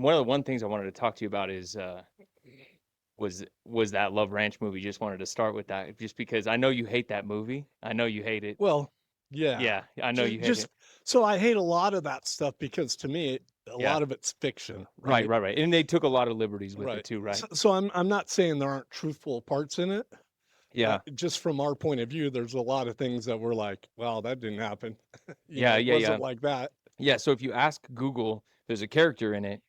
one of the one things I wanted to talk to you about is was that Love Ranch movie. Just wanted to start with that, just because I know you hate that movie. I know you hate it. Well, yeah. Yeah, I know Just, you hate just it. so I hate a lot of that stuff because to me, a Yeah, lot of it's fiction, right, right? right, right. And they took a lot of liberties with it Right. too, right? So I'm not saying there aren't truthful parts in it. Yeah, Just from our point of view, there's a lot of things that we're like, well, that didn't happen. yeah, It yeah, yeah, wasn't like that. yeah. So if you ask Google, there's a character in it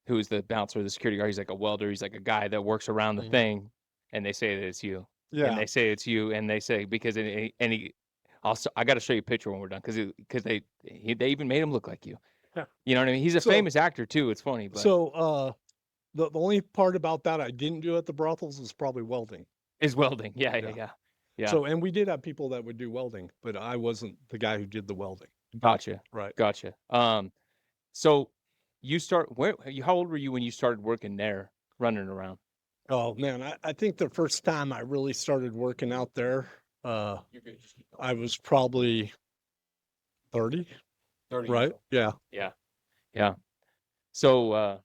who's the bouncer, the security guard. He's like a welder. He's like a guy that works around the Mhm. thing, and they say that it's you, and Yeah. they say it's you, and they say because and he, I got to show you a picture when we're done because they even made him look like you. Yeah. You know what I mean? He's a So famous actor too. It's funny, but so the only part about that I didn't do at the brothels is probably welding. is welding. Yeah, yeah, Yeah. yeah, yeah. So and we did have people that would do welding, but I wasn't the guy who did the welding. Gotcha, Right. gotcha. So you start where? How old were you when you started working there, running around? Oh man, I think the first time I really started working out there, You're good. Just keep I going. was probably 30, 30 years right? old. Yeah. Yeah, yeah. So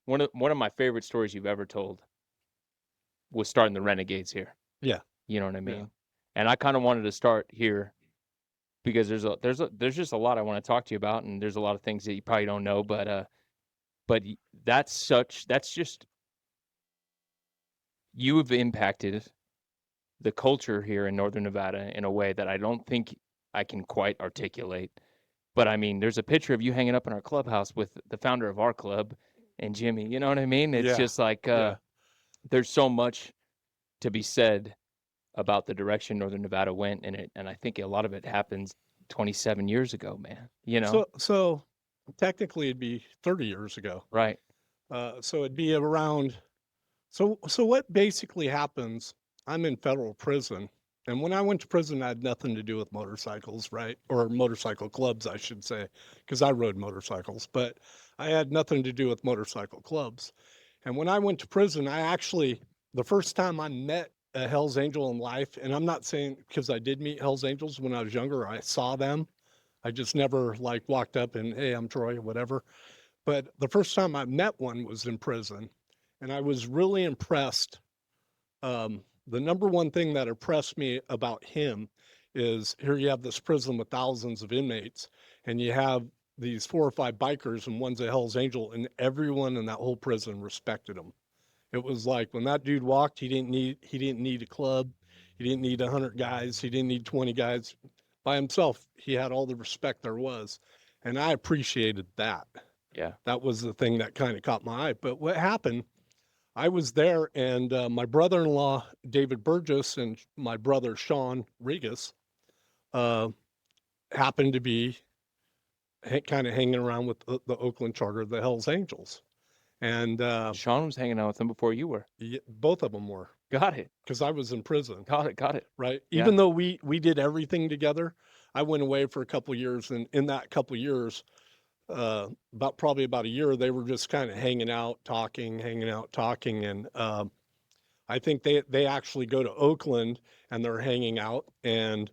one of my favorite stories you've ever told was starting the Renegades here. Yeah. You know what I Yeah. mean? And I kind of wanted to start here because there's just a lot I want to talk to you about, and there's a lot of things that you probably don't know, but that's just you have impacted the culture here in Northern Nevada in a way that I don't think I can quite articulate. But I mean, there's a picture of you hanging up in our clubhouse with the founder of our club and Jimmy. You know what I mean? It's Yeah. just like Yeah. there's so much to be said about the direction Northern Nevada went, and I think a lot of it happens 27 years ago, man. You know? So technically it'd be 30 years ago. Right. So it'd be around. So what basically happens? I'm in federal prison, and when I went to prison, I had nothing to do with motorcycles, right? Or motorcycle clubs, I should say, because I rode motorcycles, but I had nothing to do with motorcycle clubs. And when I went to prison, I actually the first time I met a Hell's Angel in life, and I'm not saying because I did meet Hell's Angels when I was younger, I saw them. I just never like walked up and hey, I'm Troy, whatever. But the first time I met one was in prison, and I was really impressed. The number one thing that impressed me about him is here you have this prison with thousands of inmates, and you have these 4 or 5 bikers, and one's a Hell's Angel, and everyone in that whole prison respected him. It was like when that dude walked, he didn't need a club, he didn't need 100 guys, he didn't need 20 guys. By himself, he had all the respect there was, and I appreciated that. Yeah. That was the thing that kind of caught my eye. But what happened? I was there, and my brother-in-law David Burgess and my brother Sean Regas uh, happened to be kind of hanging around with the Oakland charter, the Hell's Angels, and Sean was hanging out with him before you were. both of them were Got it. because I was in prison, Got it. Got it. right? Yeah. Even though we did everything together, I went away for a couple of years, and in that couple of years, probably about a year, they were just kind of hanging out, talking, and I think they actually go to Oakland and they're hanging out, and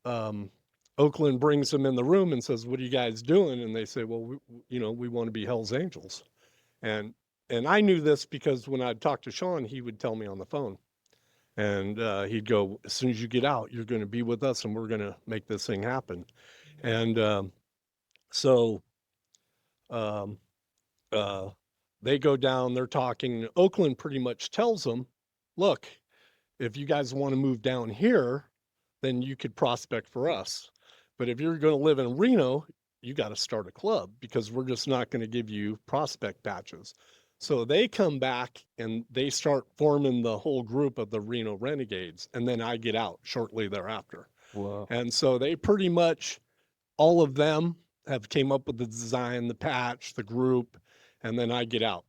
um, Oakland brings them in the room and says, "What are you guys doing?" And they say, "Well, we want to be Hell's Angels," and and I knew this because when I'd talk to Sean, he would tell me on the phone, and he'd go, "As soon as you get out, you're going to be with us, and we're going to make this thing happen." And so um, uh, they go down, they're talking. Oakland pretty much tells them, "Look, if you guys want to move down here, then you could prospect for us. But if you're going to live in Reno, you got to start a club because we're just not going to give you prospect patches." So they come back and they start forming the whole group of the Reno Renegades. And then I get out shortly thereafter. Whoa. And so they pretty much, all of them have came up with the design, the patch, the group, and then I get out,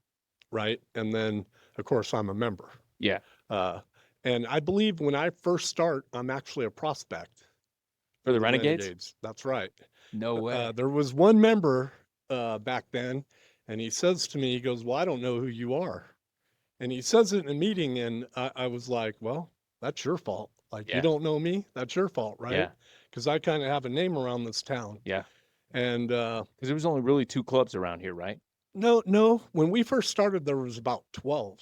right? And then, of course, I'm a member. Yeah. Uh, and I believe when I first start, I'm actually a prospect For for the the Renegades? Renegades. That's right. No way. There was one member back then, and he says to me, he goes, "Well, I don't know who you are." And he says it in a meeting, and I was like, "Well, that's your fault. Like, you Yeah. don't know me, that's your fault, right?" Yeah. Because I kind of have a name around this town. Yeah. And Because there was only really two clubs around here, right? No, no. When we first started, there was about 12,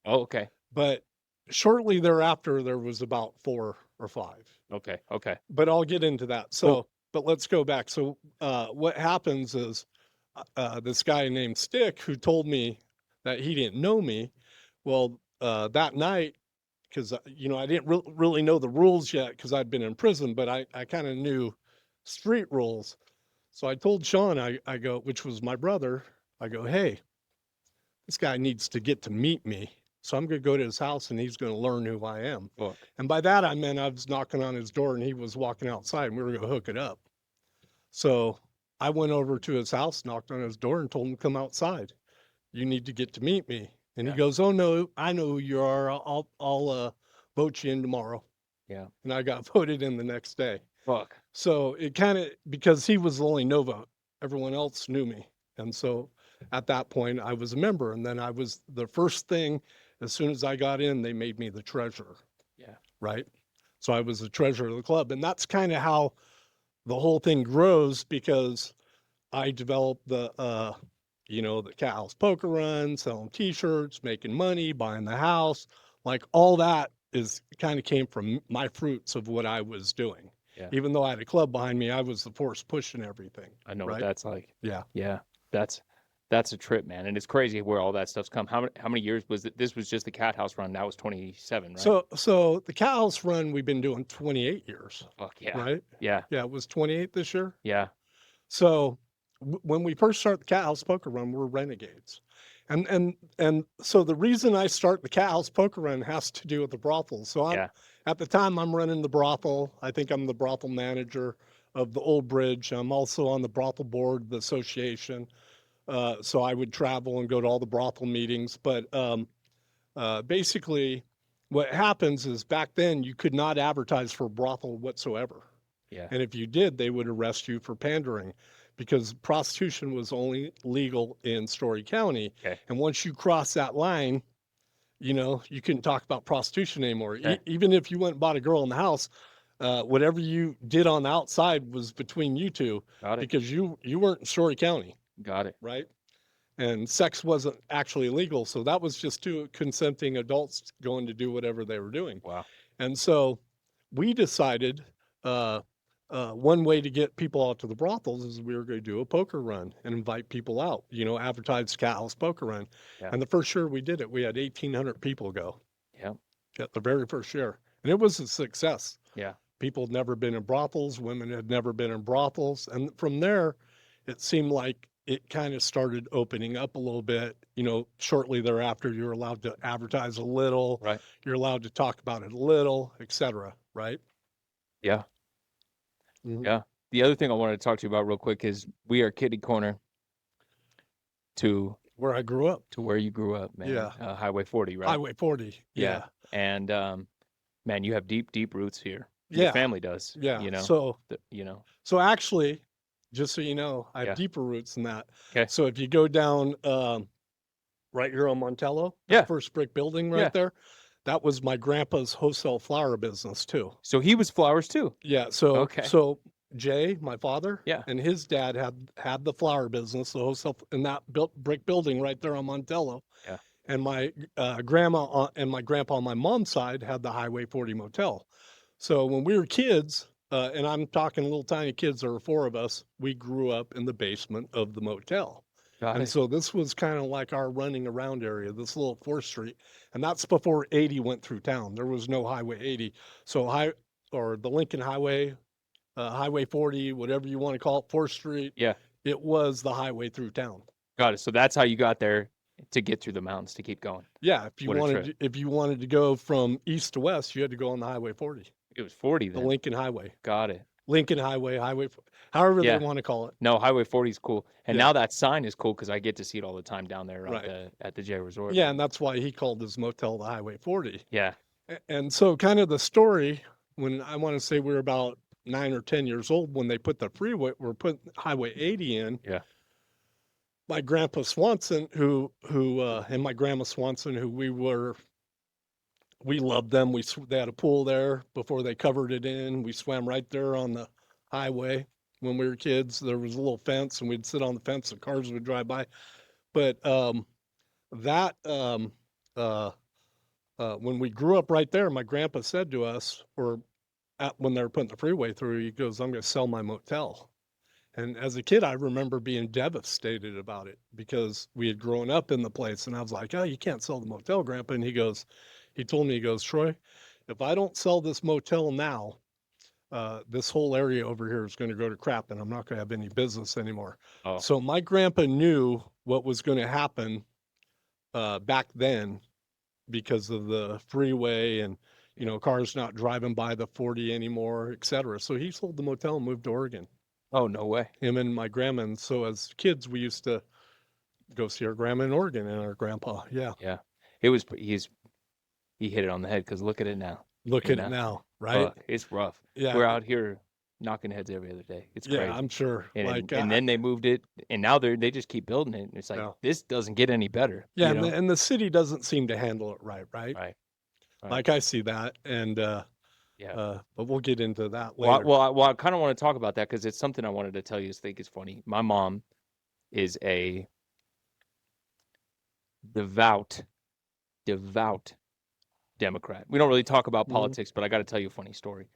Oh, okay. but shortly thereafter, there was about 4 or 5. Okay. Okay. But I'll get into that. Well, So, but let's go back. So, what happens is this guy named Stick who told me that he didn't know me. Well, that night, because I didn't really know the rules yet because I'd been in prison, but I kind of knew street rules. So I told Sean, I go, which was my brother, I go, hey, this guy needs to get to meet me. So I'm going to go to his house and he's going to learn who I am. fuck. And by that, I meant I was knocking on his door and he was walking outside and we were going to hook it up. So I went over to his house, knocked on his door and told him to come outside. You need to get to meet me. And he Yeah. goes, oh no, I know who you are. I'll vote you in tomorrow. Yeah. And I got voted in the next day. Fuck. So it kind of, because he was the only no vote, everyone else knew me. And so at that point, I was a member. And then I was the first thing, as soon as I got in, they made me the treasurer, Yeah. right? So I was the treasurer of the club. And that's kind of how the whole thing grows because I developed the cat house poker run, selling t-shirts, making money, buying the house, like all that is kind of came from my fruits of what I was doing. Yeah. Even though I had a club behind me, I was the force pushing everything. I know what Right? that's like. Yeah. Yeah. That's that's a trip, man. And it's crazy where all that stuff's come. How many years was it? This was just the cat house run. That was 27, right? So the cat house run we've been doing 28 years, Fuck yeah. right? Yeah. Yeah, it was 28 this year. Yeah. So when we first start the Cat House Poker Run, we're renegades, and so the reason I start the Cat House Poker Run has to do with the brothel. So Yeah. at the time I'm running the brothel. I think I'm the brothel manager of the Old Bridge. I'm also on the brothel board, the association. So I would travel and go to all the brothel meetings. But basically, what happens is back then you could not advertise for a brothel whatsoever. Yeah. And if you did, they would arrest you for pandering because prostitution was only legal in Story County. Okay. And once you cross that line, you couldn't talk about prostitution anymore. Okay. Even if you went and bought a girl in the house, whatever you did on the outside was between you two Got it. because you weren't in Story County, Got it. right? And sex wasn't actually illegal. So that was just two consenting adults going to do whatever they were doing. Wow. And so we decided uh, one way to get people out to the brothels is we were going to do a poker run and invite people out, advertise Cat House Poker Run. Yeah. And the first year we did it, we had 1,800 people go. Yeah. Yeah, the very first year. And it was a success. Yeah. People had never been in brothels, women had never been in brothels. And from there, it seemed like it kind of started opening up a little bit. Shortly thereafter, you're allowed to advertise a little, Right. you're allowed to talk about it a little, etc. Right? Yeah. Mhm. Yeah. The other thing I wanted to talk to you about real quick is we are kitty corner to Where I grew up. where you grew up, man. Yeah. Highway 40, right? Highway 40. Yeah. And man, you have deep roots here. Yeah. Your family does. Yeah. You know. So actually, just so you know, I have Yeah. deeper roots than that. Okay. So if you go down right here on Montello, Yeah. that first brick building right Yeah. there, that was my grandpa's wholesale flower business too. So he was flowers too. Yeah. So Okay. so Jay, my father, Yeah. and his dad had the flower business, the wholesale in that brick building right there on Montello. Yeah. And my grandma and my grandpa on my mom's side had the Highway 40 motel. So when we were kids, and I'm talking little tiny kids, there were 4 of us, we grew up in the basement of the motel. Got And it. so this was kind of like our running around area, this little 4th Street. And that's before 80 went through town. There was no Highway 80. So the Lincoln Highway, Highway 40, whatever you want to call it, 4th Street. Yeah. It was the highway through town. Got it. So that's how you got there to get through the mountains to keep going. Yeah, What a trip. if you wanted to go from east to west, you had to go on the Highway 40, It was 40 the then. Lincoln Highway. Got it. Lincoln Highway, however Yeah. they want to call it. No, Highway 40 is cool. And Yeah. now that sign is cool because I get to see it all the time down there Right. at the J Resort. Yeah, and that's why he called his motel the Highway 40. Yeah. And so kind of the story, when I want to say we were about 9 or 10 years old when they put the freeway, we're putting Highway 80 in. Yeah. My grandpa Swanson, and my grandma Swanson, who we loved them. They had a pool there before they covered it in. We swam right there on the highway when we were kids. There was a little fence, and we'd sit on the fence. The cars would drive by. But that uh, when we grew up right there, my grandpa said to us, or when they were putting the freeway through, he goes, "I'm going to sell my motel." And as a kid, I remember being devastated about it because we had grown up in the place. And I was like, "Oh, you can't sell the motel, Grandpa." And he told me, he goes, "Troy, if I don't sell this motel now, this whole area over here is going to go to crap and I'm not going to have any business anymore." Oh, So my grandpa knew what was going to happen back then because of the freeway and, cars not driving by the 40 anymore, et cetera. So he sold the motel and moved to Oregon, oh, no way. him and my grandma. And so as kids, we used to go see our grandma in Oregon and our grandpa. Yeah. Yeah. He hit it on the head because look at it now, Look you at it know? now, right? Fuck, it's rough. Yeah. We're out here knocking heads every other day. It's Yeah, crazy. I'm sure. And Like, and then they moved it, and now they just keep building it. And it's like yeah. this doesn't get any better, Yeah. And the city doesn't seem to handle it right. Right. Right. Right. Like I see that. And, Yeah. but we'll get into that Well, later. I kind of want to talk about that because it's something I wanted to tell you. I think is funny. My mom is a devout, devout Democrat. We don't really talk about Mhm. politics, but I got to tell you a funny story.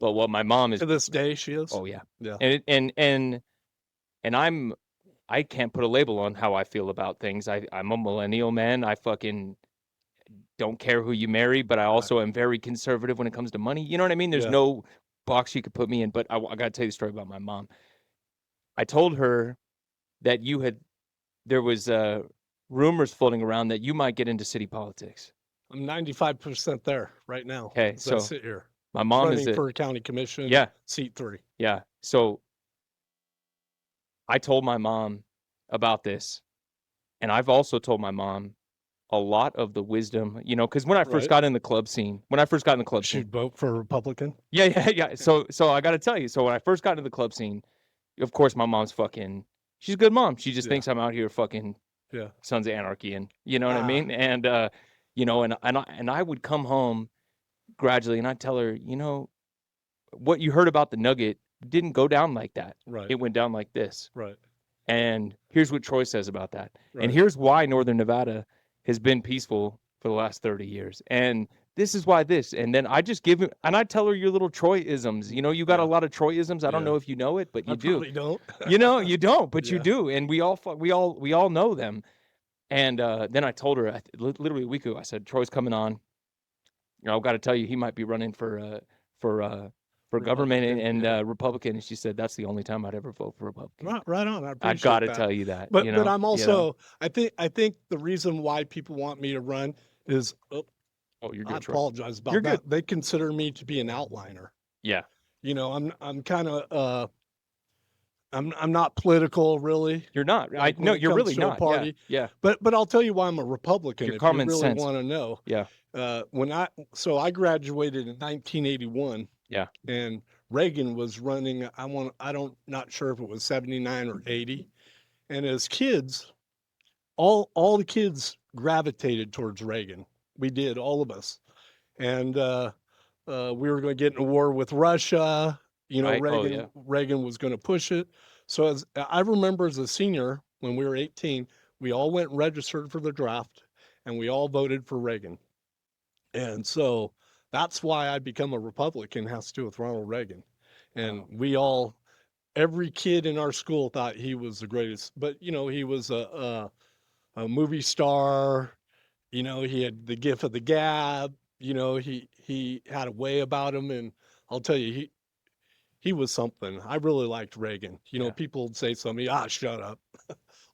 But what my mom is, To this day, she is. oh yeah, Yeah. and I can't put a label on how I feel about things. I'm a millennial man. I fucking don't care who you marry, but I Right. also am very conservative when it comes to money. You know what I mean? There's Yeah. no box you could put me in. But I got to tell you a story about my mom. I told her that there was rumors floating around that you might get into city politics. I'm 95% there right now Okay, as I so sit here my mom is running a for a county commission, yeah, seat 3. yeah. So I told my mom about this, and I've also told my mom a lot of the wisdom, because when I first Right. got in the club scene, She'd vote for a Republican. yeah, yeah, yeah. So I got to tell you, so when I first got into the club scene, of course, my mom's she's a good mom. She just Yeah. thinks I'm out here fucking Yeah. Sons of Anarchy, and you know what I Ah, mean. And and I would come home gradually, and I'd tell her, what you heard about the Nugget didn't go down like that. right. It went down like this. Right. And here's what Troy says about that. And Right. here's why Northern Nevada has been peaceful for the last 30 years. And this is why this. And then I just give him, and I tell her your little Troy-isms. You got a Yeah. lot of Troy-isms. I don't Yeah. know if you know it, but I you do. probably don't. You don't, but you Yeah. do. And we all know them. And then I told her literally a week ago, I said, Troy's coming on. I've got to tell you, he might be running for government Republican, and yeah. Republican. And she said, that's the only time I'd ever vote for Republican. Right on. I I've appreciate got to that. tell you that, But I'm also I think the reason why people want me to run is Oh, you're I good, Troy. apologize about You're that. good. They consider me to be an outliner. Yeah. I'm kind of I'm not political really. You're not. Like when No, it you're comes really to a not. party. Yeah. But I'll tell you why I'm a Republican Your if you common really sense. want to know. Yeah. I graduated in 1981. Yeah. And Reagan was running. Not sure if it was 79 or 80. And as kids, all the kids gravitated towards Reagan. We did, all of us. And we were going to get in a war with Russia. Right. Oh, Reagan yeah. Reagan was going to push it. So as I remember as a senior when we were 18, we all went and registered for the draft, and we all voted for Reagan. And so that's why I become a Republican, has to do with Ronald Reagan. And every kid in our school thought he was the greatest. But he was a movie star. He had the gift of the gab. He had a way about him, and I'll tell you, he was something. I really liked Reagan. Yeah. People would say something, shut up.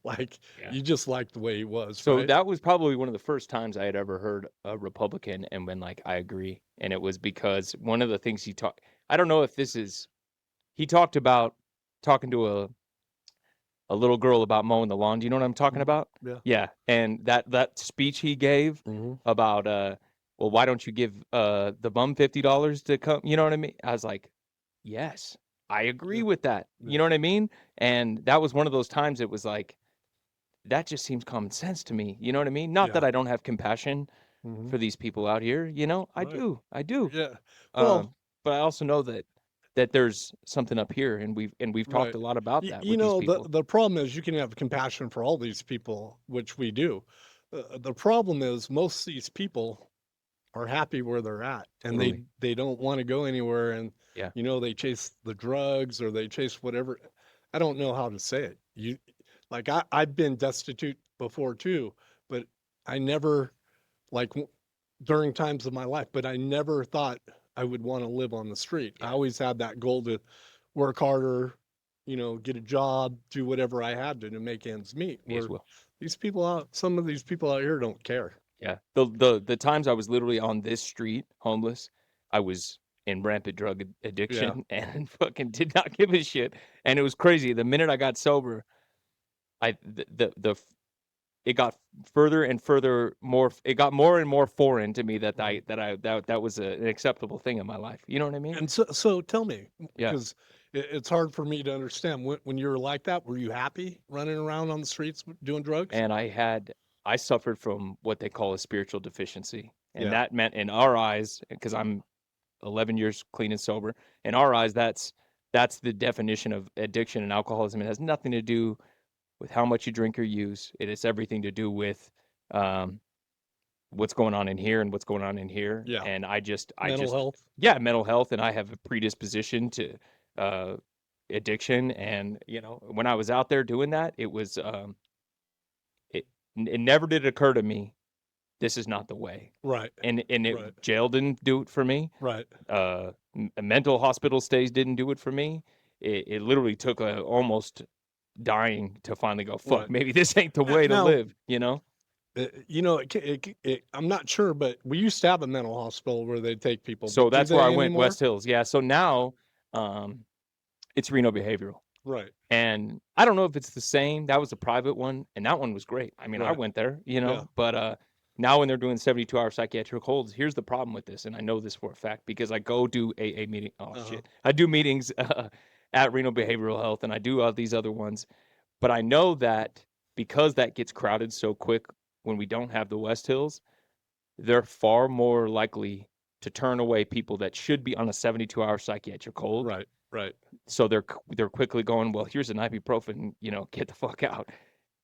Like, Yeah. you just liked the way he was, So right? that was probably one of the first times I had ever heard a Republican and been like, I agree. And it was because one of the things I don't know if he talked about talking to a little girl about mowing the lawn. Do you know what I'm talking about? Yeah. Yeah. And that speech he gave about, well, why don't you give the bum $50 to come? You know what I mean? I was like, yes, I agree with that. You know what I mean? And that was one of those times it was like, that just seems common sense to me. You know what I mean? Not that I don't have compassion for these people out here. I Right. do. I do. Yeah. Well, But I also know that that there's something up here, and we've talked Right. a lot about Y that you with these know, people. the problem is you can have compassion for all these people, which we do. The problem is most of these people are happy where they're at, and Totally. they don't wanna go anywhere, and, Yeah. they chase the drugs or they chase whatever. I don't know how to say it. Like, I've been destitute before too, but I never, like, during times of my life, but I never thought I would wanna live on the street. I Yeah. always had that goal to work harder, get a job, do whatever I had to make ends meet, Me as where well. some of these people out here don't care. Yeah. The times I was literally on this street homeless, I was in rampant drug Yeah, addiction and fucking did not give a shit. And it was crazy. The minute I got sober, I the it got further and further more it got more and more foreign to me right. that was an acceptable thing in my life. You know what I mean? And so tell me, Yeah. because it's hard for me to understand, when you were like that, were you happy running around on the streets doing drugs? And I suffered from what they call a spiritual deficiency. And Yeah, that meant in our eyes, because I'm 11 years clean and sober, in our eyes, that's the definition of addiction and alcoholism. It has nothing to do with how much you drink or use. It has everything to do with um, what's going on in here and what's going on in here. yeah. And I Mental just, health. yeah, mental health, and I have a predisposition to uh, addiction. And when I was out there doing that, it never did occur to me this is not the way. Right, right, Jail didn't do it for me. right. Mental hospital stays didn't do it for me. It literally took a almost dying to finally go, fuck, Right. maybe this ain't the way to Now, live, you know? I'm not sure, but we used to have a mental hospital where they take people, So but do that's where I they went, anymore? West Hills. Yeah. So now um, it's Reno Behavioral. Right, And I don't know if it's the same. That was a private one, and that one was great. I mean, I right. went there, Yeah, but now when they're doing 72-hour psychiatric holds, here's the problem with this, and I know this for a fact because I go do AA meeting. Oh uh-huh. shit, I do meetings at Reno Behavioral Health, and I do all these other ones. But I know that because that gets crowded so quick when we don't have the West Hills, they're far more likely to turn away people that should be on a 72-hour psychiatric hold. Right, right. So they're quickly going, well, here's an ibuprofen, get the fuck out.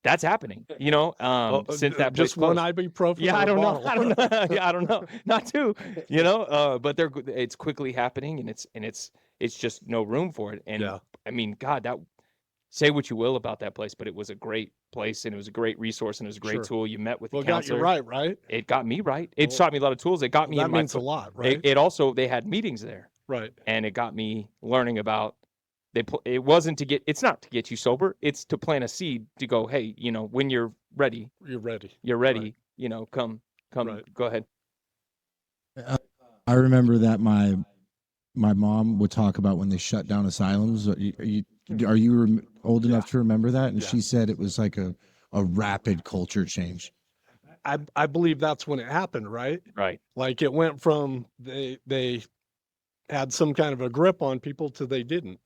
That's happening, Oh, since that place just one closed. ibuprofen Yeah, or I a don't know. bottle? I don't know. Yeah, I don't know. Not two, but it's quickly happening, and it's just no room for it. And Yeah, I mean, God, that say what you will about that place, but it was a great place, and it was a great resource, and it was a great sure. tool. You met with the Well, it got you counselor. right, right? It got me right. It Well, taught me a lot of tools. It got me in that my means a foot. lot, It, right? it also they had meetings there, Right. and it got me learning about it wasn't to get it's not to get you sober, it's to plant a seed to go, hey, when You're ready. you're Right, ready, come right. go ahead. Uh, I remember that my mom would talk about when they shut down asylums. Are you old Yeah, enough to remember that? And yeah. she said it was like a rapid culture change. I believe that's when it happened, right? Right. Like, it went from they had some kind of a grip on people to they didn't.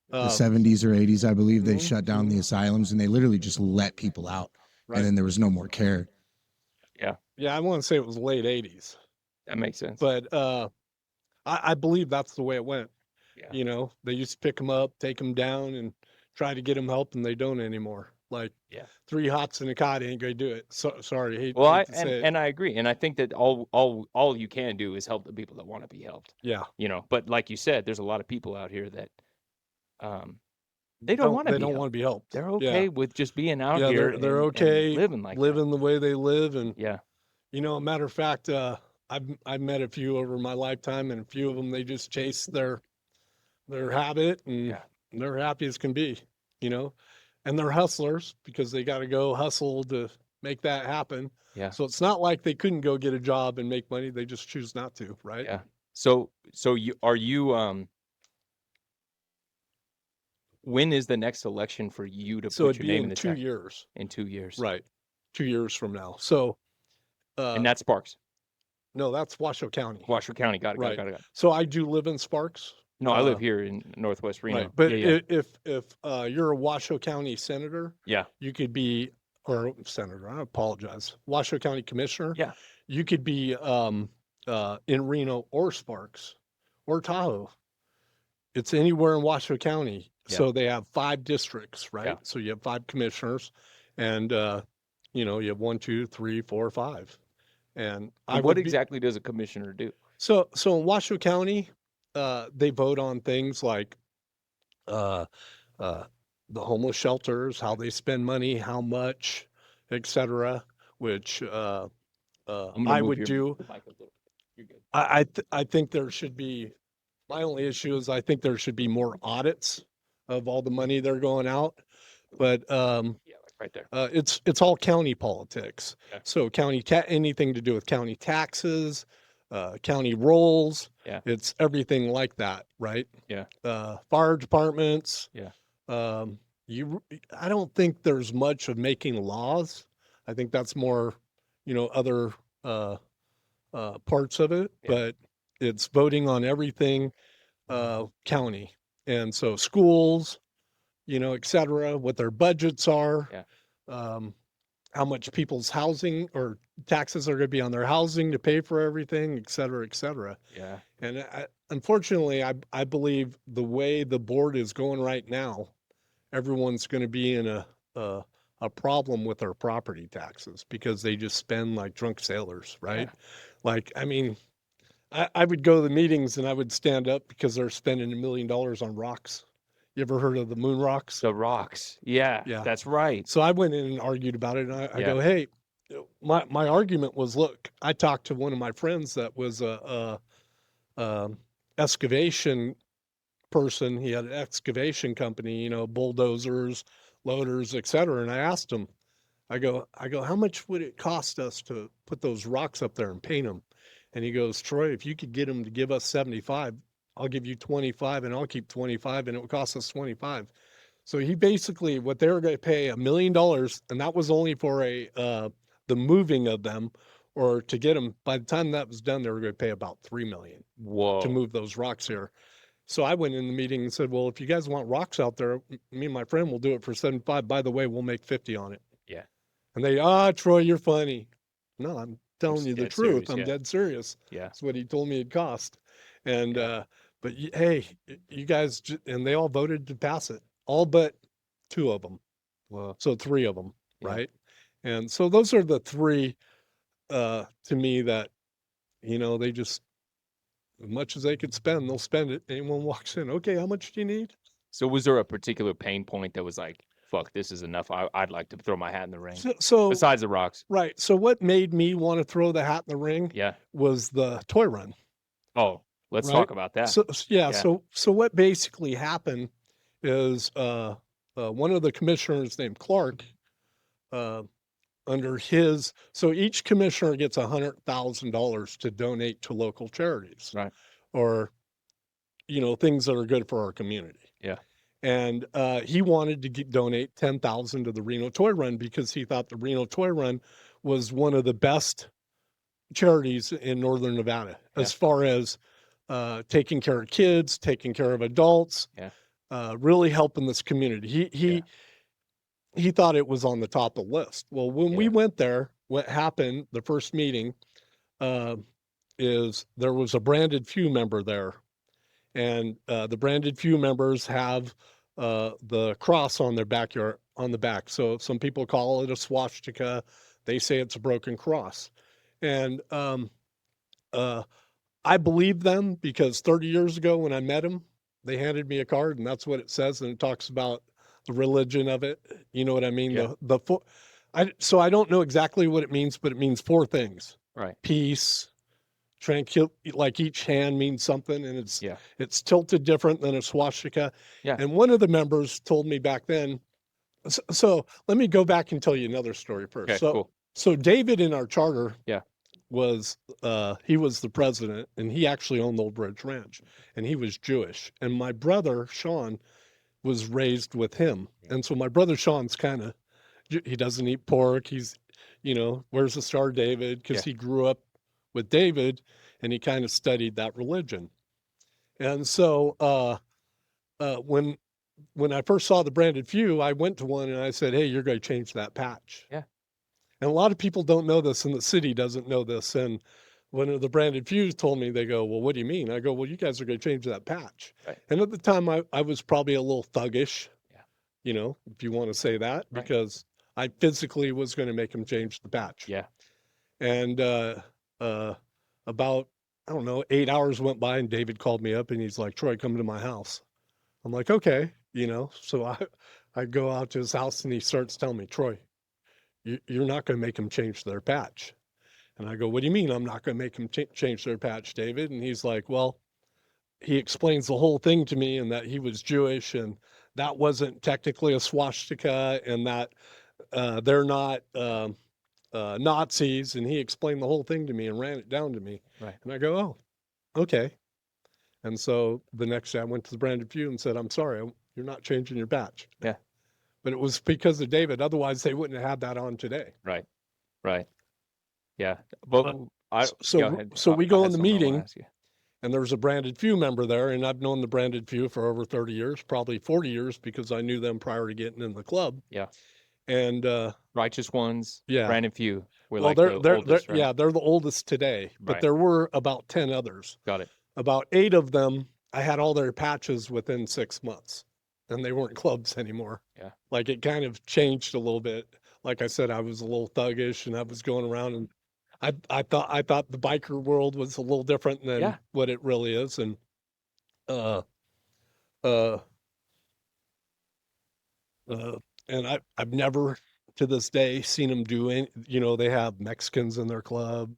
The Um, 70s or 80s, I believe, they mhm, shut down the mhm, asylums and they literally just let people out, and right. then there was no more care. Yeah, Yeah, I wanna say it was late '80s, that makes sense. but, I believe that's the way it went. Yeah. They used to pick them up, take them down, and try to get them help, and they don't anymore. Like, Yeah. 3 hots and a cot ain't gonna do it. Sorry, Well, hate I to and say it. and I agree, and I think that all you can do is help the people that want to be helped. Yeah. But like you said, there's a lot of people out here that um they don't want to They be don't helped. wanna be helped. They're Yeah. okay with just being out Yeah, here they're and okay living like that. living the way they live, and, Yeah. a matter of fact, I've met a few over my lifetime, and a few of them, they just chase their habit, and Yeah. they're happy as can be, you know? And they're hustlers because they gotta go hustle to make that happen. Yeah. So it's not like they couldn't go get a job and make money, they just choose not to, right? Yeah. So you when is the next election for you to So put it'd your be name in in the 2 track? years. In 2 years? Right. 2 years from now. So, And uh, that's Sparks? no, that's Washoe County. Washoe County, got it, got it, Right. got it, got it. So I do live in Sparks. No, I live here in Northwest Right. Reno. But Yeah, yeah. if you're a Washoe County senator, Yeah. you could be, or senator, I apologize, Washoe County commissioner, Yeah. you could be in Reno or Sparks or Tahoe. it's anywhere in Washoe County. Yeah. So they have 5 districts, right? Yeah. So you have 5 commissioners, and you know, you have 1, 2, 3, 4, 5. And I And what would be exactly does a commissioner do? so in Washoe County, they vote on things like uh, uh, the homeless shelters, how they spend money, how much, etc. Which I'm gonna I move would your do. mic a little. You're good. I think there should be. My only issue is I think there should be more audits of all the money they're going out. But Yeah, like right there. it's all county politics. Yeah. So anything to do with county taxes, county rolls, Yeah. it's everything like that, right? Yeah. Fire departments. Yeah. Um, I don't think there's much of making laws. I think that's more, you know, other parts of it, Yeah. but it's voting on everything county. And so schools, you know, et cetera, what their budgets are, Yeah. how much people's housing or taxes are going to be on their housing to pay for everything, et cetera, et cetera. Yeah. And unfortunately, I believe the way the board is going right now, everyone's going to be in a problem with their property taxes because they just spend like drunk sailors, right? Yeah. Like, I mean, I would go to the meetings and I would stand up because they're spending $1 million on rocks. You ever heard of the moon rocks? The rocks. Yeah. Yeah. That's right. So I went in and argued about it, and I Yeah. go, hey, my argument was, look, I talked to one of my friends that was a excavation person. He had an excavation company, you know, bulldozers, loaders, et cetera. And I asked him, I go, how much would it cost us to put those rocks up there and paint them? And he goes, Troy, if you could get them to give us 75, I'll give you 25 and I'll keep 25 and it would cost us 25. So he basically, what they were going to pay $1 million, and that was only for the moving of them, or to get them. By the time that was done, they were going to pay about $3 million to Whoa. move those rocks here. So I went in the meeting and said, well, if you guys want rocks out there, me and my friend will do it for 75. By the way, we'll make 50 on it. Yeah. And they, Troy, you're funny. No, I'm telling you the dead truth. serious, I'm yeah. dead serious. Yeah. That's what he told me it cost. And, Yeah. but hey, you guys, and they all voted to pass it, all but 2 of them. Whoa. So 3 of them, Yeah. right? And so those are the 3, to me that, you know, they just, as much as they could spend, they'll spend it. Anyone walks in, okay, how much do you need? So was there a particular pain point that was like, fuck, this is enough. I'd like to throw my hat in the ring. So Besides the rocks. right. So what made me want to throw the hat in the ring Yeah. was the toy run. Oh, let's Right? talk about that. So yeah, Yeah. so what basically happened is one of the commissioners named Clark, under his, so each commissioner gets $100,000 to donate to local charities, Right. or, you know, things that are good for our community. Yeah. And he wanted to donate 10,000 to the Reno Toy Run because he thought the Reno Toy Run was one of the best charities in Northern Nevada, Yeah. as far as taking care of kids, taking care of adults, Yeah. really helping this community. He thought it was on the top of the list. Well, when we Yeah. went there, what happened, the first meeting, is there was a Branded Few member there. And the Branded Few members have the cross on their backyard, on the back. So some people call it a swastika. They say it's a broken cross. And I believe them because 30 years ago when I met him, they handed me a card and that's what it says. And it talks about the religion of it. You know what I mean? Yeah. So I don't know exactly what it means, but it means 4 things. Right. Peace, tranquil, like each hand means something, and Yeah. it's tilted different than a swastika. Yeah. And one of the members told me back then, so let me go back and tell you another story first. Okay, So cool. so David in our charter, Yeah. was he was the president, and he actually owned the Old Bridge Ranch, and he was Jewish. And my brother Sean was raised with him, and so my brother Sean's kind of, he doesn't eat pork. He's, you know, wears the Star of David because Yeah. he grew up with David, and he kind of studied that religion. And so when I first saw the Branded Few, I went to one and I said, "Hey, you're going to change that patch." Yeah. And a lot of people don't know this, and the city doesn't know this. And one of the branded fews told me, they go, well, what do you mean? I go, well, you guys are going to change that patch. Right. And at the time I was probably a little thuggish, Yeah. you know, if you want to say that, Right. because I physically was going to make him change the patch. Yeah. And about, I don't know, 8 hours went by and David called me up and he's like, Troy, come to my house. I'm like, okay, you know, so I go out to his house and he starts telling me, Troy, you're not going to make him change their patch. And I go, what do you mean I'm not going to make them change their patch, David? And he's like, well, he explains the whole thing to me and that he was Jewish and that wasn't technically a swastika and that they're not Nazis. And he explained the whole thing to me and ran it down to me. Right. And I go, oh, okay. And so the next day I went to the branded few and said, I'm sorry, you're not changing your patch. Yeah. But it was because of David. Otherwise, they wouldn't have had that on today. Right. Right. Yeah. But So we go in the meeting, ask you. and there's a branded few member there, and I've known the branded few for over 30 years, probably 40 years, because I knew them prior to getting in the club. Yeah. And Righteous Ones, yeah, Branded Few. We're well, like they're the oldest, right? yeah, they're the oldest today, but Right. there were about 10 others. Got it. About 8 of them, I had all their patches within 6 months, and they weren't clubs anymore. Yeah. Like it kind of changed a little bit. Like I said, I was a little thuggish, and I was going around, and I thought the biker world was a little different than Yeah. what it really is, and and I've never to this day seen them do any, you know, they have Mexicans in their club,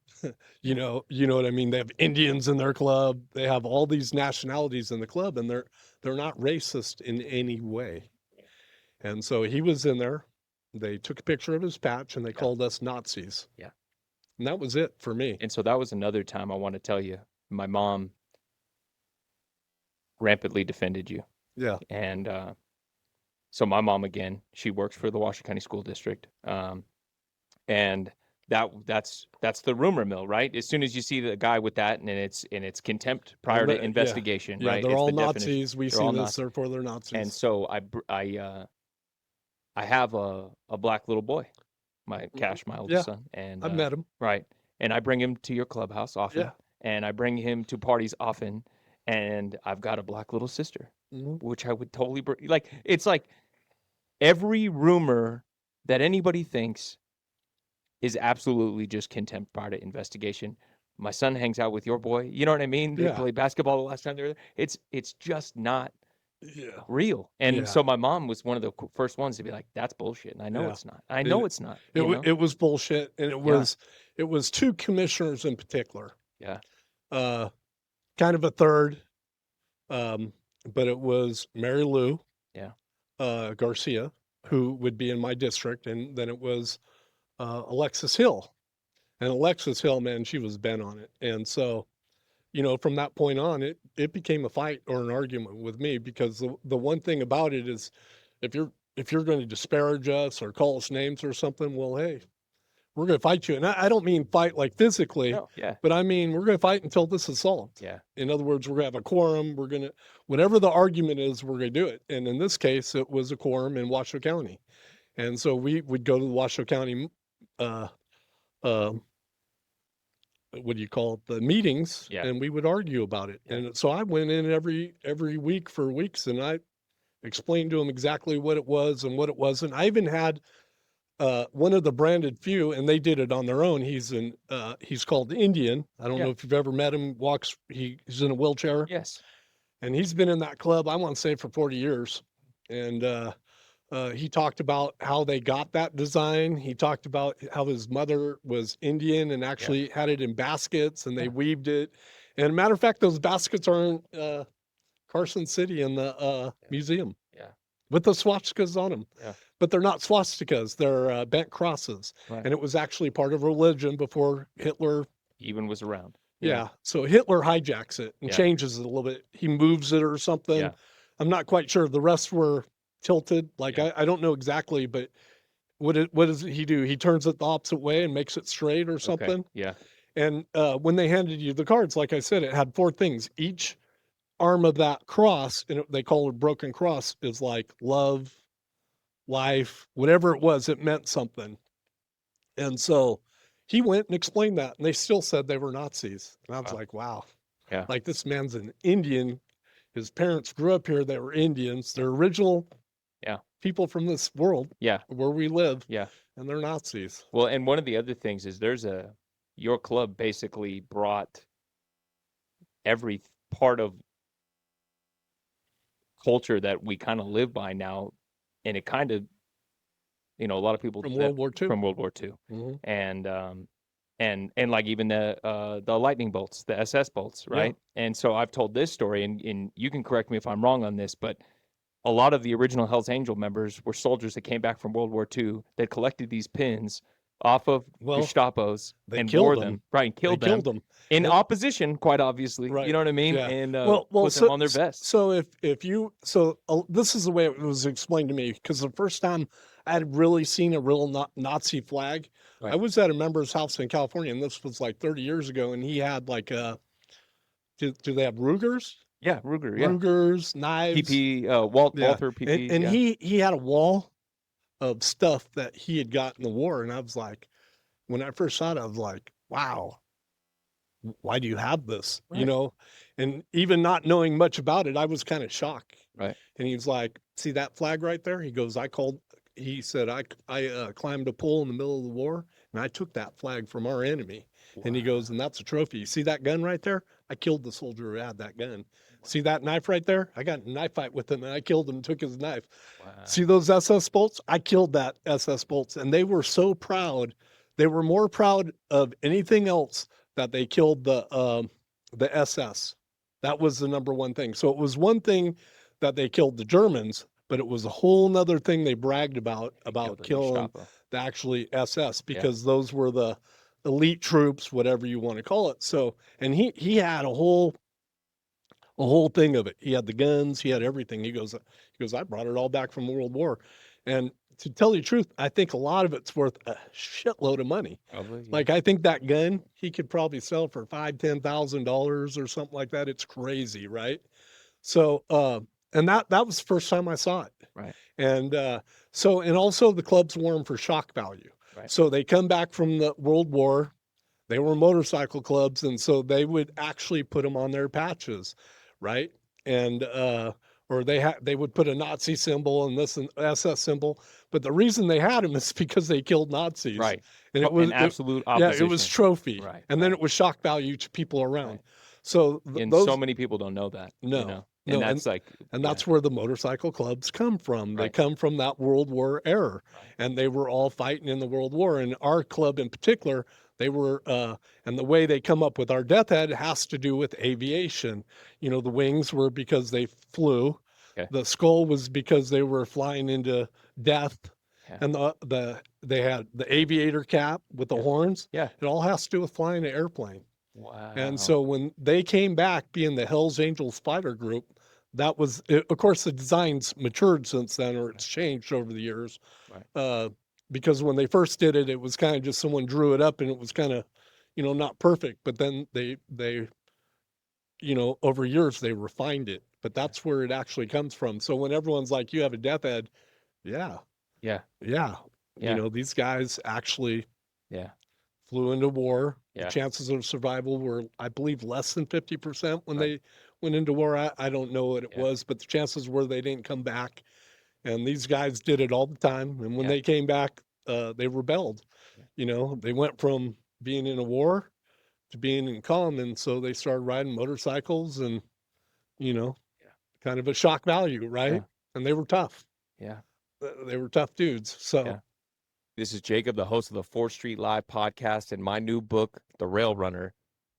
you know what I mean? They have Indians in their club. They have all these nationalities in the club, and they're not racist in any way. And so he was in there. They took a picture of his patch and they called us Nazis. Yeah. And that was it for me. And so that was another time I want to tell you, my mom rampantly defended you. Yeah. And so my mom, again, she works for the Washoe County School District. And that's the rumor mill, right? As soon as you see the guy with that and it's contempt prior to investigation, yeah, right? They're It's all the Nazis. definition. We They're see all this, Nazis. therefore they're Nazis. And so I have a black little boy, my Cash, my oldest son, and I've met him. Right. And I bring him to your clubhouse often. Yeah. And I bring him to parties often. And I've got a black little sister, which I would totally like. It's like every rumor that anybody thinks is absolutely just contempt prior to investigation. My son hangs out with your boy. You know what I mean? They played basketball the last time they were there. It's just not real. And so my mom was one of the first ones to be like, that's bullshit. And I know it's not. I know it's not. It was bullshit. And it was 2 commissioners in particular. Yeah. Kind of a third. But it was Mary Lou Garcia, who would be in my district. And then it was Alexis Hill. And Alexis Hill, man, she was bent on it. And so, you know, from that point on, it became a fight or an argument with me, because the one thing about it is if you're going to disparage us or call us names or something, well, hey, we're going to fight you. And I don't mean fight like physically, but I mean, we're going to fight until this is solved. Yeah. In other words, we're going to have a quorum. We're going to, whatever the argument is, we're going to do it. And in this case, it was a quorum in Washoe County. And so we would go to the Washoe County, what do you call it, the meetings, and we would argue about it. And so I went in every week for weeks, and I explained to him exactly what it was and what it wasn't. I even had one of the branded few, and they did it on their own. He's called Indian. I don't know if you've ever met him. He's in a wheelchair. Yes. And he's been in that club, I want to say, for 40 years. And he talked about how they got that design. He talked about how his mother was Indian and actually had it in baskets, and they weaved it. And a matter of fact, those baskets are in Carson City in the museum. Yeah. With the swastikas on them. Yeah. But they're not swastikas. They're bent crosses. Right. And it was actually part of religion before Hitler even was around. Yeah. So Hitler hijacks it and changes it a little bit. He moves it or something. Yeah. I'm not quite sure. The rest were tilted. Like I don't know exactly, but what does he do? He turns it the opposite way and makes it straight or something. Okay. Yeah. And when they handed you the cards, like I said, it had 4 things. Each arm of that cross, and they call it a broken cross, is like love, life, whatever it was, it meant something. And so he went and explained that, and they still said they were Nazis. And I was Wow. like, wow, Yeah. like this man's an Indian. His parents grew up here. They were Indians. They're original Yeah. people from this world Yeah. where we live, Yeah. and they're Nazis. Well, and one of the other things is your club basically brought every part of culture that we kind of live by now, and it kind of, a lot of people From that World War II. from World War II, Mhm. and like even the lightning bolts, the SS bolts, Yeah. right? And so I've told this story, and you can correct me if I'm wrong on this, but a lot of the original Hells Angel members were soldiers that came back from World War II that collected these pins off of Well, Gestapos they and killed wore them. them, right? And They killed them killed them. in And- opposition, quite obviously. Right. You know what I mean? Yeah. And Well, put them on their vest. So if you this is the way it was explained to me, because the first time I had really seen a real Nazi flag, I Right. was at a member's house in California, and this was like 30 years ago, and he had like do they have Rugers? Yeah, Ruger. Yeah, Rugers, knives. PP. Yeah. Walther PP. And yeah. he had a wall of stuff that he had got in the war, and I was like, when I first saw it, I was like, wow, why do you have this? You Right. know, and even not knowing much about it, I was kind of shocked. Right. And he was like, see that flag right there? He goes, he said, I climbed a pole in the middle of the war, and I took that flag from our enemy. And he goes, and that's a trophy. You see that gun right there? I killed the soldier who had that gun. See that knife right there? I got in a knife fight with him, and I killed him and took his knife. Wow. See those SS bolts? I killed that SS bolts. And they were so proud. They were more proud of anything else that they killed the SS. That was the number one thing. So it was one thing that they killed the Germans, but it was a whole nother thing they bragged about Killed the killing Gestapo. the actually SS, because those were the elite troops, whatever you want to call it. So, and he had a whole thing of it. He had the guns, he had everything. He goes, I brought it all back from World War. And to tell you the truth, I think a lot of it's worth a shitload of money. Probably, yeah. Like, I think that gun he could probably sell for $5,000-$10,000 or something like that. It's crazy, right? So, and that was the first time I saw it. Right. And and also the clubs wore them for shock value. Right. So they come back from the World War, they were motorcycle clubs, and so they would actually put them on their patches, right? And or they would put a Nazi symbol and this an SS symbol, but the reason they had them is because they killed Nazis, Right. And An absolute opposition. yeah, it was trophy, Right, and then right. it was shock value to people around. Right. So And those so many people don't know that. No, You know? no, And that's like, and yeah. that's where the motorcycle clubs come from. They Right. come from that World War era, Right. and they were all fighting in the World War. And our club in particular, they were, and the way they come up with our death head has to do with aviation. You know, the wings were because they flew. Okay. The skull was because they were flying into death. Yeah. And they had the aviator cap with the horns. Yeah. It all has to do with flying an airplane. Wow. And so when they came back being the Hells Angels fighter group, that was, of course, the design's matured since then, or it's changed over the years. Right. Because when they first did it, it was kind of just someone drew it up and it was kind of, not perfect. But then they, over years they refined it. But that's where it actually comes from. So when everyone's like, you have a death head, yeah, Yeah. yeah. Yeah. These guys actually Yeah. flew into war. Yeah. The chances of survival were, I believe, less than 50% when Right. they went into war. I don't know what it Yeah. was, but the chances were they didn't come back. And these guys did it all the time. And when Yeah. they came back, they rebelled. Yeah. They went from being in a war to being in calm. And so they started riding motorcycles and, kind of a shock value, right? Yeah. And they were tough. Yeah. They were tough dudes. So. Yeah. This is Jacob, the host of the 4th Street Live podcast, and my new book, The Rail Runner,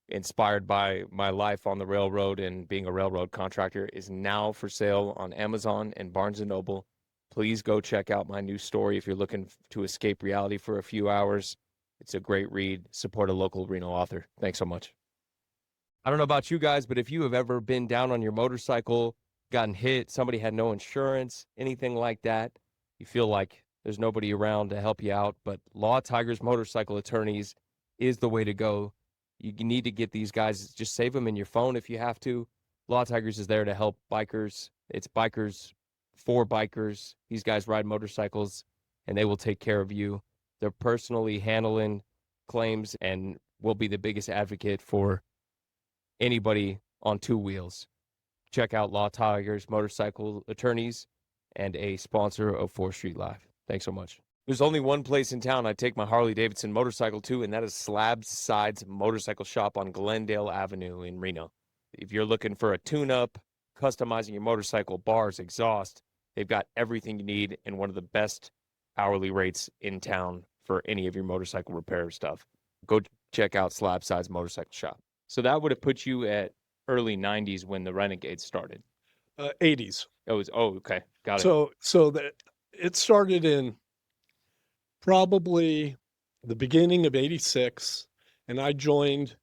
inspired by my life on the railroad and being a railroad contractor, is now for sale on Amazon and Barnes & Noble. Please go check out my new story if you're looking to escape reality for a few hours. It's a great read. Support a local Reno author. Thanks so much. I don't know about you guys, but if you have ever been down on your motorcycle, gotten hit, somebody had no insurance, anything like that, you feel like there's nobody around to help you out, but Law Tigers Motorcycle Attorneys is the way to go. You need to get these guys. Just save them in your phone if you have to. Law Tigers is there to help bikers. It's bikers for bikers. These guys ride motorcycles, and they will take care of you. They're personally handling claims and will be the biggest advocate for anybody on two wheels. Check out Law Tigers Motorcycle Attorneys and a sponsor of 4th Street Live. Thanks so much. There's only one place in town I take my Harley-Davidson motorcycle to, and that is Slab Sides Motorcycle Shop on Glendale Avenue in Reno. If you're looking for a tune-up, customizing your motorcycle, bars, exhaust, they've got everything you need and one of the best hourly rates in town for any of your motorcycle repair stuff. Go check out Slab Sides Motorcycle Shop. So that would have put you at early 90s when the Renegades started. 80s. Okay. Got it. So that it started in probably the beginning of 86, and I joined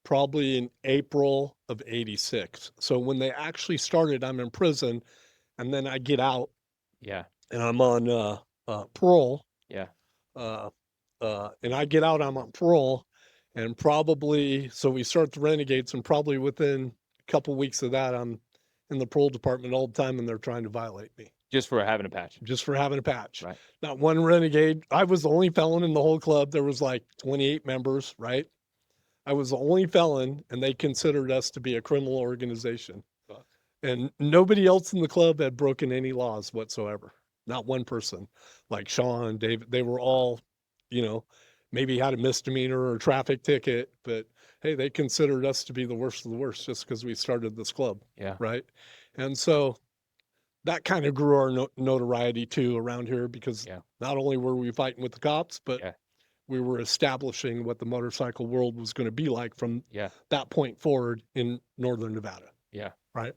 probably in April of 86. So when they actually started, I'm in prison, and then I get out Yeah. and I'm on parole. Yeah. And I get out, I'm on parole, and probably, so we start the Renegades, and probably within a couple weeks of that, I'm in the parole department all the time, and they're trying to violate me Just for having a patch. just for having a patch. Right. Not one renegade. I was the only felon in the whole club. There was like 28 members, right? I was the only felon, and they considered us to be a criminal organization. Fuck. And nobody else in the club had broken any laws whatsoever. Not one person. Like Sean, David, they were all, maybe had a misdemeanor or a traffic ticket, but hey, they considered us to be the worst of the worst just because we started this club. Yeah. Right. And so that kind of grew our notoriety too around here, because not only were we fighting with the cops, but we were establishing what the motorcycle world was going to be like from that point forward in Northern Nevada. Yeah. Right.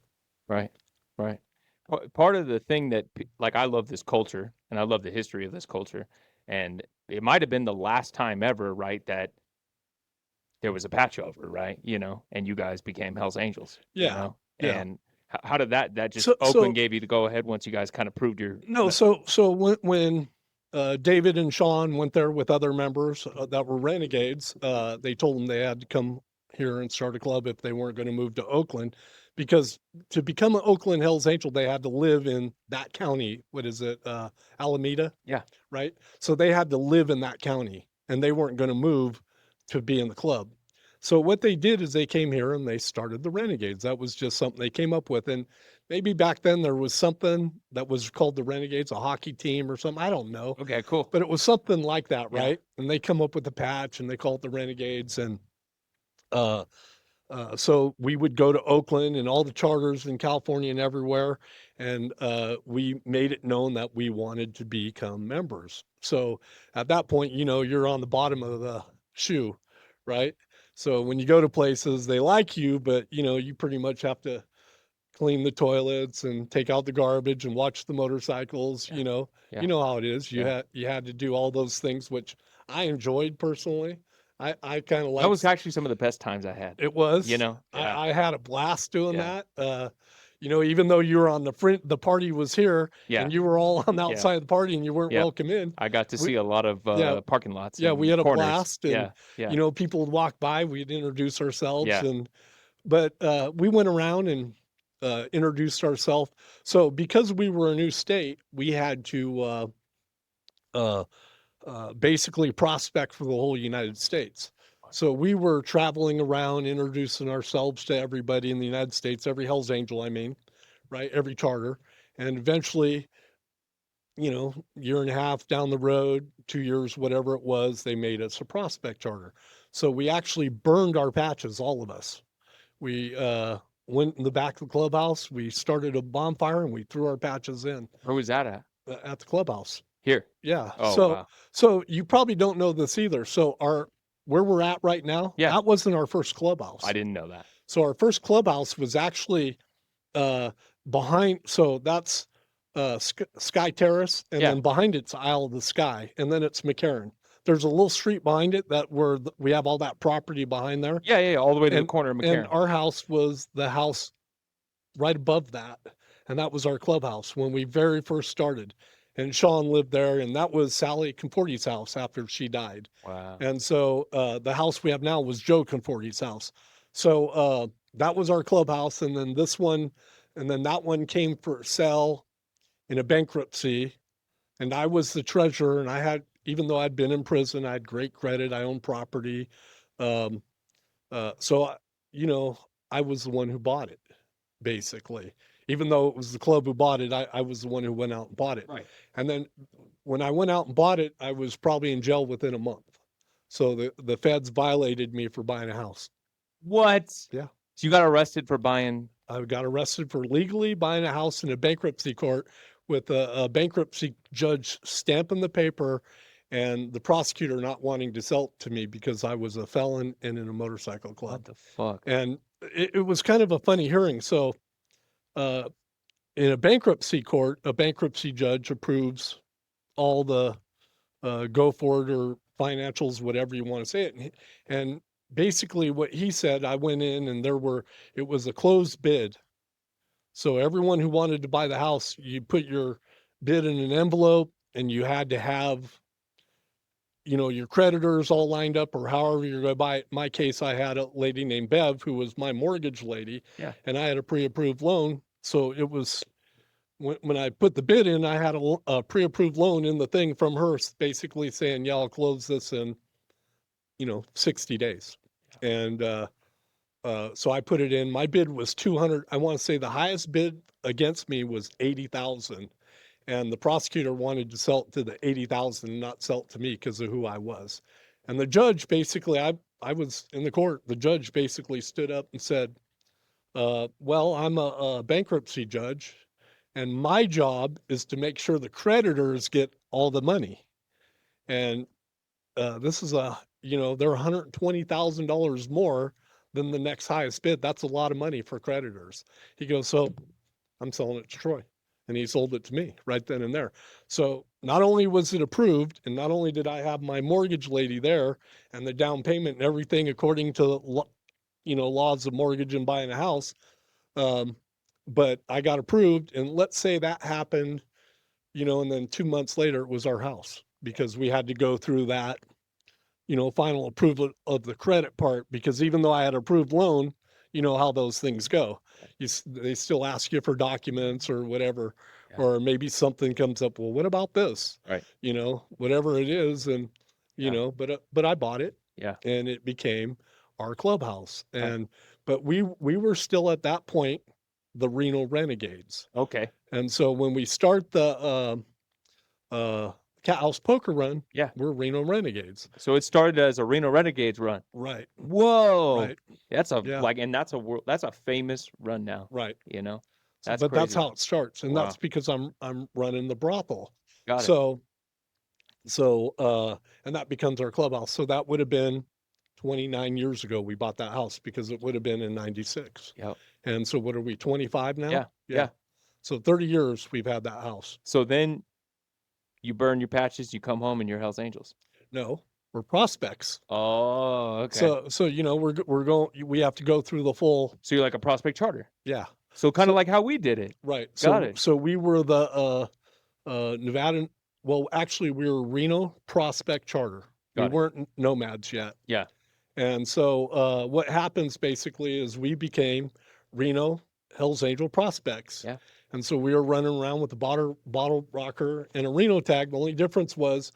Part of the thing that, like, I love this culture and I love the history of this culture, and it might have been the last time ever, right, that there was a patch over, right? And you guys became Hell's Angels. Yeah. And how did that just Oakland gave you the go ahead once you guys kind of proved your... No, so when David and Sean went there with other members that were renegades, they told them they had to come here and start a club if they weren't going to move to Oakland, because to become an Oakland Hell's Angel, they had to live in that county. What is it? Alameda? Yeah. Right? So they had to live in that county, and they weren't going to move to be in the club. So what they did is they came here and they started the Renegades. That was just something they came up with. And maybe back then there was something that was called the Renegades, a hockey team or something. I don't know. Okay, cool. But it was something like that, right? And they come up with the patch and they call it the Renegades. And so we would go to Oakland and all the charters in California and everywhere. And we made it known that we wanted to become members. So at that point, you're on the bottom of the shoe, right? So when you go to places, they like you, but you pretty much have to clean the toilets and take out the garbage and watch the motorcycles. You know how it is. You had to do all those things, which I enjoyed personally. I kind of like. That was actually some of the best times I had. It was. I had a blast doing that. Even though you were on the front, the party was here, and you were all on the outside of the party, and you weren't welcome in. I got to see a lot of parking lots. Yeah, we had a blast, and yeah. people would walk by, we'd introduce ourselves, but we went around and introduced ourselves. So because we were a new state, we had to basically prospect for the whole United States. So we were traveling around, introducing ourselves to everybody in the United States, every Hell's Angel, right? Every charter. And eventually, year and a half down the road, 2 years, whatever it was, they made us a prospect charter. So we actually burned our patches, all of us. We went in the back of the clubhouse, we started a bonfire, and we threw our patches in. Where was that at? At the clubhouse. Here? Yeah. Oh, wow. So you probably don't know this either. So where we're at right now, that wasn't our first clubhouse. I didn't know that. So our first clubhouse was actually behind. So that's Sky Terrace, and then behind it's Isle of the Sky, and then it's McCarran. There's a little street behind it that we have all that property behind there. Yeah, all the way to the corner of McCarran. And our house was the house right above that, and that was our clubhouse when we very first started. And Sean lived there, and that was Sally Conforti's house after she died. Wow. And so the house we have now was Joe Conforti's house. So that was our clubhouse, and then this one, and then that one came for sale in a bankruptcy, and I was the treasurer, and I had even though I'd been in prison, I had great credit, I owned property. Um, so, you know, I was the one who bought it, basically. Even though it was the club who bought it, I was the one who went out and bought it. Right. And then when I went out and bought it, I was probably in jail within a month. So the feds violated me for buying a house. What? Yeah. So you got arrested for buying. I got arrested for legally buying a house in a bankruptcy court with a bankruptcy judge stamping the paper and the prosecutor not wanting to sell it to me because I was a felon and in a motorcycle club. What the fuck? And it was kind of a funny hearing. So in a bankruptcy court, a bankruptcy judge approves all the go forward or financials, whatever you want to say it. And basically what he said, I went in and it was a closed bid. So everyone who wanted to buy the house, you put your bid in an envelope and you had to have, you know, your creditors all lined up or however you're going to buy it. In my case, I had a lady named Bev who was my mortgage lady. Yeah. And I had a pre-approved loan. So it was when I put the bid in, I had a pre-approved loan in the thing from her basically saying, yeah, I'll close this in, 60 days. And so I put it in. My bid was 200. I want to say the highest bid against me was 80,000. And the prosecutor wanted to sell it to the 80,000 and not sell it to me because of who I was. And the judge basically, I was in the court. The judge basically stood up and said, well, I'm a bankruptcy judge. And my job is to make sure the creditors get all the money. And this is they're $120,000 more than the next highest bid. That's a lot of money for creditors. He goes, so I'm selling it to Troy. And he sold it to me right then and there. So not only was it approved, and not only did I have my mortgage lady there and the down payment and everything according to, laws of mortgage and buying a house, but I got approved. And let's say that happened, and then 2 months later it was our house because we had to go through that, final approval of the credit part, because even though I had approved loan, you know how those things go. They still ask you for documents or whatever, Yeah. or maybe something comes up. Well, what about this? Right. Whatever it is. And, Yeah. but I bought it. Yeah. And it became our clubhouse. Right. And, but we were still at that point, the Reno Renegades. Okay. And so when we start the Cat House Poker Run, Yeah. we're Reno Renegades. So it started as a Reno Renegades run. Right. Whoa. Right. That's Yeah. and that's a famous run now. Right. That's But that's crazy. how it starts. And Wow. that's because I'm running the brothel. Got it. So and that becomes our clubhouse. So that would have been 29 years ago we bought that house, because it would have been in 96. Yep. And so what are we, 25 now? Yeah. So 30 years we've had that house. So then you burn your patches, you come home and you're Hell's Angels. No, we're prospects. Oh, okay. So we're going, we have to go through the full. So you're like a prospect charter. Yeah. So kind of like how we did it. Right. Got it. So we were the Nevada. Well, actually, we were Reno Prospect Charter. Got it. We weren't nomads yet. Yeah. And so what happens basically is we became Reno Hells Angel Prospects. Yeah. And so we were running around with a bottle rocker and a Reno tag. The only difference was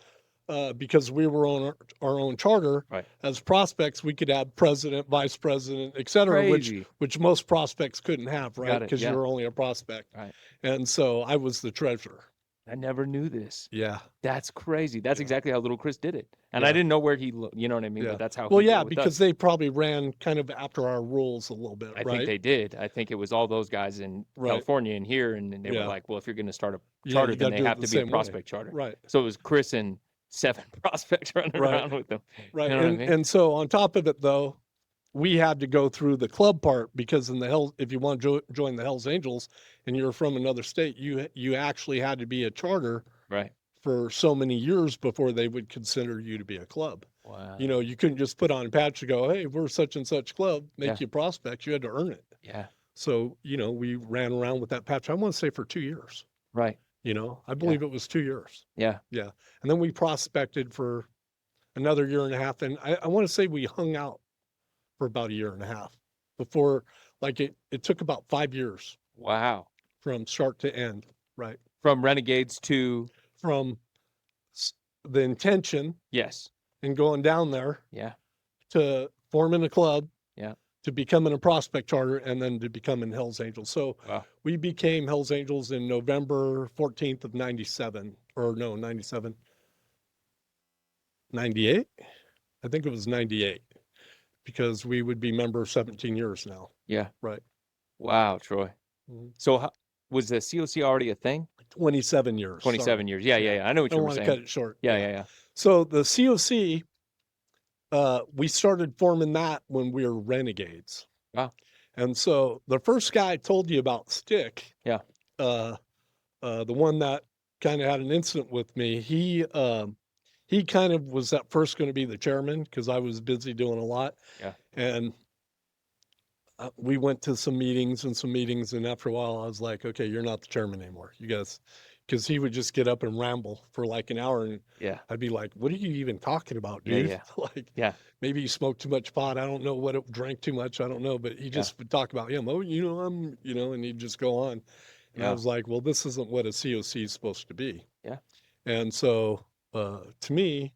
because we were on our own charter, Right. as prospects, we could have president, vice president, et cetera, Crazy. which most prospects couldn't have, right? Got it, Because yeah. you're only a prospect. Right. And so I was the treasurer. I never knew this. Yeah. That's crazy. That's Yeah. exactly how Little Chris did it. And Yeah. I didn't know where you know what I mean? Yeah. But that's how Well, he did yeah, it with because us. they probably ran kind of after our rules a little bit, I right? think they did. I think it was all those guys in Right. California and here, and they Yeah. were like, well, if you're going to start a Yeah, charter, you then gotta they do it have the to be a same way. prospect charter. Right. So it was Chris and 7 prospects running Right. around with them. Right. You know what I and, mean? and so on top of it, though, we had to go through the club part, because if you want to join the Hells Angels and you're from another state, you actually had to be a charter Right. for so many years before they would consider you to be a club. Wow. You couldn't just put on a patch and go, hey, we're such and such club, make Yeah. you prospects. You had to earn it. Yeah. So, we ran around with that patch, I want to say for 2 years. Right. I believe it was 2 years. Yeah. Yeah. And then we prospected for another year and a half. And I want to say we hung out for about a year and a half before, like it took about 5 years Wow. from start to end. Right. From Renegades to From the intention Yes. in going down there Yeah. to forming a club, Yeah. to becoming a prospect charter, and then to becoming Hells Angels. So Wow. we became Hells Angels in November 14th of 97, or no, 97, 98. I think it was 98, because we would be member 17 years now. Yeah. Right. Wow, Troy. Mhm. So was the COC already a thing? 27 years. 27 sorry. years. Yeah, yeah, yeah. I know what I you don't were want to saying. cut it short. Yeah, yeah, yeah. So the COC, we started forming that when we were Renegades. Wow. And so the first guy I told you about, Stick, Yeah. the one that kind of had an incident with me, he kind of was at first going to be the chairman because I was busy doing a lot. Yeah. And we went to some meetings, and after a while I was like, okay, you're not the chairman anymore. You guys, because he would just get up and ramble for like an hour, and Yeah. I'd be like, what are you even talking about, Yeah, dude? yeah. Like, Yeah. maybe he smoked too much pot. I don't know what it drank too much. I don't know, but he just would talk about him. Oh, and he'd just go on. And I Yeah. was like, well, this isn't what a COC is supposed to be. Yeah. And so, to me,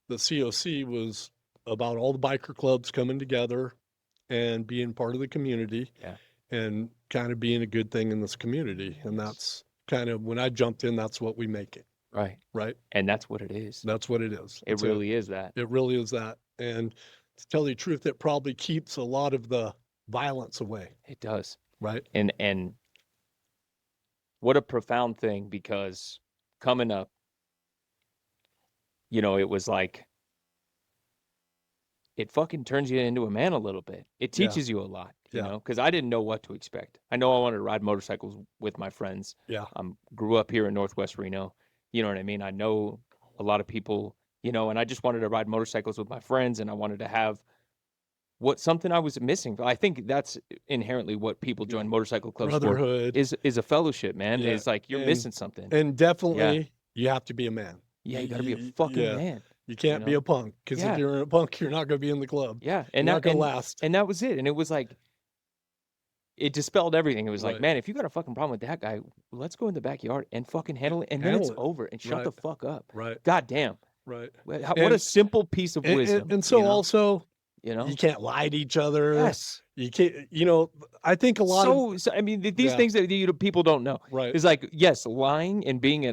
the COC was about all the biker clubs coming together and being part of the community. Yeah. And kind of being a good thing in this community. And that's kind of, when I jumped in, that's what we make it. Right. Right. And that's what it is. That's what it is. It really is that. It really is that. And to tell you the truth, it probably keeps a lot of the violence away. It does. Right. And what a profound thing, because coming up, it was like, it fucking turns you into a man a little bit. It Yeah. teaches you a lot, Yeah. because I didn't know what to expect. I know I wanted to ride motorcycles with my friends. Yeah. Grew up here in Northwest Reno. You know what I mean? I know a lot of people, and I just wanted to ride motorcycles with my friends, and I wanted to have something I was missing. I think that's inherently what people join motorcycle clubs Brotherhood. for, is a fellowship, man. Yeah. It's like you're missing something. And definitely you have to be a man. Yeah, you got to be a fucking man. You can't be a punk, because if you're a punk, you're not going to be in the club. Yeah, and you're not going to last. And that was it. And it was like, it dispelled everything. It was like, Right. man, if you got a fucking problem with that guy, let's go in the backyard and fucking handle it, and then it's Handle it. over, and shut the Right. fuck up. Right. God damn. Right. What a simple piece of wisdom. And so also, you can't lie to each other. Yes. You can't, I think a lot of. So I mean, these things that people don't know. Right. Is like, yes, lying and being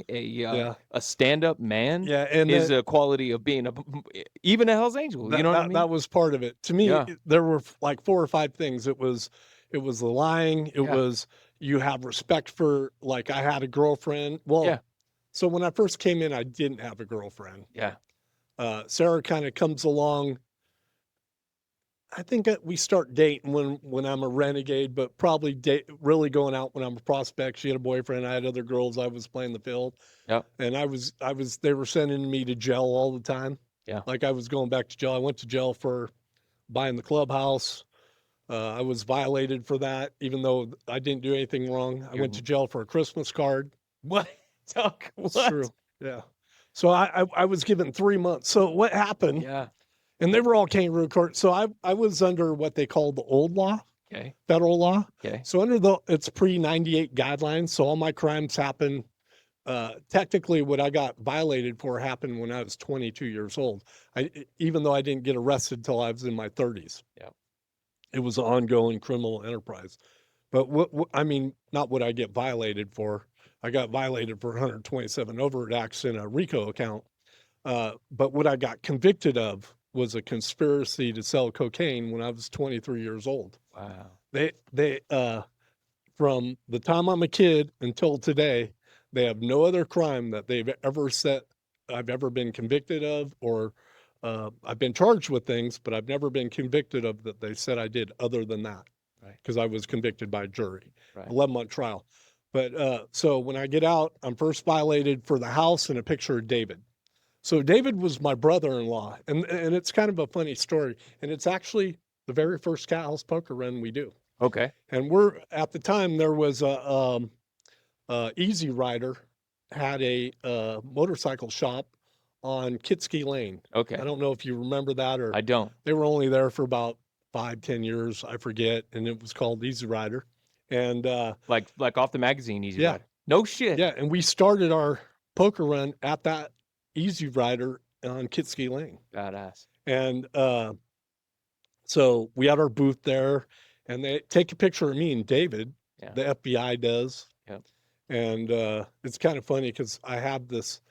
a stand-up man Yeah. And is a quality of being even a Hell's Angel. You know what I mean? That was part of it. To me, Yeah. there were like 4 or 5 things. It was the lying. It was, you have respect for, like, I had a girlfriend. Well, so when I first came in, I didn't have a girlfriend. Yeah. Sarah kind of comes along. I think that we start dating when I'm a renegade, but probably really going out when I'm a prospect. She had a boyfriend. I had other girls. I was playing the field. Yeah. And they were sending me to jail all the time. Yeah. Like, I was going back to jail. I went to jail for buying the clubhouse. I was violated for that, even though I didn't do anything wrong. I went to jail for a Christmas card. What? Talk. It's What? true. Yeah. So I was given 3 months. So what happened? Yeah. And they were all kangaroo court. So I was under what they call the old law, Okay. federal law. Okay. So it's pre-98 guidelines. So all my crimes happened. Technically, what I got violated for happened when I was 22 years old. Even though I didn't get arrested till I was in my 30s. Yeah. It was an ongoing criminal enterprise. But I mean, not what I get violated for. I got violated for 127 overt acts in a RICO account. But what I got convicted of was a conspiracy to sell cocaine when I was 23 years old. Wow. They from the time I'm a kid until today, they have no other crime that they've ever I've ever been convicted of, or I've been charged with things, but I've never been convicted of that they said I did other than that. Right. Because I was convicted by jury. Right. 11-month trial. But so when I get out, I'm first violated for the house and a picture of David. So David was my brother-in-law, and it's kind of a funny story. And it's actually the very first cat house poker run we do. Okay. And at the time, there was a Easy Rider had a motorcycle shop on Kitsky Lane. Okay. I don't know if you remember that, or I don't. they were only there for about 5-10 years, I forget, and it was called Easy Rider. And Like off the magazine, Easy Yeah. Rider. No shit. yeah, and we started our poker run at that Easy Rider on Kitski Lane. Badass. And so we had our booth there, and they take a picture of me and David. Yeah. The FBI does. Yep. And it's kind of funny because I have this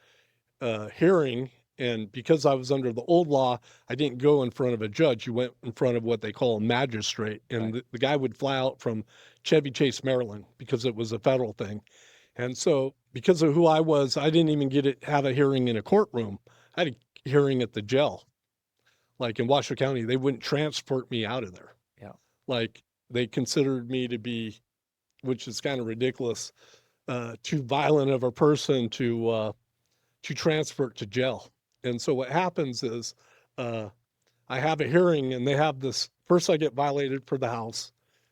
hearing, and because I was under the old law, I didn't go in front of a judge. You went in front of what they call a magistrate, and Right. the guy would fly out from Chevy Chase, Maryland, because it was a federal thing. And so because of who I was, I didn't even have a hearing in a courtroom. I had a hearing at the jail. Like in Washoe County, they wouldn't transport me out of there. Yeah. Like they considered me to be, which is kind of ridiculous, too violent of a person to transfer to jail. And so what happens is I have a hearing, and they have this, first I get violated for the house,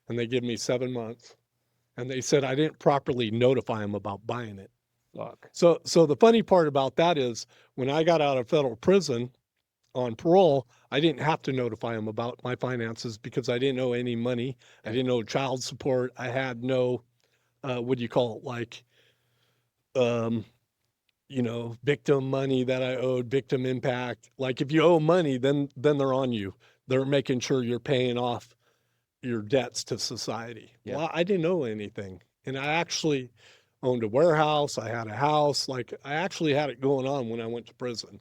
and they give me 7 months. And they said I didn't properly notify them about buying it. Fuck. So the funny part about that is when I got out of federal prison on parole, I didn't have to notify them about my finances because I didn't owe any money. I didn't owe child support. I had no, what do you call it? Like, victim money that I owed, victim impact. Like if you owe money, then they're on you. They're making sure you're paying off your debts to society. Yeah. Well, I didn't owe anything. And I actually owned a warehouse. I had a house. Like I actually had it going on when I went to prison.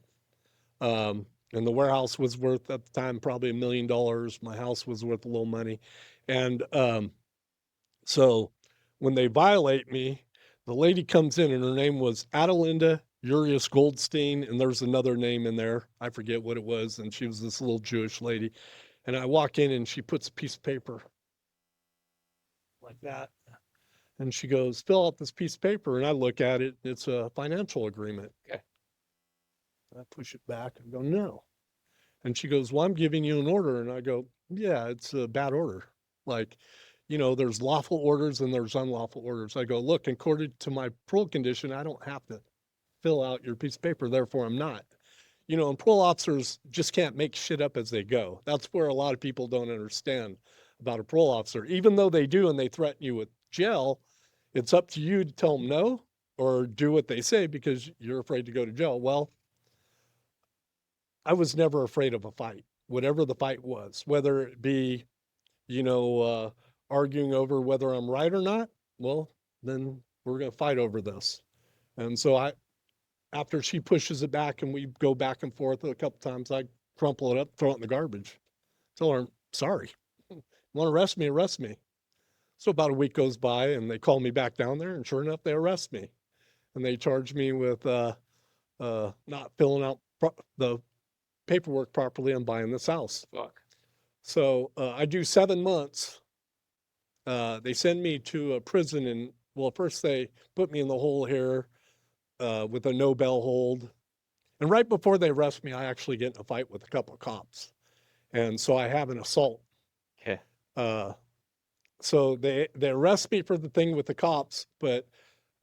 And the warehouse was worth at the time probably $1 million. My house was worth a little money. And so when they violate me, the lady comes in, and her name was Adelinda Urias Goldstein, and there's another name in there. I forget what it was, and she was this little Jewish lady. And I walk in, and she puts a piece of paper like that. And she goes, fill out this piece of paper. And I look at it. It's a financial agreement. Okay. I push it back and go, no. And she goes, well, I'm giving you an order. And I go, yeah, it's a bad order. Like, there's lawful orders and there's unlawful orders. I go, look, according to my parole condition, I don't have to fill out your piece of paper. Therefore, I'm not. And parole officers just can't make shit up as they go. That's where a lot of people don't understand about a parole officer. Even though they do and they threaten you with jail, it's up to you to tell them no or do what they say because you're afraid to go to jail. Well, I was never afraid of a fight, whatever the fight was, whether it be, arguing over whether I'm right or not. Well, then we're going to fight over this. And so after she pushes it back and we go back and forth a couple times, I crumple it up, throw it in the garbage. Tell her, sorry. Want to arrest me? Arrest me. So about a week goes by and they call me back down there, and sure enough, they arrest me. And they charge me with not filling out the paperwork properly on buying this house. Fuck. So I do 7 months. They send me to a prison, and first they put me in the hole here with a no bail hold. And right before they arrest me, I actually get in a fight with a couple of cops. And so I have an assault. Okay. So they arrest me for the thing with the cops, but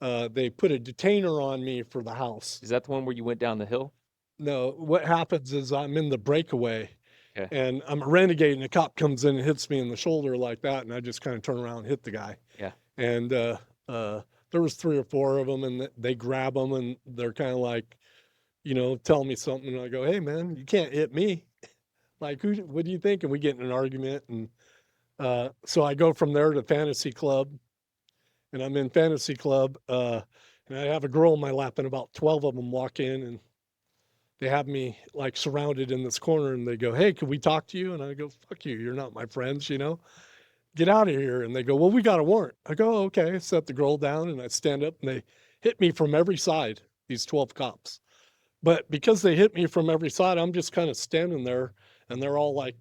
they put a detainer on me for the house. Is that the one where you went down the hill? No, what happens is I'm in the breakaway. Okay. And I'm a renegade, and a cop comes in and hits me in the shoulder like that, and I just kind of turn around and hit the guy. Yeah. And there was 3 or 4 of them, and they grab them, and they're kind of like, telling me something, and I go, hey, man, you can't hit me. Like, what do you think? And we get in an argument, and so I go from there to Fantasy Club, and I'm in Fantasy Club, and I have a girl in my lap, and about 12 of them walk in, and they have me like surrounded in this corner, and they go, hey, can we talk to you? And I go, fuck you. You're not my friends, get out of here. And they go, well, we got a warrant. I go, oh, okay. I set the girl down, and I stand up, and they hit me from every side, these 12 cops. But because they hit me from every side, I'm just kind of standing there, and they're all like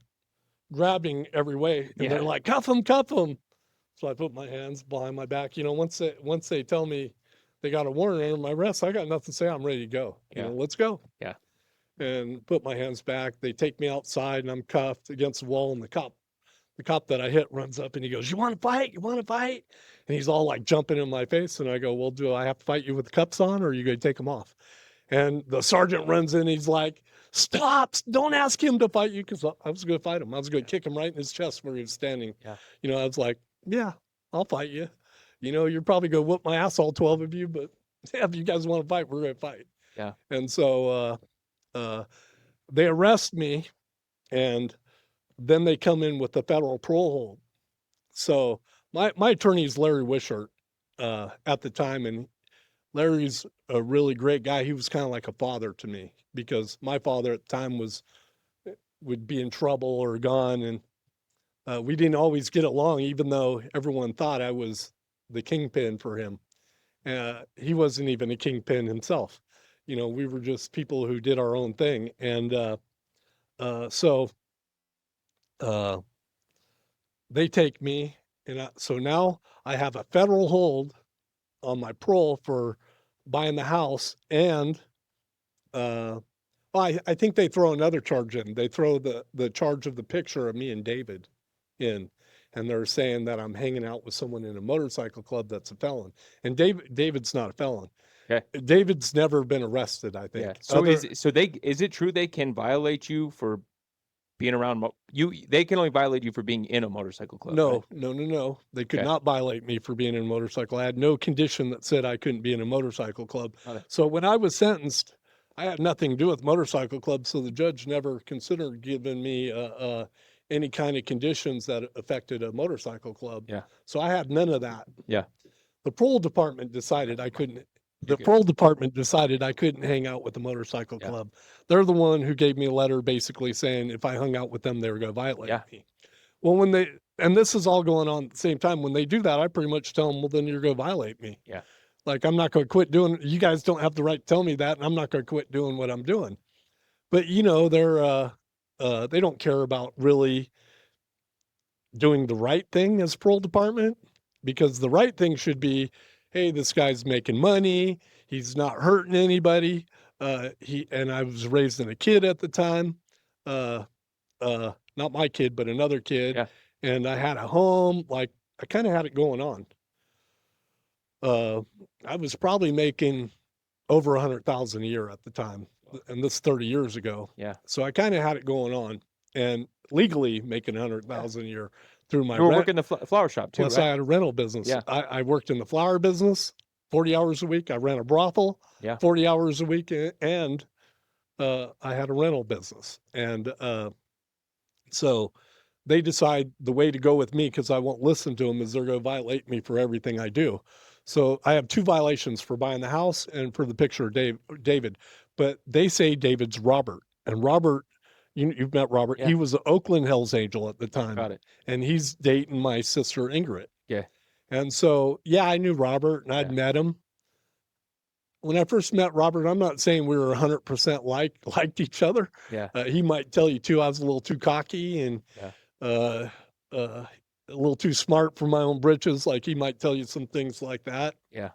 grabbing every way. And they're like, cuff him, cuff him. So I put my hands behind my back. Once they tell me they got a warrant under my arrest, I got nothing to say. I'm ready to go. Let's go. Yeah. And put my hands back. They take me outside, and I'm cuffed against the wall, and the cop that I hit runs up, and he goes, you want to fight? You want to fight? And he's all like jumping in my face. And I go, well, do I have to fight you with the cuffs on, or are you going to take them off? And the sergeant runs in. He's like, stop, don't ask him to fight you. Cause I was going to fight him. I was going to kick him right in his chest where he was standing. Yeah. I was like, yeah, I'll fight you. You're probably going to whoop my ass, all 12 of you, but if you guys want to fight, we're going to fight. Yeah. And so they arrest me, and then they come in with the federal parole hold. So my attorney is Larry Wishart at the time, and Larry's a really great guy. He was kind of like a father to me because my father at the time would be in trouble or gone, and we didn't always get along, even though everyone thought I was the kingpin for him. He wasn't even a kingpin himself. You know, we were just people who did our own thing, and so they take me, and so now I have a federal hold on my parole for buying the house, and I think they throw another charge in. They throw the charge of the picture of me and David in, and they're saying that I'm hanging out with someone in a motorcycle club that's a felon. And David's not a felon. Okay. David's never been arrested, I think. Yeah. So is it true they can violate you for being around they can only violate you for being in a motorcycle club? No, right? no. They could Okay. not violate me for being in a motorcycle. I had no condition that said I couldn't be in a motorcycle club. Okay. So when I was sentenced, I had nothing to do with motorcycle clubs, so the judge never considered giving me any kind of conditions that affected a motorcycle club. Yeah. So I had none of that. Yeah. The parole department decided I couldn't. The good. parole department decided I couldn't hang out with the motorcycle Yeah. club. They're the one who gave me a letter basically saying if I hung out with them, they were going to violate Yeah. me. Well, and this is all going on at the same time, when they do that, I pretty much tell them, well, then you're going to violate me. Yeah. Like, I'm not going to quit doing, you guys don't have the right to tell me that, and I'm not going to quit doing what I'm doing. But, you know, they don't care about really doing the right thing as parole department, because the right thing should be, hey, this guy's making money. He's not hurting anybody. And I was raising a kid at the time. Not my kid, but another kid. Yeah. And I had a home. Like, I kind of had it going on. I was probably making over 100,000 a year at the time, and this 30 years ago. Yeah. So I kind of had it going on, and legally making 100,000 a year through my You were rent. working the flower shop too, Plus, right? I had a rental business. Yeah. I worked in the flower business 40 hours a week. I ran a brothel Yeah. 40 hours a week, and I had a rental business. And so they decide the way to go with me, because I won't listen to them, is they're going to violate me for everything I do. So I have 2 violations for buying the house and for the picture of David. But they say David's Robert. And Robert, you've met Robert. Yeah. He was an Oakland Hells Angel at the time. Got it. And he's dating my sister Ingrid. Yeah. And so, yeah, I knew Robert, and I'd Yeah. met him. When I first met Robert, I'm not saying we were 100% liked each other. Yeah. He might tell you too, I was a little too cocky and Yeah. a little too smart for my own britches. Like, he might tell you some things like that. Yeah.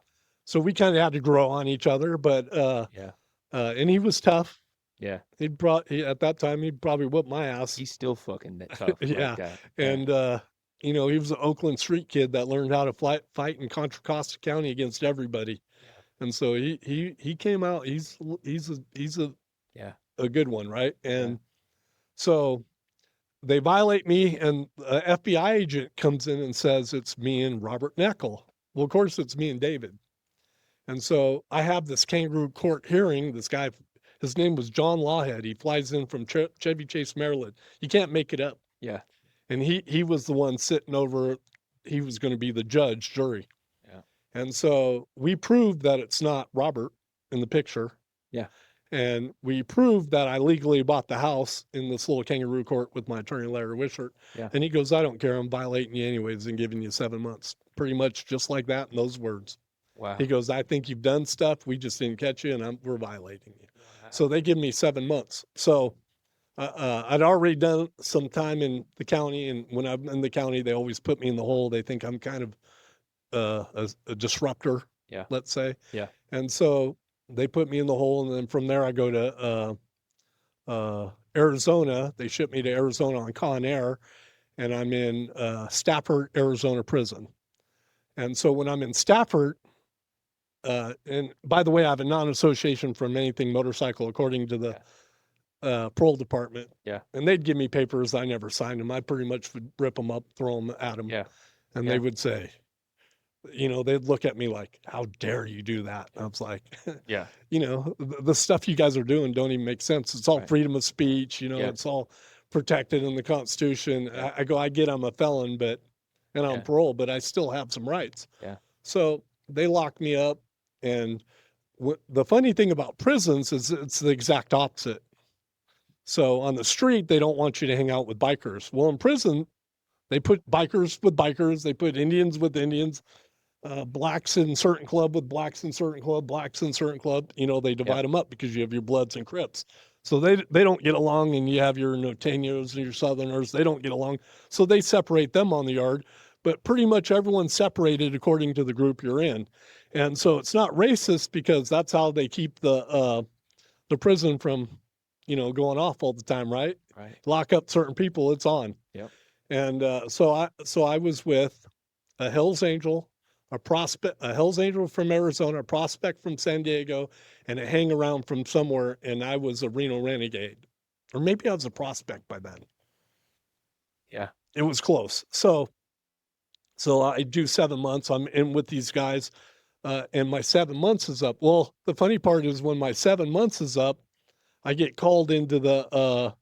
So we kind of had to grow on each other, but Yeah. and he was tough. Yeah. At that time he'd probably whip my ass. He's still fucking tough. Yeah. Like that. And you know, he was an Oakland street kid that learned how to fight in Contra Costa County against everybody. And so he came out. He's a good one, right? And so they violate me, and the FBI agent comes in and says it's me and Robert Neckel. Well, of course it's me and David. And so I have this kangaroo court hearing. This guy, his name was John Lawhead. He flies in from Chevy Chase, Maryland. You can't make it up. Yeah. And he was the one sitting over. He was going to be the judge, jury. Yeah. And so we proved that it's not Robert in the picture. Yeah. And we proved that I legally bought the house in this little kangaroo court with my attorney, Larry Wishart. Yeah. And he goes, I don't care. I'm violating you anyways and giving you 7 months. Pretty much just like that in those words. Wow. He goes, I think you've done stuff. We just didn't catch you, and we're violating you. Wow. So they give me 7 months. So I'd already done some time in the county, and when I'm in the county, they always put me in the hole. They think I'm kind of a disruptor, let's say. Yeah. And so they put me in the hole, and then from there I go to Arizona. They ship me to Arizona on Con Air, and I'm in Stafford, Arizona prison. And so when I'm in Stafford, and by the way, I have a non-association from anything motorcycle, according to the parole department. Yeah. And they'd give me papers. I never signed them. I pretty much would rip them up, throw them at them. Yeah. And they would say, they'd look at me like, how dare you do that? And I was like, Yeah. the stuff you guys are doing don't even make sense. It's all Right. freedom of speech, Yeah. it's all protected in the Constitution. Yeah. I go, I get I'm a felon, and on Yeah. parole, but I still have some rights. Yeah. So they locked me up. And the funny thing about prisons is it's the exact opposite. So on the street, they don't want you to hang out with bikers. Well, in prison, they put bikers with bikers, they put Indians with Indians, blacks in certain club with blacks in certain club, blacks in certain club. They divide them up because you have your Bloods and Crips. So they don't get along, and you have your Norteños and your Southerners. They don't get along. So they separate them on the yard. But pretty much everyone's separated according to the group you're in. And so it's not racist because that's how they keep the prison from, going off all the time, right? Right. Lock up certain people, it's on. Yep. And so I was with a Hells Angel, a Hells Angel from Arizona, a prospect from San Diego, and a hang around from somewhere. And I was a Reno Renegade, or maybe I was a prospect by then. Yeah. It was close. So I do 7 months. I'm in with these guys, and my 7 months is up. Well, the funny part is when my 7 months is up, I get called into the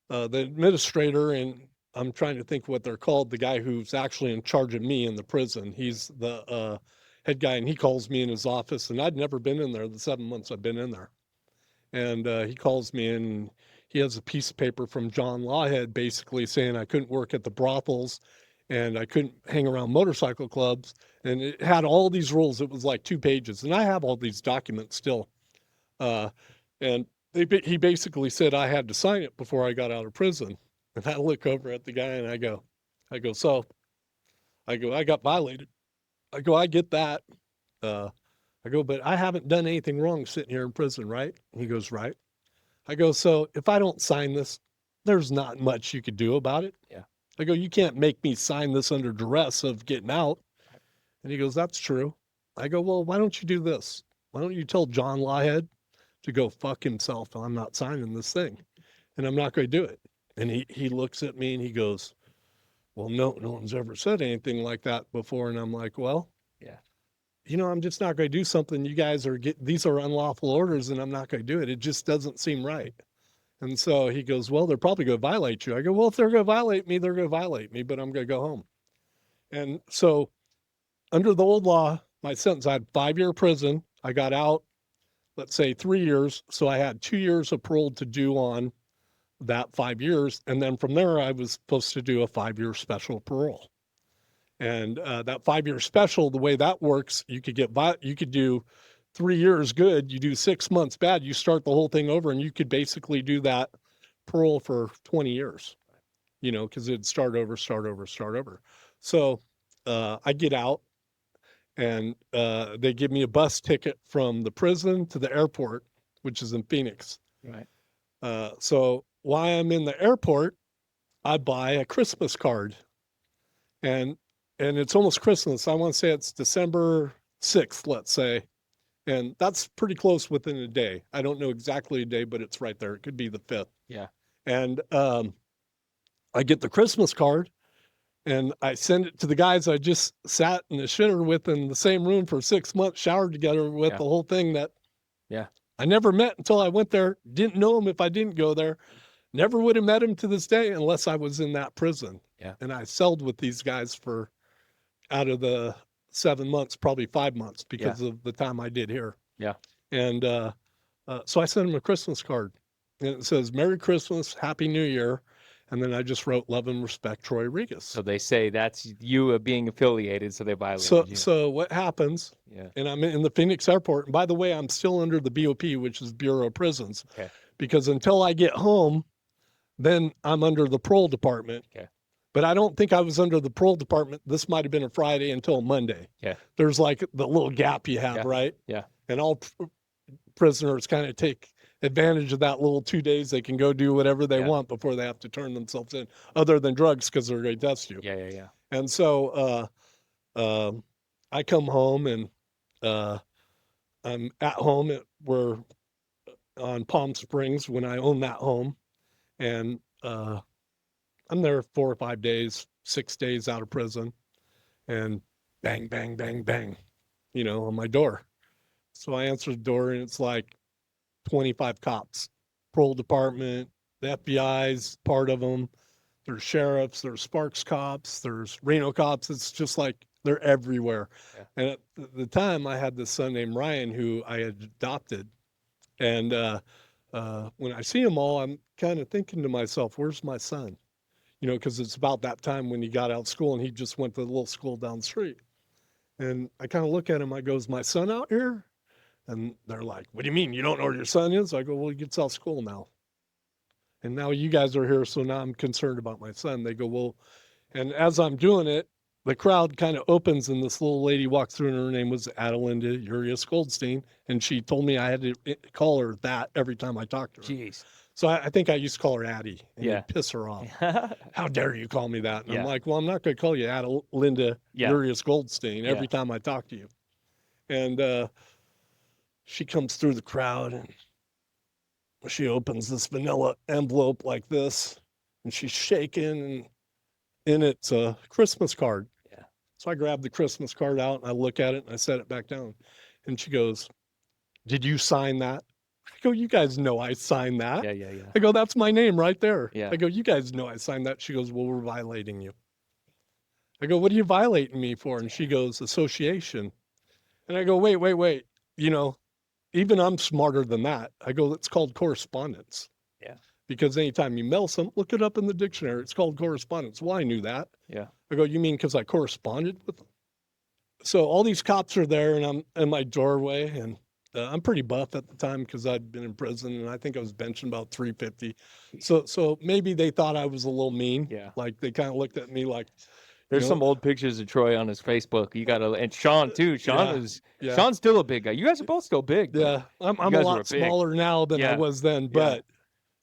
administrator, and I'm trying to think what they're called. The guy who's actually in charge of me in the prison. He's the head guy, and he calls me in his office. And I'd never been in there the 7 months I've been in there. And he calls me in. And he has a piece of paper from John Lawhead basically saying I couldn't work at the brothels and I couldn't hang around motorcycle clubs. And it had all these rules. It was like 2 pages. And I have all these documents still. And he basically said I had to sign it before I got out of prison. And I look over at the guy and I go, I got violated. I go, I get that. I go, but I haven't done anything wrong sitting here in prison, right? And he goes, right. I go, so if I don't sign this, there's not much you could do about it. Yeah. I go, you can't make me sign this under duress of getting out. And he goes, that's true. I go, well, why don't you do this? Why don't you tell John Lawhead to go fuck himself? I'm not signing this thing, and I'm not going to do it. And he looks at me and he goes, well, no one's ever said anything like that before. And I'm like, well, Yeah. I'm just not going to do something. You guys these are unlawful orders, and I'm not going to do it. It just doesn't seem right. And so he goes, well, they're probably going to violate you. I go, well, if they're going to violate me, they're going to violate me, but I'm going to go home. And so under the old law, my sentence, I had 5-year prison. I got out, let's say 3 years. So I had 2 years of parole to do on that 5 years. And then from there, I was supposed to do a 5-year special parole. And that 5-year special, the way that works, you could do 3 years good, you do 6 months bad, you start the whole thing over, and you could basically do that parole for 20 years, because it'd start over. So I get out, and they give me a bus ticket from the prison to the airport, which is in Phoenix. Right. So while I'm in the airport, I buy a Christmas card, and it's almost Christmas. I want to say it's December 6th, let's say. And that's pretty close within a day. I don't know exactly a day, but it's right there. It could be the 5th. Yeah. And I get the Christmas card, and I send it to the guys I just sat in the shitter with in the same room for 6 months, showered together with the whole thing that I never met until I went there. Didn't know him if I didn't go there. Never would have met him to this day unless I was in that prison. Yeah. And I celled with these guys for out of the 7 months, probably 5 months because of the time I did here. Yeah. And so I sent him a Christmas card, and it says, Merry Christmas, Happy New Year. And then I just wrote, love and respect, Troy Regas. So they say that's you being affiliated, so they violated you. So what happens, and I'm in the Phoenix airport, and by the way, I'm still under the BOP, which is Bureau of Prisons, because until I get home, then I'm under the parole department. Okay. But I don't think I was under the parole department. This might have been a Friday until Monday. Yeah. There's like the little gap you have, right? Yeah. And all prisoners kind of take advantage of that little 2 days. They can go do whatever they want before they have to turn themselves in, other than drugs, because they're going to test you. Yeah. And so I come home, and I'm at home. We're on Palm Springs when I own that home. And I'm there 4 or 5 days, 6 days out of prison. And bang, bang, bang, bang, on my door. So I answer the door and it's like 25 cops, parole department, the FBI's part of them. There's sheriffs, there's Sparks cops, there's Reno cops. It's just like they're everywhere. Yeah. And at the time, I had this son named Ryan who I had adopted. And when I see them all, I'm kind of thinking to myself, where's my son? Because it's about that time when he got out of school and he just went to the little school down the street. And I kind of look at him, I go, is my son out here? And they're like, what do you mean? You don't know where your son is? I go, well, he gets out of school now. And now you guys are here, so now I'm concerned about my son. They go, well, and as I'm doing it, the crowd kind of opens and this little lady walks through and her name was Adelinda Urias Goldstein. And she told me I had to call her that every time I talked to her. Jeez. So I think I used to call her Addie and Yeah. you'd piss her off. How dare you call me that? And I'm Yeah. like, well, I'm not going to call you Adelinda Yeah. Urias Goldstein every Yeah. time I talk to you. And she comes through the crowd and she opens this vanilla envelope like this and she's shaking and in it's a Christmas card. Yeah. So I grab the Christmas card out and I look at it and I set it back down. And she goes, did you sign that? I go, you guys know I signed that. Yeah. I go, that's my name right there. Yeah. I go, you guys know I signed that. She goes, well, we're violating you. I go, what are you violating me for? And she goes, association. And I go, wait. Even I'm smarter than that. I go, it's called correspondence. Yeah. Because anytime you mail something, look it up in the dictionary. It's called correspondence. Well, I knew that. Yeah. I go, you mean because I corresponded with them? So all these cops are there and I'm in my doorway and I'm pretty buff at the time because I'd been in prison and I think I was benching about 350. So maybe they thought I was a little mean. Yeah. Like they kind of looked at me like, There's some old pictures of Troy on his Facebook. You gotta, and Sean too. Yeah. Sean's still a big guy. You guys are both still big. but yeah, I'm a guys were lot big. smaller now than I Yeah. was then, Yeah. but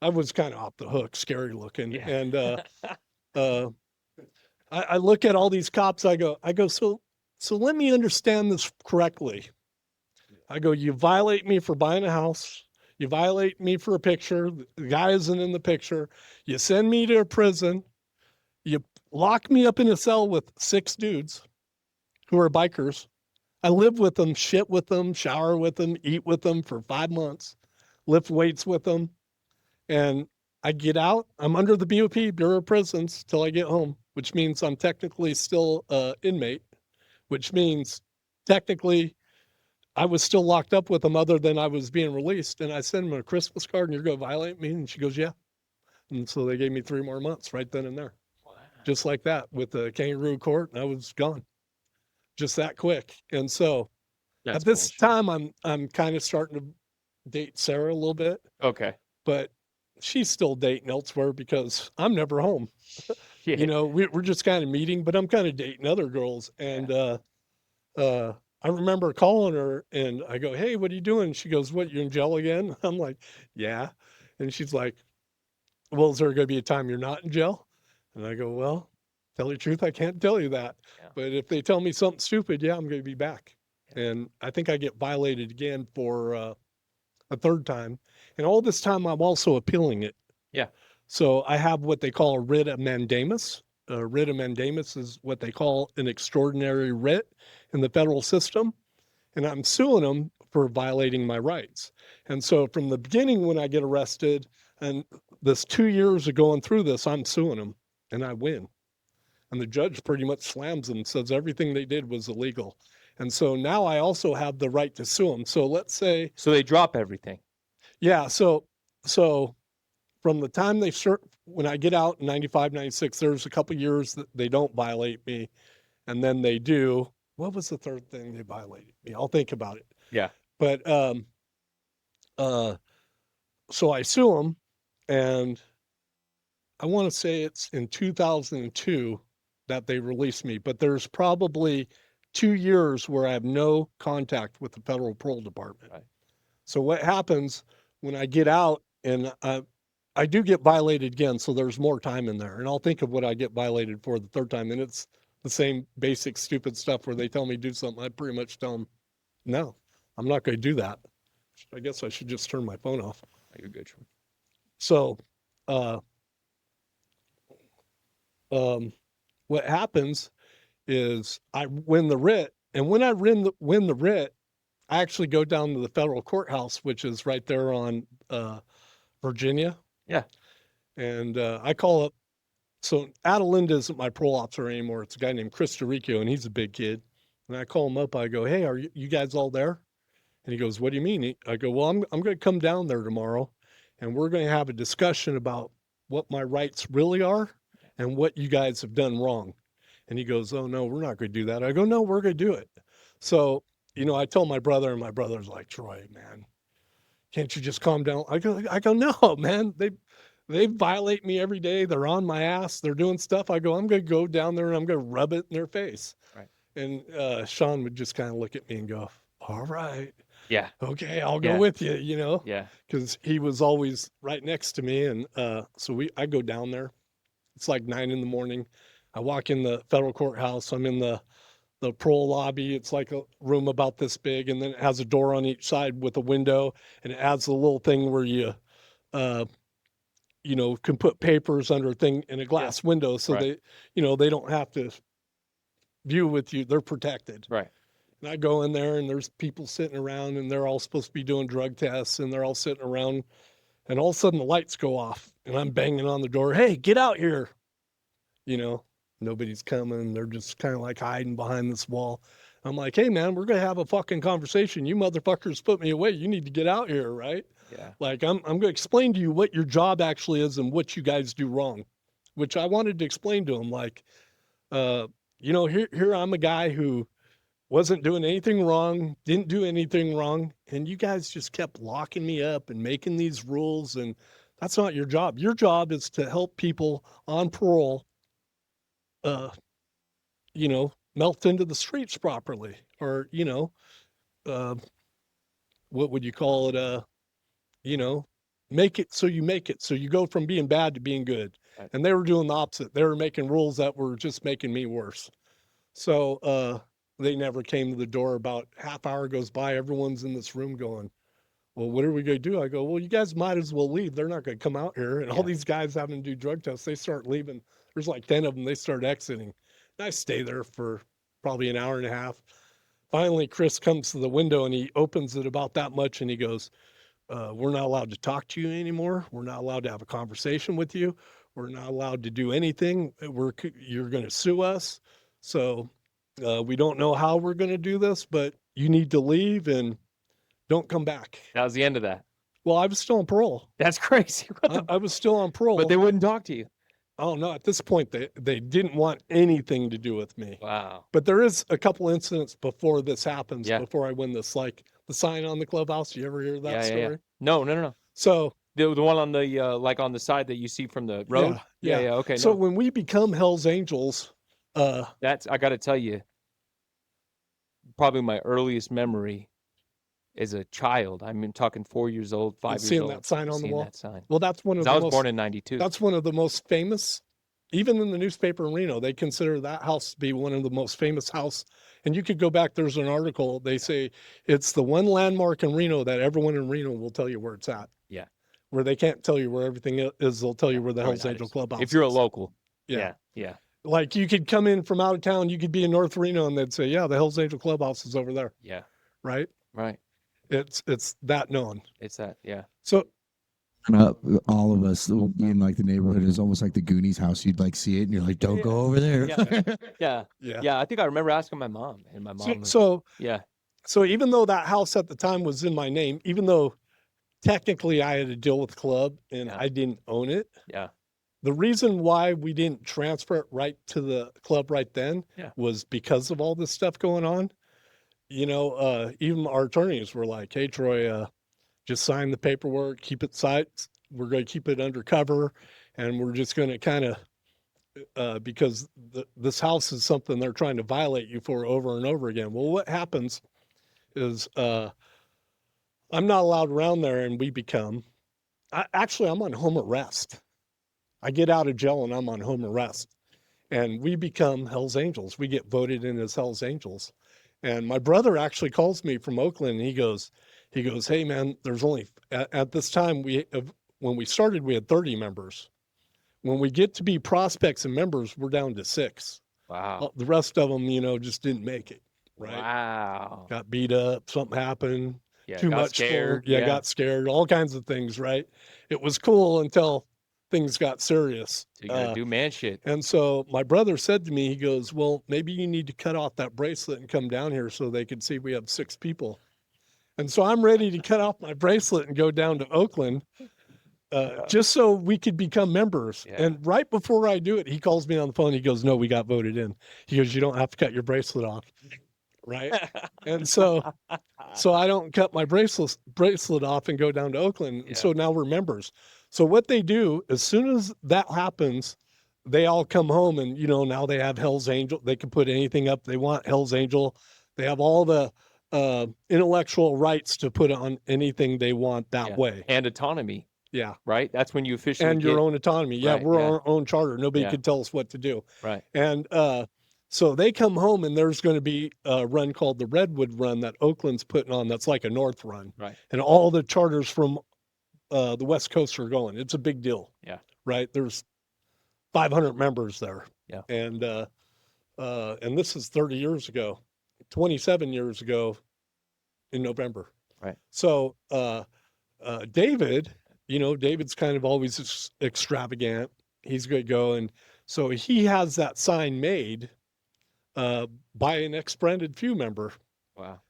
I was kind of off the hook, scary looking. Yeah. And I look at all these cops. I go, so let me understand this correctly. I go, you violate me for buying a house. You violate me for a picture. The guy isn't in the picture. You send me to a prison. You lock me up in a cell with 6 dudes who are bikers. I live with them, shit with them, shower with them, eat with them for 5 months, lift weights with them. And I get out. I'm under the BOP, Bureau of Prisons, till I get home, which means I'm technically still an inmate, which means technically I was still locked up with them other than I was being released. And I sent them a Christmas card and you're going to violate me? And she goes, yeah. And so they gave me 3 more months right then and there. Wow. Just like that with the kangaroo court. And I was gone just that quick. And so That's at this bullshit. time, I'm kind of starting to date Sarah a little bit, Okay. but she's still dating elsewhere because I'm never home. Yeah. We're just kind of meeting, but I'm kind of dating other girls. And I remember calling her and I go, hey, what are you doing? She goes, what, you're in jail again? I'm like, yeah. And she's like, well, is there going to be a time you're not in jail? And I go, well, tell you the truth, I can't tell you that. Yeah. But if they tell me something stupid, yeah, I'm going to be back. And I think I get violated again for a 3rd time. And all this time, I'm also appealing it. Yeah. So I have what they call a writ of mandamus. A writ of mandamus is what they call an extraordinary writ in the federal system. And I'm suing them for violating my rights. And so from the beginning, when I get arrested, and this 2 years of going through this, I'm suing them and I win. And the judge pretty much slams them, says everything they did was illegal. And so now I also have the right to sue them. So let's say, So they drop everything. yeah, so from the time when I get out in 95, 96, there's a couple years that they don't violate me. And then they do. What was the 3rd thing they violated me? I'll think about it. Yeah. But so I sue them, and I want to say it's in 2002 that they released me. But there's probably 2 years where I have no contact with the federal parole department. Right. So what happens when I get out and I do get violated again, so there's more time in there. And I'll think of what I get violated for the 3rd time. And it's the same basic stupid stuff where they tell me to do something. I pretty much tell them, no, I'm not going to do that. I guess I should just turn my phone off. You're good. Troy. So what happens is I win the writ. And when I win the writ, I actually go down to the federal courthouse, which is right there on Virginia. Yeah. And I call up. So Adelinda isn't my parole officer anymore. It's a guy named Chris DeRiccio, and he's a big kid. And I call him up. I go, hey, are you guys all there? And he goes, what do you mean? I go, well, I'm going to come down there tomorrow, and we're going to have a discussion about what my rights really are and what you guys have done wrong. And he goes, oh, no, we're not going to do that. I go, no, we're going to do it. So, I told my brother, and my brother's like, Troy, man, can't you just calm down? I go, no, man, they violate me every day. They're on my ass. They're doing stuff. I go, I'm going to go down there and I'm going to rub it in their face. Right. And Sean would just kind of look at me and go, all right. Yeah. Okay, I'll go Yeah. with you, Yeah. because he was always right next to me. And so I go down there. It's like 9 a.m. I walk in the federal courthouse. I'm in the parole lobby. It's like a room about this big, and then it has a door on each side with a window, and it adds a little thing where you can put papers under a thing in a glass window, so Right. they don't have to view with you. They're protected. Right. And I go in there, and there's people sitting around, and they're all supposed to be doing drug tests, and they're all sitting around, and all of a sudden the lights go off, and I'm banging on the door. Hey, get out here. Nobody's coming. They're just kind of like hiding behind this wall. I'm like, hey, man, we're going to have a fucking conversation. You motherfuckers put me away. You need to get out here, right? Yeah. Like, I'm going to explain to you what your job actually is and what you guys do wrong, which I wanted to explain to them. Like, here I'm a guy who wasn't doing anything wrong, didn't do anything wrong, and you guys just kept locking me up and making these rules, and that's not your job. Your job is to help people on parole melt into the streets properly, or, what would you call it? Make it so you make it. So you go from being bad to being good. Right. And they were doing the opposite. They were making rules that were just making me worse. So they never came to the door. About half hour goes by. Everyone's in this room going, well, what are we going to do? I go, well, you guys might as well leave. They're not going to come out here. And all these guys having to do drug tests, they start leaving. There's like 10 of them. They start exiting. And I stay there for probably an hour and a half. Finally, Chris comes to the window and he opens it about that much. And he goes, we're not allowed to talk to you anymore. We're not allowed to have a conversation with you. We're not allowed to do anything. You're going to sue us. So we don't know how we're going to do this, but you need to leave and don't come back. That was the end of that. Well, I was still on parole. That's crazy. I was still on parole. But they wouldn't talk to you. Oh, no. At this point, they didn't want anything to do with me. Wow. But there is a couple incidents before this happens, Yeah. before I win this, like the sign on the clubhouse. You ever hear that story? Yeah. No. So The one on the like on the side that you see from the road. Yeah. Okay. So No. when we become Hell's Angels, That's, I got to tell you, probably my earliest memory as a child. I mean, talking 4 years old, 5 years seeing old. that sign on the seeing wall? That sign. well, that's one of 'Cause the I was most, born in '92. that's one of the most famous, even in the newspaper in Reno, they consider that house to be one of the most famous house. And you could go back, there's an article, they say it's the one landmark in Reno that everyone in Reno will tell you where it's at. Yeah. Where they can't tell you where everything is, they'll tell you where the Where Hell's that Angel is. Clubhouse If you're a is. local. Yeah. Yeah. Like you could come in from out of town, you could be in North Reno and they'd say, yeah, the Hell's Angel Clubhouse is over there, Yeah. right? Right. It's that known. It's that. Yeah. So All of us in like the neighborhood is almost like the Goonies house. You'd like see it and you're like, don't go over there. Yeah. yeah. I think I remember asking my mom, and my mom. So even though that house at the time was in my name, even though technically I had to deal with the club and I didn't own it. Yeah. The reason why we didn't transfer it right to the club right then was because of all this stuff going on. Even our attorneys were like, hey, Troy, just sign the paperwork, keep it sight. We're going to keep it undercover. And we're just going to kind of, because this house is something they're trying to violate you for over and over again. Well, what happens is I'm not allowed around there and I'm on home arrest. I get out of jail and I'm on home arrest. And we become Hell's Angels. We get voted in as Hell's Angels. And my brother actually calls me from Oakland and he goes, hey man, there's only, at this time, when we started, we had 30 members. When we get to be prospects and members, we're down to 6. Wow. The rest of them, just didn't make it. Right. Wow. Got beat up. Something happened. Yeah. Too Got much scared. Yeah. Got scared. All kinds of things. Right. It was cool until things got serious. So you gotta do man shit. And so my brother said to me, he goes, well, maybe you need to cut off that bracelet and come down here so they could see we have 6 people. And so I'm ready to cut off my bracelet and go down to Oakland just so we could become members. Yeah. And right before I do it, he calls me on the phone. He goes, no, we got voted in. He goes, you don't have to cut your bracelet off. Right. And so I don't cut my bracelet off and go down to Oakland. And so now we're members. So what they do, as soon as that happens, they all come home and, now they have Hell's Angel. They can put anything up they want, Hell's Angel. They have all the intellectual rights to put on anything they want that way. And autonomy. Yeah. Right. That's when you officially and your own autonomy. Yeah. Right, We're yeah. our own charter. Nobody Yeah. could tell us what to do. Right. And so they come home and there's going to be a run called the Redwood Run that Oakland's putting on. That's like a North Run. Right. And all the charters from the West Coast are going. It's a big deal. Yeah. Right. There's 500 members there. Yeah. And this is 30 years ago, 27 years ago in November. Right. So David, David's kind of always extravagant. He's going to go. And so he has that sign made by an ex-branded few member. Wow.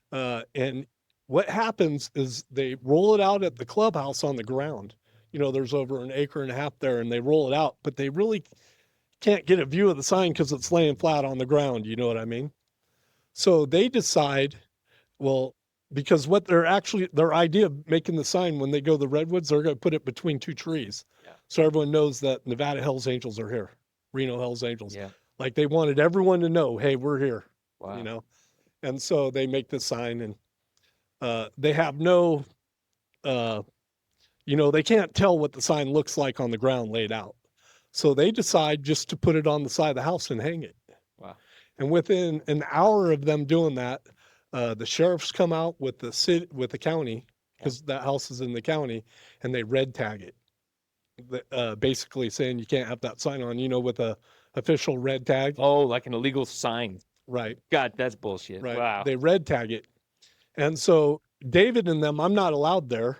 And what happens is they roll it out at the clubhouse on the ground. There's over an acre and a half there, and they roll it out, but they really can't get a view of the sign because it's laying flat on the ground. You know what I mean? So they decide, well, because what their idea of making the sign when they go to the Redwoods, they're going to put it between 2 trees. Yeah. So everyone knows that Nevada Hells Angels are here, Reno Hells Angels. Yeah. Like they wanted everyone to know, hey, we're here. Wow. And so they make the sign, and they have no, they can't tell what the sign looks like on the ground laid out. So they decide just to put it on the side of the house and hang it. Wow. And within an hour of them doing that, the sheriffs come out with the county, because that house is in the county, and they red tag it. Basically saying you can't have that sign on, with a official red tag. Oh, like an illegal sign. Right. God, that's bullshit. Right. Wow. They red tag it. And so David and them, I'm not allowed there.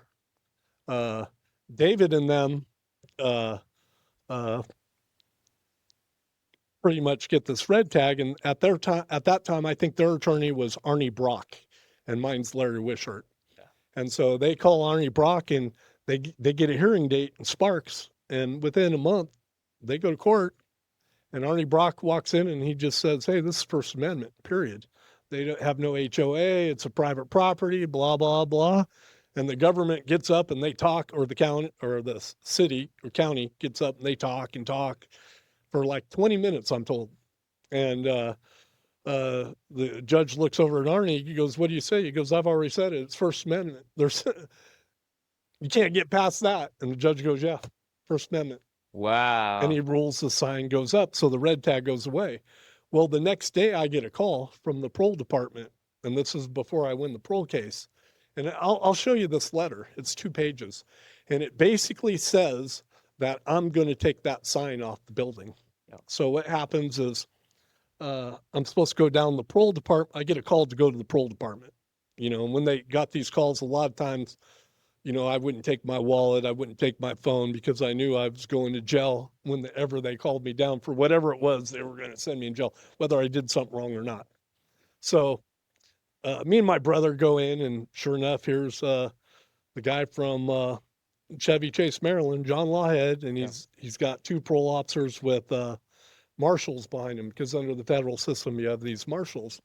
David and them pretty much get this red tag. And at that time, I think their attorney was Arnie Brock, and mine's Larry Wishart. Yeah. And so they call Arnie Brock, and they get a hearing date in Sparks. And within a month, they go to court. And Arnie Brock walks in and he just says, hey, this is First Amendment, period. They don't have no HOA. It's a private property, blah, blah, blah. And the government gets up and they talk, or the county or the city or county gets up and they talk for like 20 minutes, I'm told. And the judge looks over at Arnie. He goes, what do you say? He goes, I've already said it. It's First Amendment. You can't get past that. And the judge goes, yeah, First Amendment. Wow. And he rules the sign goes up. So the red tag goes away. Well, the next day I get a call from the parole department. And this is before I win the parole case. And I'll show you this letter. It's 2 pages. And it basically says that I'm going to take that sign off the building. Yeah. So what happens is I'm supposed to go down the parole department. I get a call to go to the parole department. And when they got these calls, a lot of times, I wouldn't take my wallet. I wouldn't take my phone because I knew I was going to jail whenever they called me down for whatever it was they were going to send me in jail, whether I did something wrong or not. So me and my brother go in, and sure enough, here's the guy from Chevy Chase, Maryland, John Lawhead, and he's got 2 parole officers with marshals behind him, because under the federal system, you have these marshals.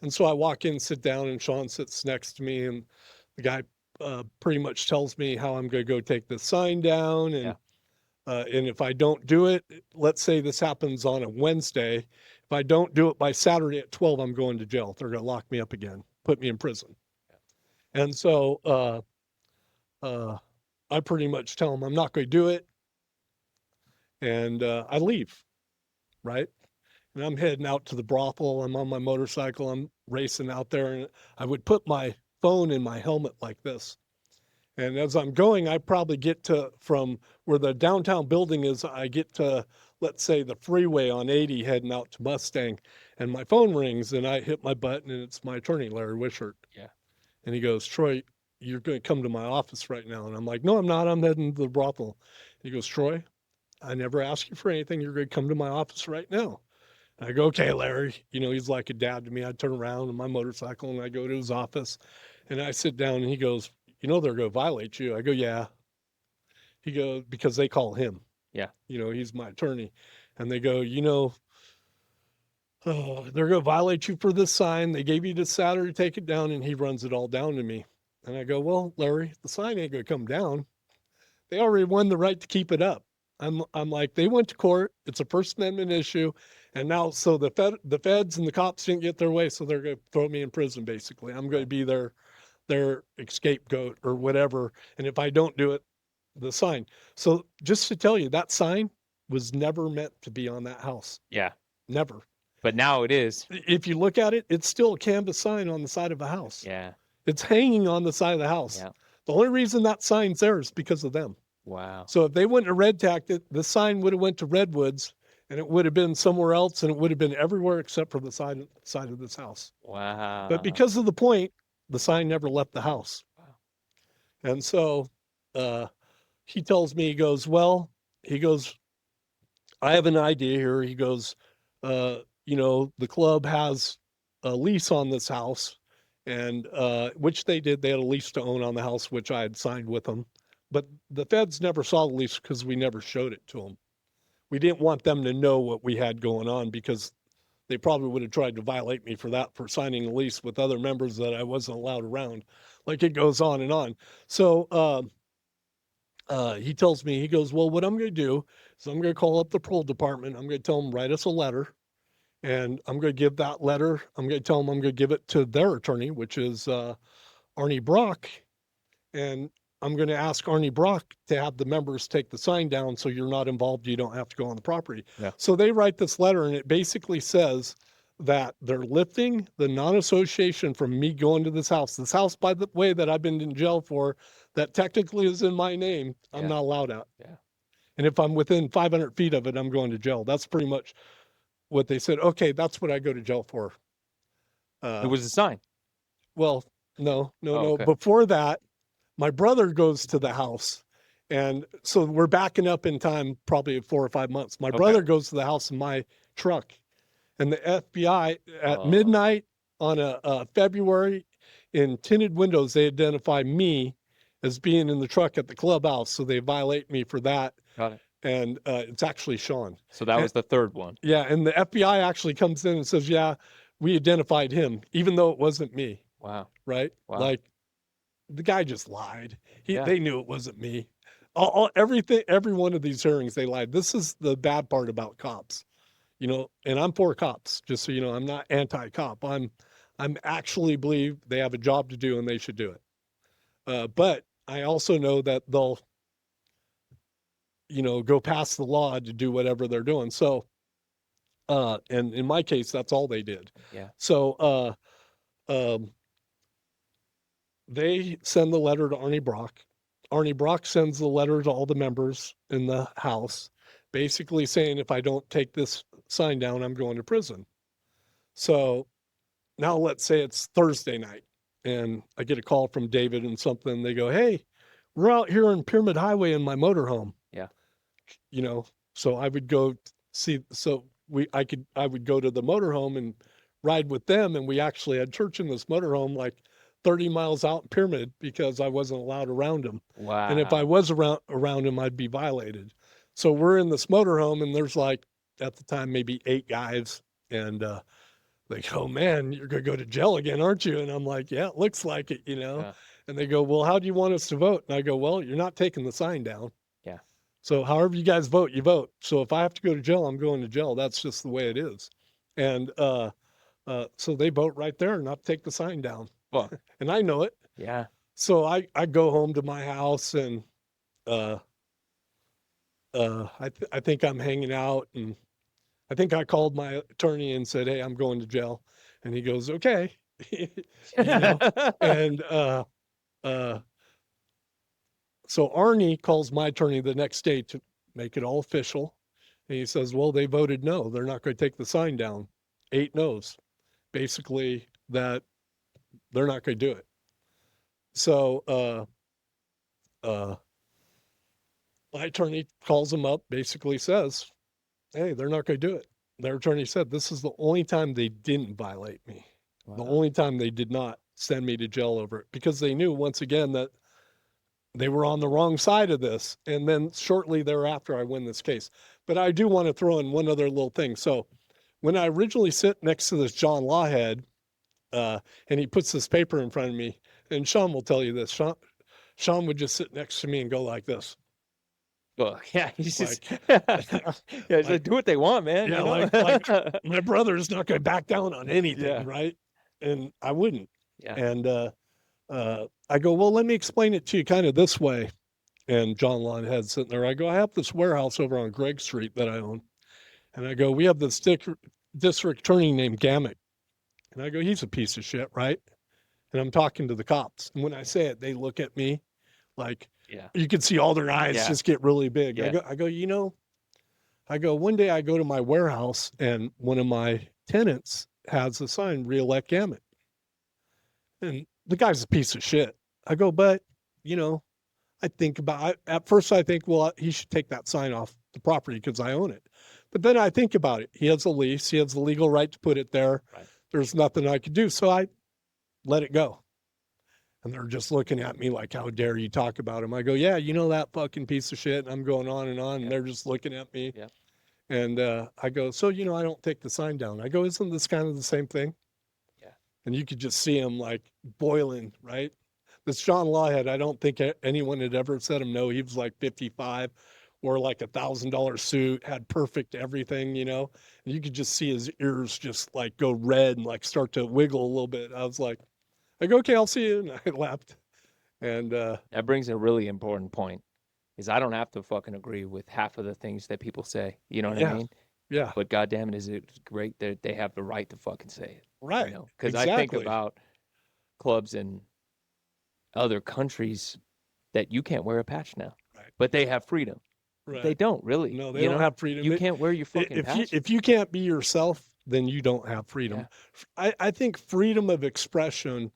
And so I walk in, sit down, and Sean sits next to me, and the guy pretty much tells me how I'm going to go take the sign down. And if I don't do it, let's say this happens on a Wednesday. If I don't do it by Saturday at 12, I'm going to jail. They're going to lock me up again, put me in prison. Yeah. And so I pretty much tell them I'm not going to do it. And I leave, right? And I'm heading out to the brothel. I'm on my motorcycle. I'm racing out there. And I would put my phone in my helmet like this. And as I'm going, I probably get to, from where the downtown building is, I get to let's say, the freeway on 80 heading out to Mustang, and my phone rings, and I hit my button, and it's my attorney, Larry Wishart. Yeah. And he goes, Troy, you're going to come to my office right now. And I'm like, no, I'm not. I'm heading to the brothel. He goes, Troy, I never asked you for anything. You're going to come to my office right now. And I go, okay, Larry. You know, he's like a dad to me. I turn around on my motorcycle and I go to his office and I sit down and he goes, you know, they're going to violate you. I go, yeah. He goes, because they call him. Yeah. You know, he's my attorney. And they go, you know, oh, they're going to violate you for this sign. They gave you this Saturday to take it down. And he runs it all down to me. And I go, well, Larry, the sign ain't going to come down. They already won the right to keep it up. I'm like, they went to court. It's a First Amendment issue. And now, so the feds and the cops didn't get their way. So they're going to throw me in prison, basically. I'm going to be their scapegoat or whatever. And if I don't do it, the sign. So just to tell you, that sign was never meant to be on that house. Yeah. Never. But now it is. If you look at it, it's still a canvas sign on the side of a house. Yeah. It's hanging on the side of the house. Yeah. The only reason that sign's there is because of them. Wow. So if they wouldn't have red tacked it, the sign would have went to Redwoods and it would have been somewhere else and it would have been everywhere except for the side of this house. Wow. But because of the point, the sign never left the house. Wow. And so he tells me, he goes, I have an idea here. He goes, you know, the club has a lease on this house, and which they did. They had a lease to own on the house, which I had signed with them. But the feds never saw the lease because we never showed it to them. We didn't want them to know what we had going on because they probably would have tried to violate me for that, for signing a lease with other members that I wasn't allowed around. Like it goes on and on. So he tells me, he goes, well, what I'm going to do is I'm going to call up the parole department. I'm going to tell them, write us a letter. And I'm going to give that letter. I'm going to tell them I'm going to give it to their attorney, which is Arnie Brock. And I'm going to ask Arnie Brock to have the members take the sign down so you're not involved. You don't have to go on the property. Yeah. So they write this letter and it basically says that they're lifting the non-association from me going to this house. This house, by the way, that I've been in jail for, that technically is in my name, I'm Yeah. not allowed out. Yeah. And if I'm within 500 feet of it, I'm going to jail. That's pretty much what they said. Okay, that's what I go to jail for. It was a sign. Well, no. okay. Before that, my brother goes to the house. And so we're backing up in time, probably 4 or 5 months. My brother goes to the house in my truck. And the FBI at midnight on a February in tinted windows, they identify me as being in the truck at the clubhouse. So they violate me for that. Got it. And it's actually Sean. So that was the third one. Yeah. And the FBI actually comes in and says, yeah, we identified him, even though it wasn't me. Wow. Right. Wow. Like the guy just lied. Yeah. They knew it wasn't me. Every one of these hearings, they lied. This is the bad part about cops, you know, and I'm for cops, just so you know, I'm not anti-cop. I'm actually believe they have a job to do and they should do it. But I also know that they'll, you know, go past the law to do whatever they're doing. So, and in my case, that's all they did. Yeah. So, they send the letter to Arnie Brock. Arnie Brock sends the letter to all the members in the house, basically saying, if I don't take this sign down, I'm going to prison. So now let's say it's Thursday night and I get a call from David and something. They go, hey, we're out here on Pyramid Highway in my motorhome. Yeah. You know, so I would go see, I would go to the motorhome and ride with them. And we actually had church in this motorhome, like 30 miles out in Pyramid, because I wasn't allowed around him. Wow. And if I was around him, I'd be violated. So we're in this motorhome and there's like, at the time, maybe 8 guys. And they go, man, you're going to go to jail again, aren't you? And I'm like, yeah, it looks like it, you know? Yeah. And they go, well, how do you want us to vote? And I go, well, you're not taking the sign down. Yeah. So however you guys vote, you vote. So if I have to go to jail, I'm going to jail. That's just the way it is. And so they vote right there not to take the sign down. Well, And I know it. yeah. So I go home to my house and I think I'm hanging out, and I think I called my attorney and said, hey, I'm going to jail. And he goes, okay. You know? And so Arnie calls my attorney the next day to make it all official. And he says, well, they voted no. They're not going to take the sign down. 8 no's. Basically, that they're not going to do it. So my attorney calls him up, basically says, hey, they're not going to do it. Their attorney said, this is the only time they didn't violate me. The only time they did not send me to jail over it, because they knew, once again, that they were on the wrong side of this. And then shortly thereafter, I win this case. But I do want to throw in one other little thing. So when I originally sit next to this John Lawhead, and he puts this paper in front of me, and Sean will tell you this, Sean would just sit next to me and go like this. Well, yeah, he's just Like, yeah, he's like, do what they want, man. yeah, you know? like my brother's not going to back down on anything, Yeah. right? And I wouldn't. yeah. And I go, well, let me explain it to you kind of this way. And John Lawhead's sitting there. I go, I have this warehouse over on Gregg Street that I own. And I go, we have this district attorney named Gammick. And I go, he's a piece of shit, right? And I'm talking to the cops. And when I say it, they look at me like, Yeah. you can see all their eyes Yeah. just get really big. Yeah. I go, one day I go to my warehouse and one of my tenants has a sign, reelect Gammick. And the guy's a piece of shit. I go, but, I think at first I think, well, he should take that sign off the property because I own it. But then I think about it. He has a lease. He has the legal right to put it there. Right. There's nothing I could do. So I let it go. And they're just looking at me like, how dare you talk about him? I go, yeah, that fucking piece of shit. And I'm going on and on. And they're just looking at me. Yeah. And I go, so, I don't take the sign down. I go, isn't this kind of the same thing? Yeah. And you could just see him like boiling, right? This John Lawhead, I don't think anyone had ever said him no. He was like 55, wore like $1,000 suit, had perfect everything, and you could just see his ears just like go red and like start to wiggle a little bit. I was like, okay, I'll see you. And I left. And That brings a really important point, is I don't have to fucking agree with half of the things that people say. You know what I mean? yeah, But goddamn it, is it great that they have the right to fucking say it? right. Because I think about clubs in other countries that you can't wear a patch now, Right. but they have freedom. Right. They don't really. No, they don't have freedom. You can't wear your fucking if patch. if you can't be yourself, then you don't have freedom. Yeah. I think freedom of expression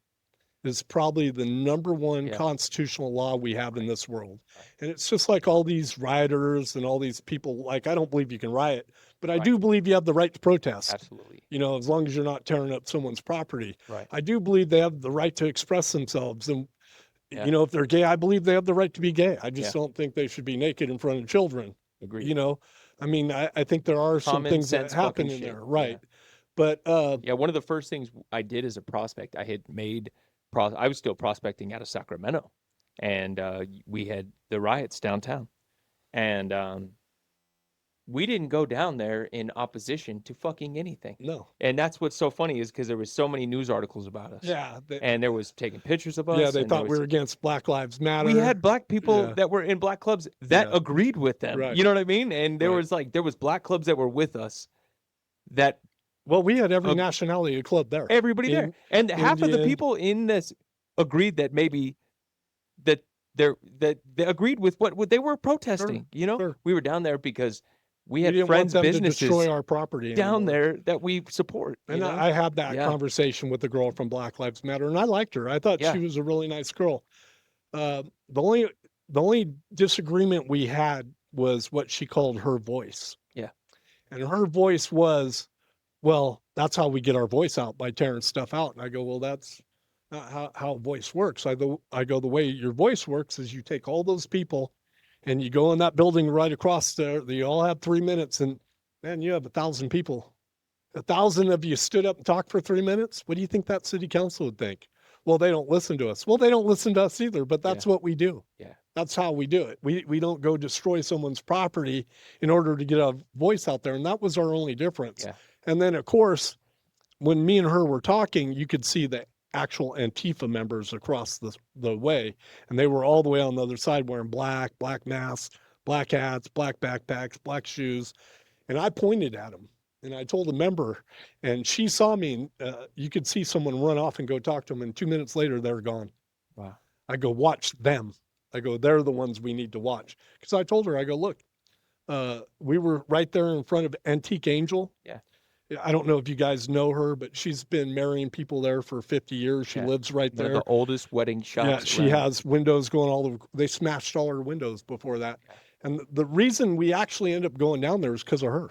is probably the number one Yeah. constitutional law we have in this world. And it's just like all these rioters and all these people, like, I don't believe you can riot, but I Right. do believe you have the right to protest, Absolutely. as long as you're not tearing up someone's property. Right. I do believe they have the right to express themselves. And, Yeah. if they're gay, I believe they have the right to be gay. I just Yeah. don't think they should be naked in front of children. Agreed. I mean, I think there are some Common things that sense happen fucking in shit. there. Right. Yeah. But, Yeah, one of the first things I did as a prospect, I had made, I was still prospecting out of Sacramento, and we had the riots downtown, and we didn't go down there in opposition to fucking anything. no. And that's what's so funny, is because there was so many news articles about us. Yeah. And there was taking pictures of us. Yeah, they and thought there we was- were against Black Lives Matter. We had black people Yeah. that were in black clubs that Yeah. agreed with them. Right. You know what I mean? And there Right. was black clubs that were with us that Well, we had every Uh, nationality club there. everybody there. And half of the Indian. people in this agreed that maybe that they agreed with what they were protesting. sure. We were down there because we We had didn't friends, want them businesses to destroy our property down anymore. there that we support. And I had that Yeah. conversation with the girl from Black Lives Matter, and I liked her. I thought Yeah. she was a really nice girl. The only disagreement we had was what she called her voice. Yeah. And her voice was, well, that's how we get our voice out, by tearing stuff out. And I go, well, that's not how voice works. I go, the way your voice works is you take all those people and you go in that building right across there. You all have 3 minutes, and man, you have 1,000 people. 1,000 of you stood up and talked for 3 minutes. What do you think that city council would think? Well, they don't listen to us. Well, they don't listen to us either, but that's what we do. Yeah. That's how we do it. We don't go destroy someone's property in order to get a voice out there. And that was our only difference. Yeah. And then, of course, when me and her were talking, you could see the actual Antifa members across the way. And they were all the way on the other side wearing black masks, black hats, black backpacks, black shoes. And I pointed at them. And I told a member, and she saw me, and you could see someone run off and go talk to them. And 2 minutes later, they're gone. Wow. I go, watch them. I go, they're the ones we need to watch. Because I told her, I go, look, We were right there in front of Antique Angel. Yeah. I don't know if you guys know her, but she's been marrying people there for 50 years. She Yeah. lives right One of there. the oldest wedding shops. Yeah, she around. has windows going all over. They smashed all her windows before that. Yeah. And the reason we actually end up going down there is because of her.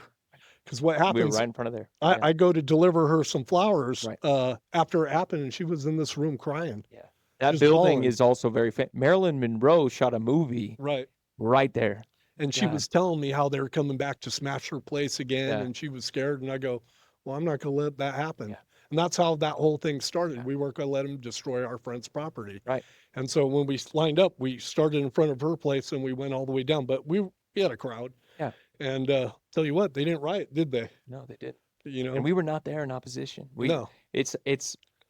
Because what happens, We were right in front of there. I go to deliver her some flowers Right. after it happened, and she was in this room crying. Yeah. That Just building hollering. is also very famous. Marilyn Monroe shot a movie Right. right there. And she God. was telling me how they were coming back to smash her place again, Yeah. and she was scared. And I go, well, I'm not going to let that happen. Yeah. And that's how that whole thing started. Yeah. We weren't going to let them destroy our friend's property. Right. And so when we lined up, we started in front of her place and we went all the way down. But we had a crowd. Yeah. And tell you what, they didn't riot, did they? No, they did. You know, And we were not there in opposition. no. It's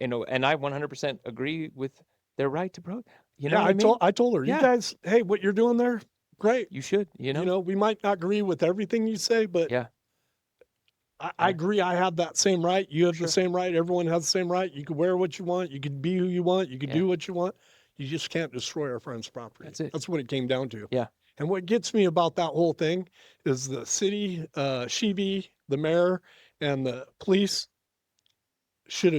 and I 100% agree with their right to protest. You know Yeah, what I mean? I told her, you Yeah. guys, hey, what you're doing there, great. You should, you know? We might not agree with everything you say, but Yeah. I agree. I have that same right. You have Sure. the same right. Everyone has the same right. You can wear what you want. You can be who you want. You can Yeah. do what you want. You just can't destroy our friend's property. That's it. That's what it came down to. Yeah. And what gets me about that whole thing is the city, Shivi, the mayor, and the police should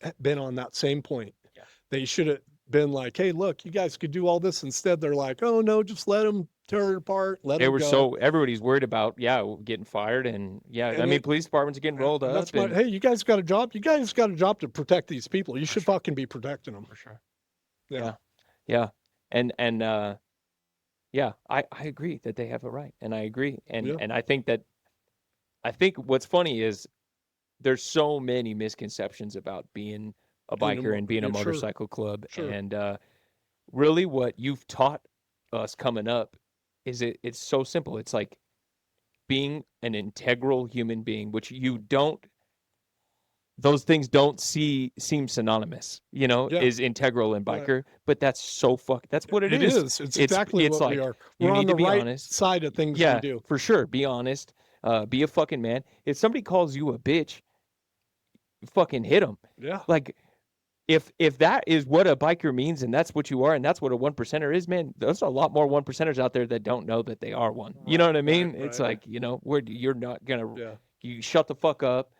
have been on that same point. Yeah. They should have been like, hey, look, you guys could do all this. Instead, they're like, oh, no, just let them tear it apart. Let They them were go. everybody's worried about, getting fired. And And I mean, it- police departments are getting rolled And up. that's why, and- hey, you guys got a job. You guys got a job to protect these people. You should sure. fucking be protecting them. For sure. Yeah. Yeah. And I agree that they have a right. And I agree. And Yeah. and I think what's funny is there's so many misconceptions about being a Being a biker and being a yeah, sure. motorcycle club. Sure. And really what you've taught us coming up is it's so simple. It's like being an integral human being, which those things don't seem synonymous, Yeah. is integral and Right. biker, but that's that's what it is. It's exactly it's what we like, are. you We're on need the to be right honest. side of things Yeah, we do. for sure. Be honest. Be a fucking man. If somebody calls you a bitch, fucking hit them. Yeah. Like, if that is what a biker means and that's what you are and that's what a 1%er is, man, there's a lot more 1%ers out there that don't know that they are one. You know what I mean? Right, It's right. like, where you're not gonna Yeah. you shut the fuck up,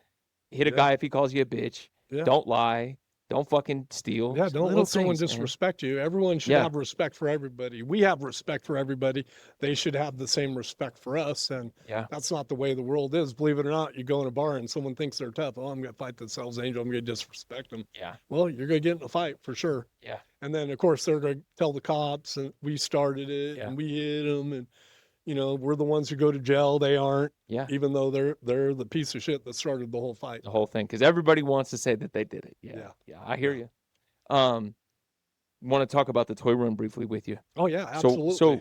hit a Yeah. guy if he calls you a bitch, Yeah. don't lie, don't fucking steal. Yeah, Just don't little let someone things, man. disrespect you. Everyone should Yeah. have respect for everybody. We have respect for everybody. They should have the same respect for us. And Yeah. that's not the way the world is. Believe it or not, you go in a bar and someone thinks they're tough. Oh, I'm going to fight this Hell's Angel. I'm going to disrespect them. Yeah. Well, you're going to get in a fight for sure. Yeah. And then, of course, they're going to tell the cops and we started it Yeah. and we hit them. And, we're the ones who go to jail. They aren't, Yeah. even though they're the piece of shit that started the whole fight. The whole thing, because everybody wants to say that they did it. Yeah. Yeah. I hear you. Want to talk about the toy run briefly with you. Oh, yeah, absolutely. So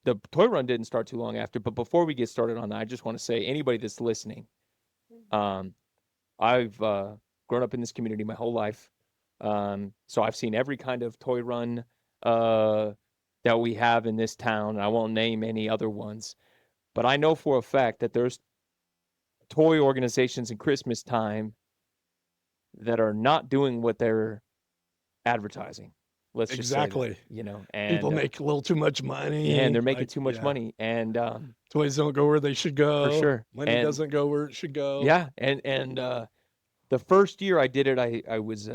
the toy run didn't start too long after, but before we get started on that, I just want to say anybody that's listening, I've grown up in this community my whole life. So I've seen every kind of toy run that we have in this town. I won't name any other ones, but I know for a fact that there's toy organizations in Christmas time that are not doing what they're advertising. Let's just say that, Exactly. and People make a little too much money. and they're making like, too much yeah. money, and Toys don't go where they should go. for sure, Money and doesn't go where it should go. yeah, and the first year I did it, I was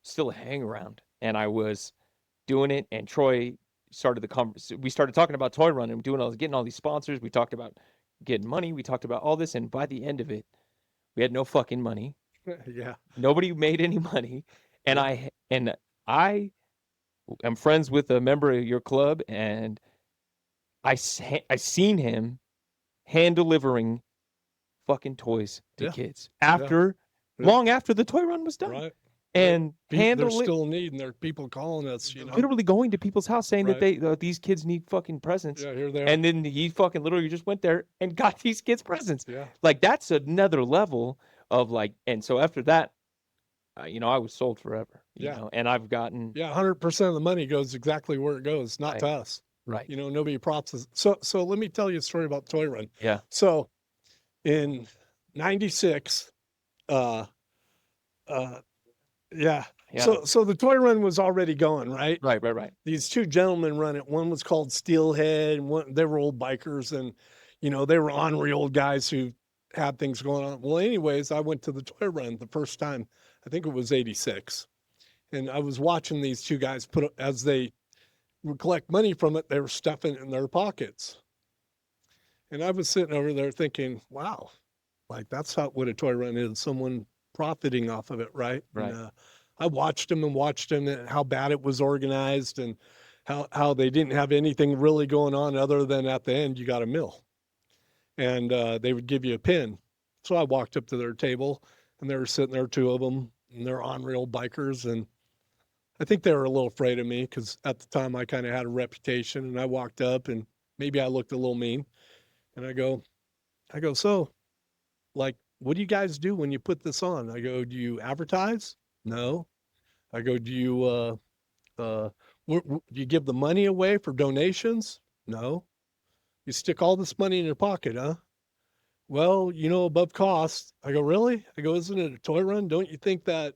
still a hang around, and I was doing it, and Troy started the conversation. We started talking about toy run and getting all these sponsors. We talked about getting money. We talked about all this, and by the end of it, we had no fucking money. Yeah. Nobody made any money, and I am friends with a member of your club, and I seen him hand delivering fucking toys to Yeah. kids Yeah. long after the toy run was done, Right. and There's handle still a need, and there are people calling us. literally going to people's house saying that Right. these kids need fucking presents. Yeah, here they are. And then he fucking literally just went there and got these kids presents. Yeah. Like, that's another level of like, and so after that, I was sold forever. Yeah. And I've gotten Yeah. 100% of the money goes exactly where it goes, not to us. right. Nobody props us. So let me tell you a story about Toy Run. Yeah. So in 96, yeah. Yeah. So the Toy Run was already going, right? Right. These two gentlemen run it. One was called Steelhead, and they were old bikers. And, they were ornery old guys who had things going on. Well, anyways, I went to the toy run the first time. I think it was '86, and I was watching these two guys as they would collect money from it. They were stuffing it in their pockets, and I was sitting over there thinking, "Wow, like that's what a toy run is. Someone profiting off of it, right?" Right. And, I watched them and how bad it was organized and how they didn't have anything really going on other than at the end you got a mill and they would give you a pin. So I walked up to their table and they were sitting there, two of them, and they're on-rail bikers. And I think they were a little afraid of me because at the time I kind of had a reputation and I walked up and maybe I looked a little mean. And I go, so like, what do you guys do when you put this on? I go, do you advertise? No. I go, do you, do you give the money away for donations? No. You stick all this money in your pocket, huh? Well, above cost. I go, really? I go, isn't it a toy run? Don't you think that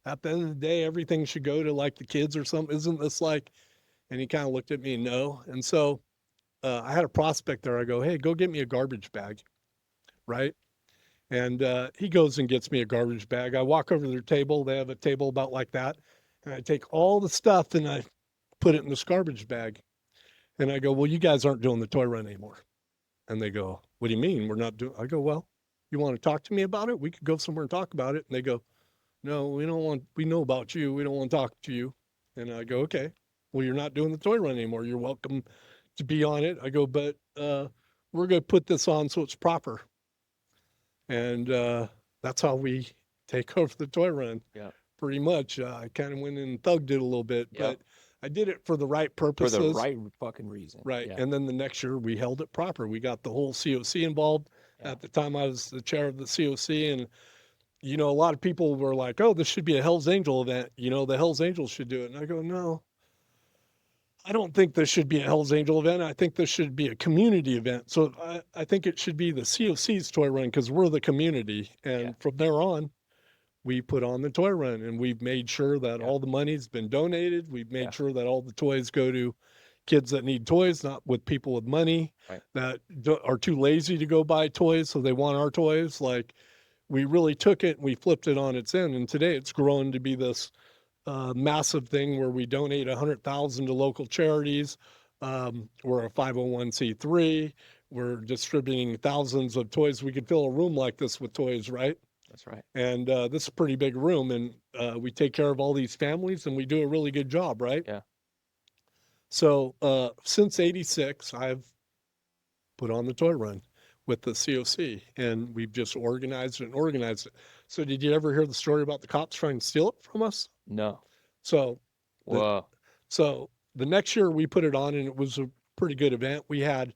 at the end of the day, everything should go to like the kids or something? Isn't this like, and he kind of looked at me, no. And so I had a prospect there. I go, hey, go get me a garbage bag. Right. And he goes and gets me a garbage bag. I walk over to their table. They have a table about like that. And I take all the stuff and I put it in this garbage bag. And I go, well, you guys aren't doing the toy run anymore. And they go, what do you mean we're not doing? I go, well, you want to talk to me about it? We could go somewhere and talk about it. And they go, no, we don't want, we know about you. We don't want to talk to you. And I go, okay, well, you're not doing the toy run anymore. You're welcome to be on it. I go, but we're going to put this on so it's proper. And that's how we take over the toy run. Yeah. Pretty much. I kind of went in and thugged it a little bit, Yeah. but I did it for the right For purposes. the right fucking reason. Right. Yeah. And then the next year we held it proper. We got the whole COC involved. Yeah. At the time I was the chair of the COC and a lot of people were like, "Oh, this should be a Hell's Angel event. The Hell's Angels should do it." And I go, "No. I don't think this should be a Hell's Angel event. I think this should be a community event. So I think it should be the COC's toy run because we're the community. And Yeah. from there on, we put on the toy run and we've made sure that Yeah. all the money's been donated. We've made Yeah. sure that all the toys go to kids that need toys, not with people with money Right. that are too lazy to go buy toys. So they want our toys. Like we really took it and we flipped it on its end. And today it's grown to be this massive thing where we donate 100,000 to local charities. We're a 501c3. We're distributing thousands of toys. We could fill a room like this with toys, right? That's right. And this is a pretty big room, and we take care of all these families, and we do a really good job, right? Yeah. So since '86, I've put on the toy run with the COC, and we've just organized it and organized it. So did you ever hear the story about the cops trying to steal it from us? No. So Whoa. So the next year we put it on, and it was a pretty good event. We had,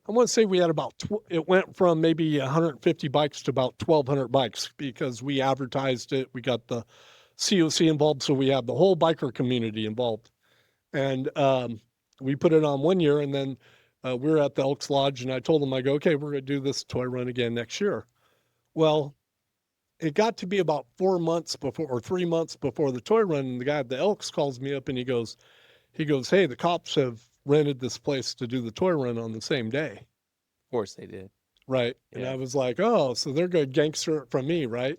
I want to say we had about, it went from maybe 150 bikes to about 1,200 bikes because we advertised it. We got the COC involved, so we have the whole biker community involved. And we put it on one year, and then we were at the Elks Lodge, and I told them, I go, okay, we're going to do this toy run again next year. Well, it got to be about 4 months before or 3 months before the toy run, and the guy at the Elks calls me up and he goes, hey, the cops have rented this place to do the toy run on the same day. Of course they did. Right. And Yeah. I was like, oh, so they're going to gangster it from me, right?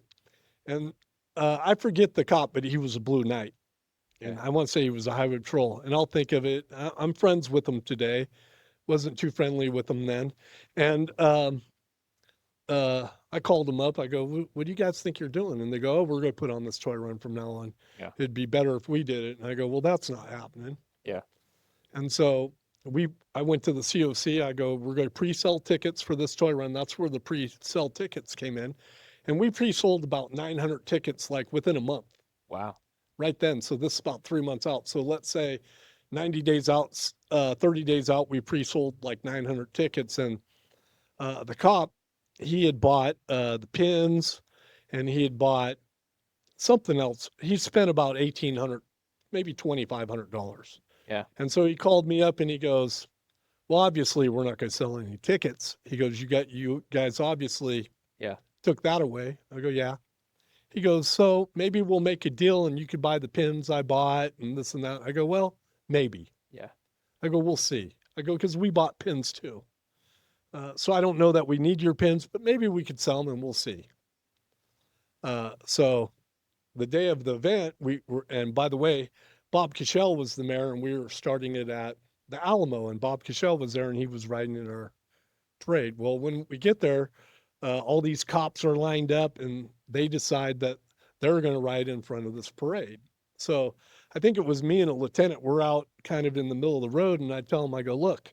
And I forget the cop, but he was a Blue Knight. And Yeah. I want to say he was a highway patrol. And I'll think of it. I'm friends with him today. Wasn't too friendly with him then. And I called him up. I go, what do you guys think you're doing? And they go, oh, we're going to put on this toy run from now on. Yeah. It'd be better if we did it. And I go, well, that's not happening. Yeah. And so I went to the COC. I go, we're going to pre-sell tickets for this toy run. That's where the pre-sell tickets came in. And we pre-sold about 900 tickets like within a month Wow. right then. So this is about 3 months out. So let's say 90 days out, 30 days out, we pre-sold like 900 tickets. And the cop, he had bought the pins and he had bought something else. He spent about $1,800, maybe $2,500. Yeah. And so he called me up and he goes, well, obviously we're not going to sell any tickets. He goes, you guys obviously Yeah. took that away. I go, yeah. He goes, so maybe we'll make a deal and you could buy the pins I bought and this and that. I go, well, maybe. Yeah. I go, we'll see. I go, because we bought pins too. So I don't know that we need your pins, but maybe we could sell them and we'll see. So the day of the event, and by the way, Bob Cashell was the mayor, and we were starting it at the Alamo, and Bob Cashell was there, and he was riding in our parade. Well, when we get there, all these cops are lined up, and they decide that they're going to ride in front of this parade. So I think it was me and a lieutenant. We're out kind of in the middle of the road, and I tell him, I go, look,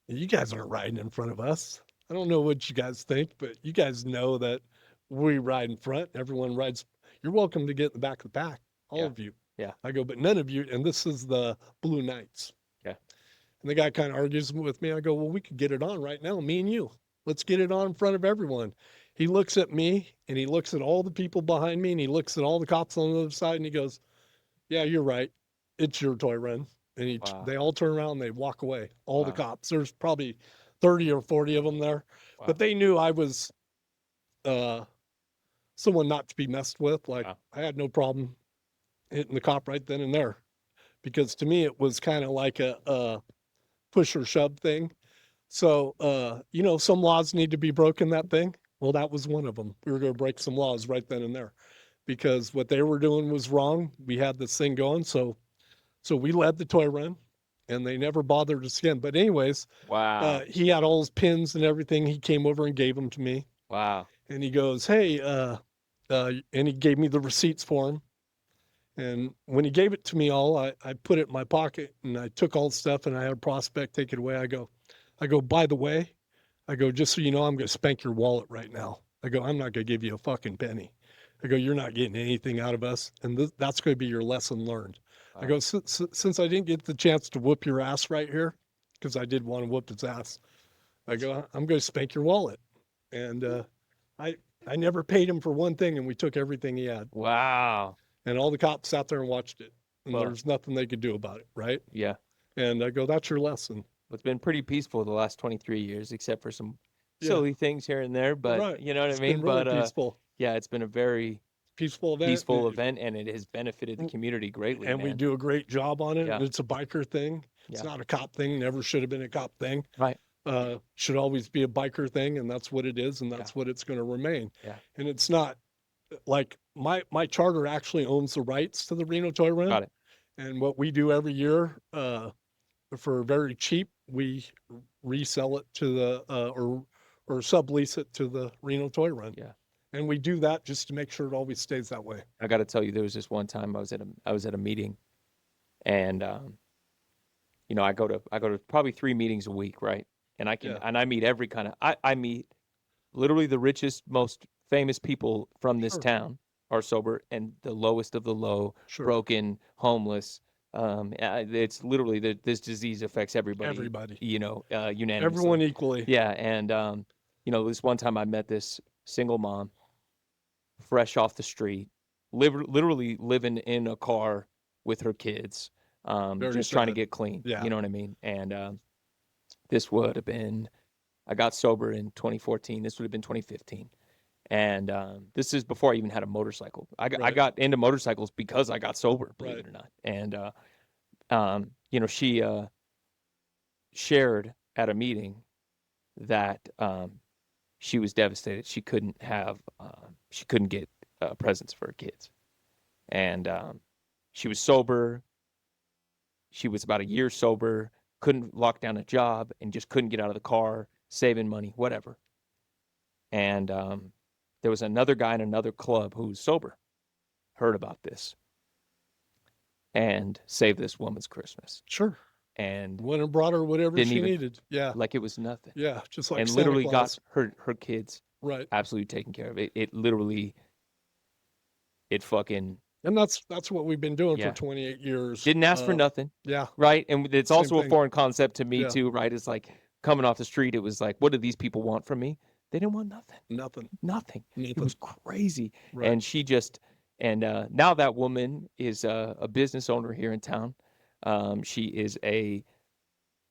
you guys aren't riding in front of us. I don't know what you guys think, but you guys know that we ride in front. Everyone rides. You're welcome to get in the back of the pack, all Yeah. of you. Yeah. I go, but none of you. And this is the Blue Knights. Okay. And the guy kind of argues with me. I go, well, we could get it on right now, me and you. Let's get it on in front of everyone. He looks at me and he looks at all the people behind me and he looks at all the cops on the other side and he goes, yeah, you're right. It's your toy run. And Wow. they all turn around and they walk away. All the Wow. cops. There's probably 30 or 40 of them there. Wow. But they knew I was someone not to be messed with. Like Wow. I had no problem hitting the cop right then and there. Because to me, it was kind of like a push or shove thing. So, some laws need to be broken, that thing. Well, that was one of them. We were going to break some laws right then and there because what they were doing was wrong. We had this thing going. So we led the toy run and they never bothered us again. But anyways, Wow. he had all his pins and everything. He came over and gave them to me. Wow. And he goes, hey, and he gave me the receipts for him. And when he gave it to me all, I put it in my pocket and I took all the stuff and I had a prospect take it away. I go, by the way, just so you know, I'm going to spank your wallet right now. I go, I'm not going to give you a fucking penny. I go, you're not getting anything out of us. And that's going to be your lesson learned. Wow. I go, since I didn't get the chance to whoop your ass right here, because I did want to whoop his ass, I go, I'm going to spank your wallet. And I never paid him for one thing and we took everything he had. Wow. And all the cops sat there and watched it. And Well, there's nothing they could do about it, right? Yeah. And I go, that's your lesson. It's been pretty peaceful the last 23 years, except for some Yeah. silly things here and there. But Right. you know what It's I mean? been really But peaceful. yeah, it's been a very Peaceful event. peaceful event, and it has benefited the community greatly. And we man. do a great job on it. Yeah. It's a biker thing. It's Yeah. not a cop thing. Never should have been a cop thing. Right. Should always be a biker thing, and that's what it is, and that's what it's going to remain. Yeah. And it's not like my charter actually owns the rights to the Reno Toy Run. Got it. And what we do every year, for very cheap, we resell it to the or sublease it to the Reno Toy Run. Yeah. And we do that just to make sure it always stays that way. I got to tell you, there was this one time I was at a meeting, and I go to probably 3 meetings a week, right? And I meet every kind of I meet literally the richest, most famous people from this Sure. town are sober, and the lowest of the low, Sure. broken, homeless. It's literally this disease affects everybody. Everybody. Unanimously. Everyone equally. Yeah, and this one time I met this single mom, fresh off the street, literally living in a car with her kids, Very just trying to sad. get clean. Yeah. You know what I mean? And this would have been, I got sober in 2014. This would have been 2015. And this is before I even had a motorcycle. I Right. got into motorcycles because I got sober, believe Right. it or not. And she shared at a meeting that she was devastated. She couldn't get presents for her kids, and she was sober. She was about a year sober, couldn't lock down a job, and just couldn't get out of the car, saving money, whatever. And there was another guy in another club who was sober, heard about this, and saved this woman's Christmas. Sure. And Went and brought her whatever Didn't she even- needed. Yeah. like it was nothing. Yeah. Just like And Santa literally Claus. got her kids Right. absolutely taken care of. It literally, it fucking And that's what we've been doing Yeah. for 28 years. didn't ask for nothing, Yeah. right? And it's Same also a thing. foreign concept to me Yeah. too, right? It's like coming off the street, it was like, what do these people want from me? They didn't want nothing. Nothing. Nothing. It Nothing. was crazy. Right. And she just, and now that woman is a business owner here in town. She is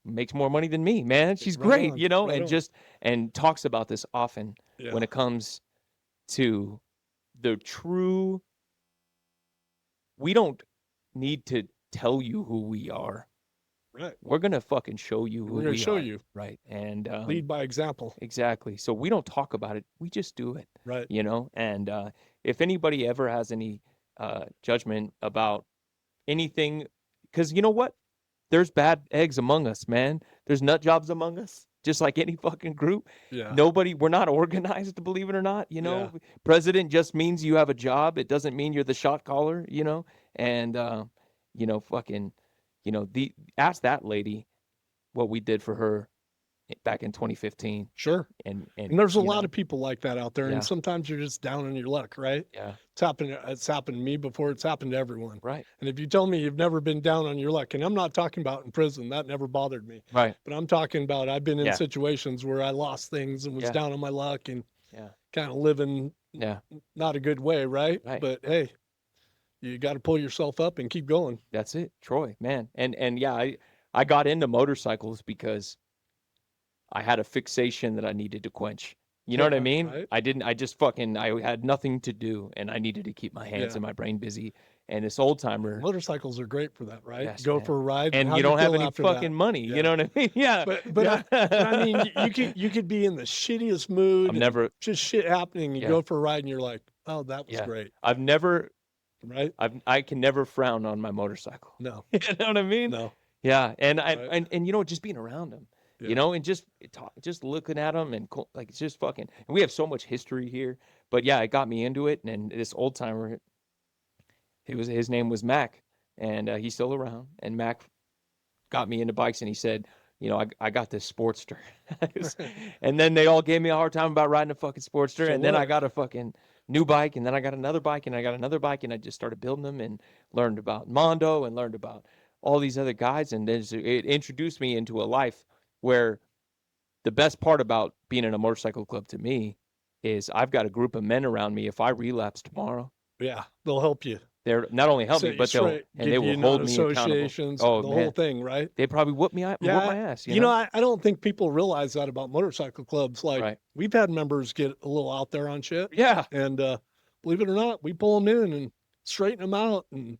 makes more money than me, man. She's Right great, on, right and on. and talks about this often Yeah. when it comes to the true. We don't need to tell you who we are. Right. We're gonna fucking show you who We're gonna we show are. you. Right. And Lead by example. exactly. So we don't talk about it. We just do it. Right. You know. And if anybody ever has any judgment about anything, because you know what, there's bad eggs among us, man. There's nut jobs among us, just like any fucking group. Yeah. We're not organized, believe it or not. You know, Yeah. president just means you have a job. It doesn't mean you're the shot caller. You know, and fucking, ask that lady what we did for her back in 2015. Sure. And And there's a you lot know, of people like that out there. Yeah. And sometimes you're just down on your luck, right? yeah, It's happened to me before. It's happened to everyone. right, And if you tell me you've never been down on your luck, and I'm not talking about in prison, that never bothered me. right, But I'm talking about I've been in Yeah. situations where I lost things and was Yeah. down on my luck and yeah, kind of living yeah. not a good way, right? Right. But hey, you got to pull yourself up and keep going. That's it, Troy, man. And yeah, I got into motorcycles because I had a fixation that I needed to quench. You know what I Yeah, mean? right. I had nothing to do and I needed to keep my hands Yeah. and my brain busy. And this old timer, Motorcycles are great for that, right? Yes, Go man. for a ride, and how you do don't have feel any after that? fucking money. Yeah. You know what I mean? Yeah. But I mean, you could be in the shittiest mood. I've and never, just shit happening. You Yeah. go for a ride and you're like, oh, that was Yeah. great, I've never, right? I can never frown on my motorcycle. No, You know what I mean? no. Yeah. And Right. and just being around them, Yeah. and just looking at them and like, it's just fucking, and we have so much history here, but yeah, it got me into it. And this old timer, his name was Mac, and he's still around. And Mac got me into bikes, and he said, I got this Sportster. And then they all gave me a hard time about riding a fucking Sportster. So And then I what? got a fucking new bike, and then I got another bike, and I got another bike, and I just started building them and learned about Mondo and learned about all these other guys. And it introduced me into a life where the best part about being in a motorcycle club to me is I've got a group of men around me. If I relapse tomorrow, Yeah, they'll help you. they're not only help Set me, you but straight, they give will you hold me accountable. non-associations, Oh, the man. whole thing, right? They probably whoop my ass. You know, I don't think people realize that about motorcycle clubs. Like, Right. we've had members get a little out there on shit. Yeah. And believe it or not, we pull them in and straighten them out. And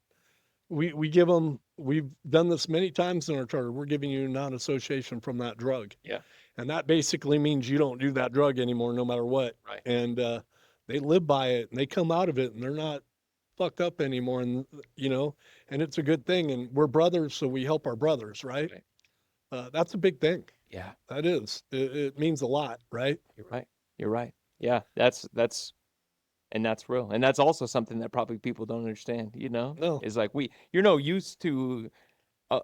we give them, we've done this many times in our charter. We're giving you non-association from that drug. Yeah. And that basically means you don't do that drug anymore, no matter what. Right. And they live by it and they come out of it and they're not fucked up anymore. And, and it's a good thing. And we're brothers, so we help our brothers, right? That's a big thing. Yeah. That is. It means a lot, right? You're right. Yeah. That's real. And that's also something that probably people don't understand, No. is like you're no used to,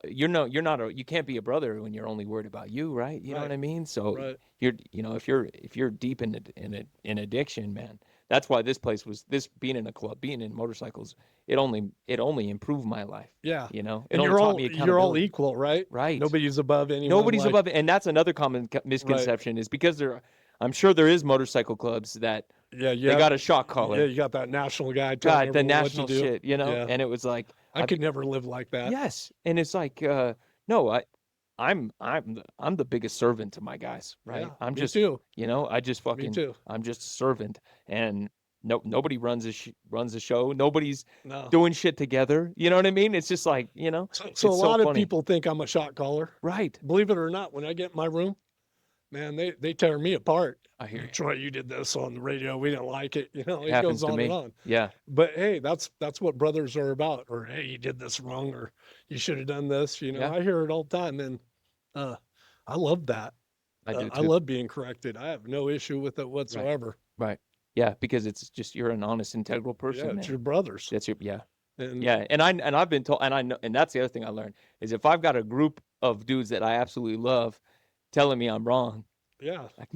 you can't be a brother when you're only worried about you, right? You know what Right. I mean? So Right. if you're deep in addiction, man, that's why this being in a club, being in motorcycles, it only improved my life. Yeah. It And only you're taught all me you're all accountability. equal, right? Right. Nobody's above anyone. Nobody's like- above it, and that's another common misconception is because I'm sure there is motorcycle clubs that Yeah, they got a shot Yeah, collar. you got that national guy. telling God, the everyone what to national do. shit, Yeah. and it was like, I could never live like that. yes, and it's like, no, I'm the biggest servant to my guys, right? Yeah, I'm me just, too. I just Me fucking, too. I'm just a servant, and nobody runs the show. Nobody's No. doing shit together. You know what I mean? It's just like, So it's a lot of funny. people think I'm a shot caller. Right? Believe it or not, when I get in my room, man, they tear me apart. I hear you. Troy, you did this on the radio. We didn't like it. It Happens goes to on me. and on. Yeah, But hey, that's what brothers are about. Or hey, you did this wrong, or you should have done this. Yeah. I hear it all the time, and I love that. I do too. I love being corrected. I have no issue with it whatsoever. Right? Yeah, because it's just you're an honest, integral person. Yeah, man. it's your brothers. That's your And Yeah, and I've been told, and I know, and that's the other thing I learned is if I've got a group of dudes that I absolutely love telling me I'm wrong, yeah, I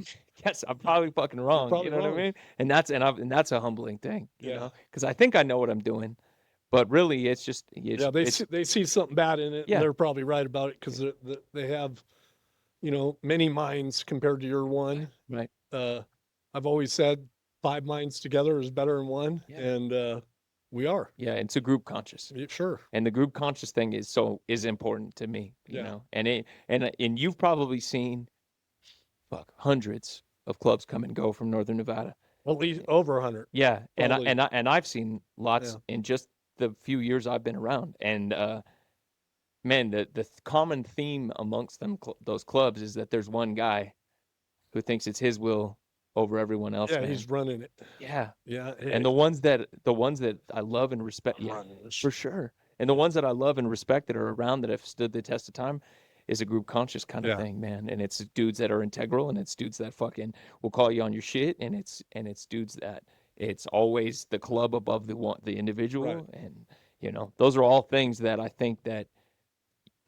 guess I'm probably fucking wrong. probably You know what wrong. I mean? And that's a humbling thing, Yeah. because I think I know what I'm doing, but really it's just yeah, they see something bad in it, Yeah. and they're probably right about it because they have, many minds compared to your one. right. I've always said 5 minds together is better than one, Yeah. and we are. Yeah, it's a group conscious, Sure. and the group conscious thing is important to me. Yeah. And you've probably seen, hundreds of clubs come and go from Northern Nevada. At least over 100. Yeah, Probably. and I've seen lots in just the few years I've been around, and man, the common theme amongst those clubs is that there's one guy who thinks it's his will over everyone else. Yeah, man. he's running it. Yeah. Yeah, And the ones that I love and respect, yeah, for sure. And the ones that I love and respect that are around that have stood the test of time is a group conscious kind of Yeah. thing, man. And it's dudes that are integral, and it's dudes that fucking will call you on your shit, and it's dudes that it's always the club above the individual, Right. and those are all things that I think that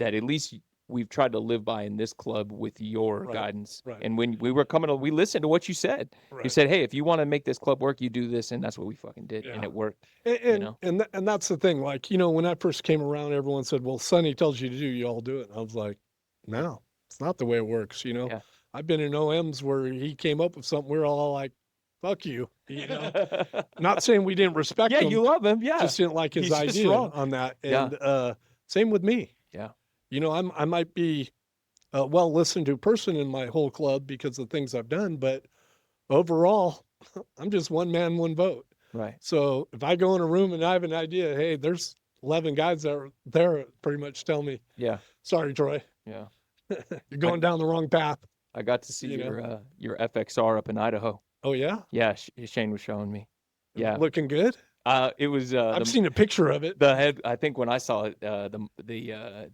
at least we've tried to live by in this club with your Right, guidance. right. And when we were coming, we listened to what you said. You Right. said, "Hey, if you want to make this club work, you do this," and that's what we fucking did, and Yeah. it worked. And that's the thing. Like, when I first came around, everyone said, "Well, Sonny tells you to do, you all do it." And I was like, "No, it's not the way it works." Yeah. I've been in OMs where he came up with something. We're all like, "Fuck you," Not saying we didn't respect Yeah, him, you love him. Yeah, just didn't like his He's just idea wrong. on that. Yeah. And same with me. Yeah. I might be a well listened to person in my whole club because of things I've done, but overall, I'm just one man, one vote. Right. So if I go in a room and I have an idea, hey, there's 11 guys that are there, pretty much tell me, Yeah. sorry, Troy, Yeah. you're going down the wrong path. I got to see You your FXR up in Idaho. Oh yeah, Yeah, Shane was showing me. Yeah. looking good. It was. I've seen a picture of it. the head. I think when I saw it, the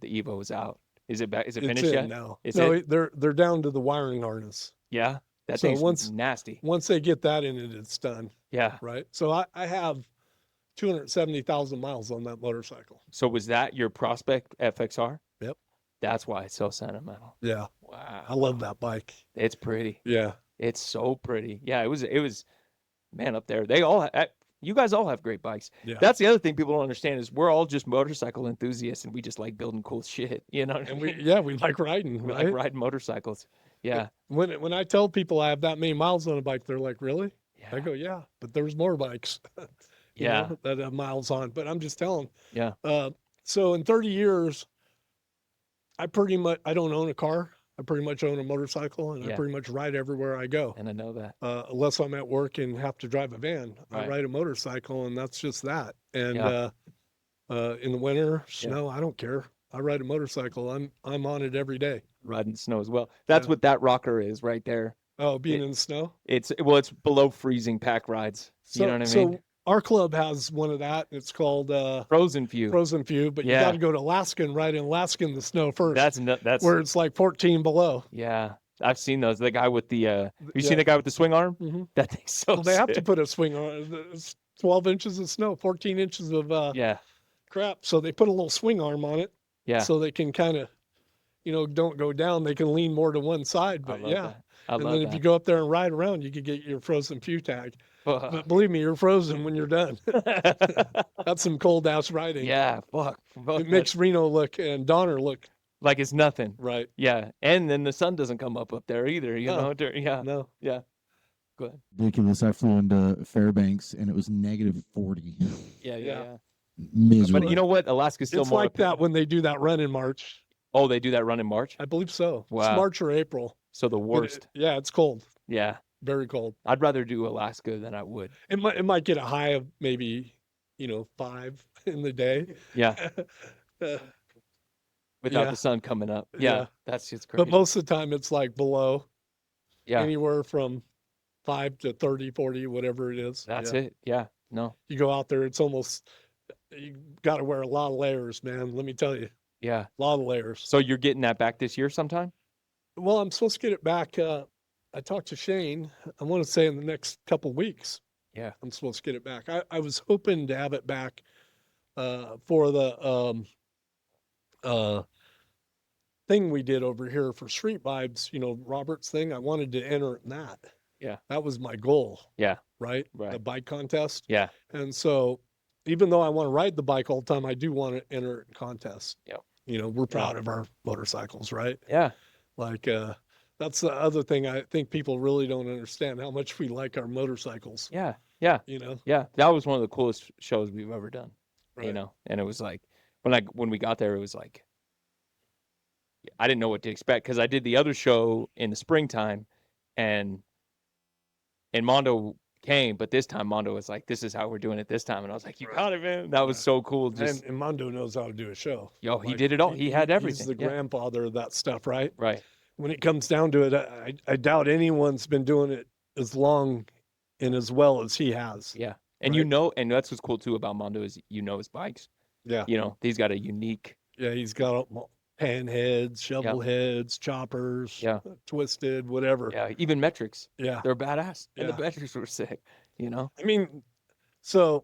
Evo was out. Is it back? Is it It's finished in yet? now. Is No, it? they're down to the wiring harness. Yeah. That So thing's nasty. Once they get that in it, it's done. Yeah. Right. So I have 270,000 miles on that motorcycle. So was that your Prospect FXR? Yep. That's why it's so sentimental. Yeah. Wow. I love that bike. It's pretty. Yeah. It's so pretty. Yeah, it was man up there. You guys all have great bikes. Yeah. That's the other thing people don't understand is we're all just motorcycle enthusiasts and we just like building cool shit. You know what I And mean? we like riding. We Right? like riding motorcycles. Yeah. When I tell people I have that many miles on a bike, they're like, "Really?" I Yeah. go, "Yeah, but there's more bikes Yeah. that have miles on." But I'm just telling. Yeah. So in 30 years, I don't own a car. I pretty much own a motorcycle, and I Yeah. pretty much ride everywhere I go. And I know that. Unless I'm at work and have to drive a van, I Right. ride a motorcycle, and that's just that. And Yeah. in the winter, snow, I don't care. I ride a motorcycle. I'm on it every day. Riding snow as well. That's Yeah. what that rocker is right there. Oh, being It- in the snow. It's below freezing pack rides. You know what I mean? So our club has one of that. It's called Frozen Few. Frozen Few, but you Yeah. got to go to Alaska and ride in Alaska in the snow first, That's where it's like 14 below. yeah. I've seen those. The guy with the have you Yeah. seen the guy with the swing arm? Mhm. That thing's so Well, they have to sick. put a swing on. It's 12 inches of snow, 14 inches of Yeah. crap. So they put a little swing arm on it, Yeah. so they can kind of, don't go down. They can lean more to one side. I But love yeah, that. I and love then that. if you go up there and ride around, you could get your Frozen Few tag. Fuck. But believe me, you're frozen when you're done. That's some cold ass riding. Yeah, fuck. It makes Reno and Donner look like it's nothing. right. Yeah. And then the sun doesn't come up there either, No. Yeah. No. Yeah. Go ahead. Ridiculous. I flew into Fairbanks and it was negative 40. Yeah, Yeah. Miserable. But you know what? Alaska's still It's more like up- that when they do that run in March. Oh, they do that run in March? I believe so. Wow. It's March or April. So the But worst. yeah, it's cold. Yeah. Very cold. I'd rather do Alaska than I would. It might get a high of maybe, 5 in the day. Yeah. Uh, Without Yeah. the sun coming up. Yeah. Yeah. That's just crazy. but most of the time it's like below, yeah. anywhere from 5 to 30, 40, whatever it is. That's Yeah. it. Yeah. No. You go out there, it's almost, you got to wear a lot of layers, man. Let me tell you, Yeah. a lot of layers. So you're getting that back this year sometime? Well, I'm supposed to get it back. I talked to Shane. I want to say in the next couple weeks. Yeah. I'm supposed to get it back. I was hoping to have it back for the thing we did over here for Street Vibes, Robert's thing. I wanted to enter in that. Yeah. That was my goal. Yeah. Right? Right. The bike contest. Yeah. And so even though I want to ride the bike all the time, I do want to enter in contests. Yep. We're proud of our motorcycles, right? Yeah. Like, that's the other thing I think people really don't understand how much we like our motorcycles. Yeah. Yeah. Yeah. That was one of the coolest shows we've ever done. Right. And it was like when we got there, it was like I didn't know what to expect because I did the other show in the springtime, and Mondo came, but this time Mondo was like, "This is how we're doing it this time," and I was like, "You got it, man." That was so cool. Just And Mondo knows how to do a show. yo, he Like, did it all. He had he's everything. the Yeah. grandfather of that stuff, right? Right. When it comes down to it, I doubt anyone's been doing it as long and as well as he has. Yeah. And Right. you know, and that's what's cool too about Mondo is you know his bikes. Yeah. You know, he's got a unique. Yeah, he's got pan heads, shovel heads, choppers, Yeah. twisted, whatever. Yeah. Even metrics. Yeah. They're badass. And the Yeah. metrics were sick. You know. I mean, so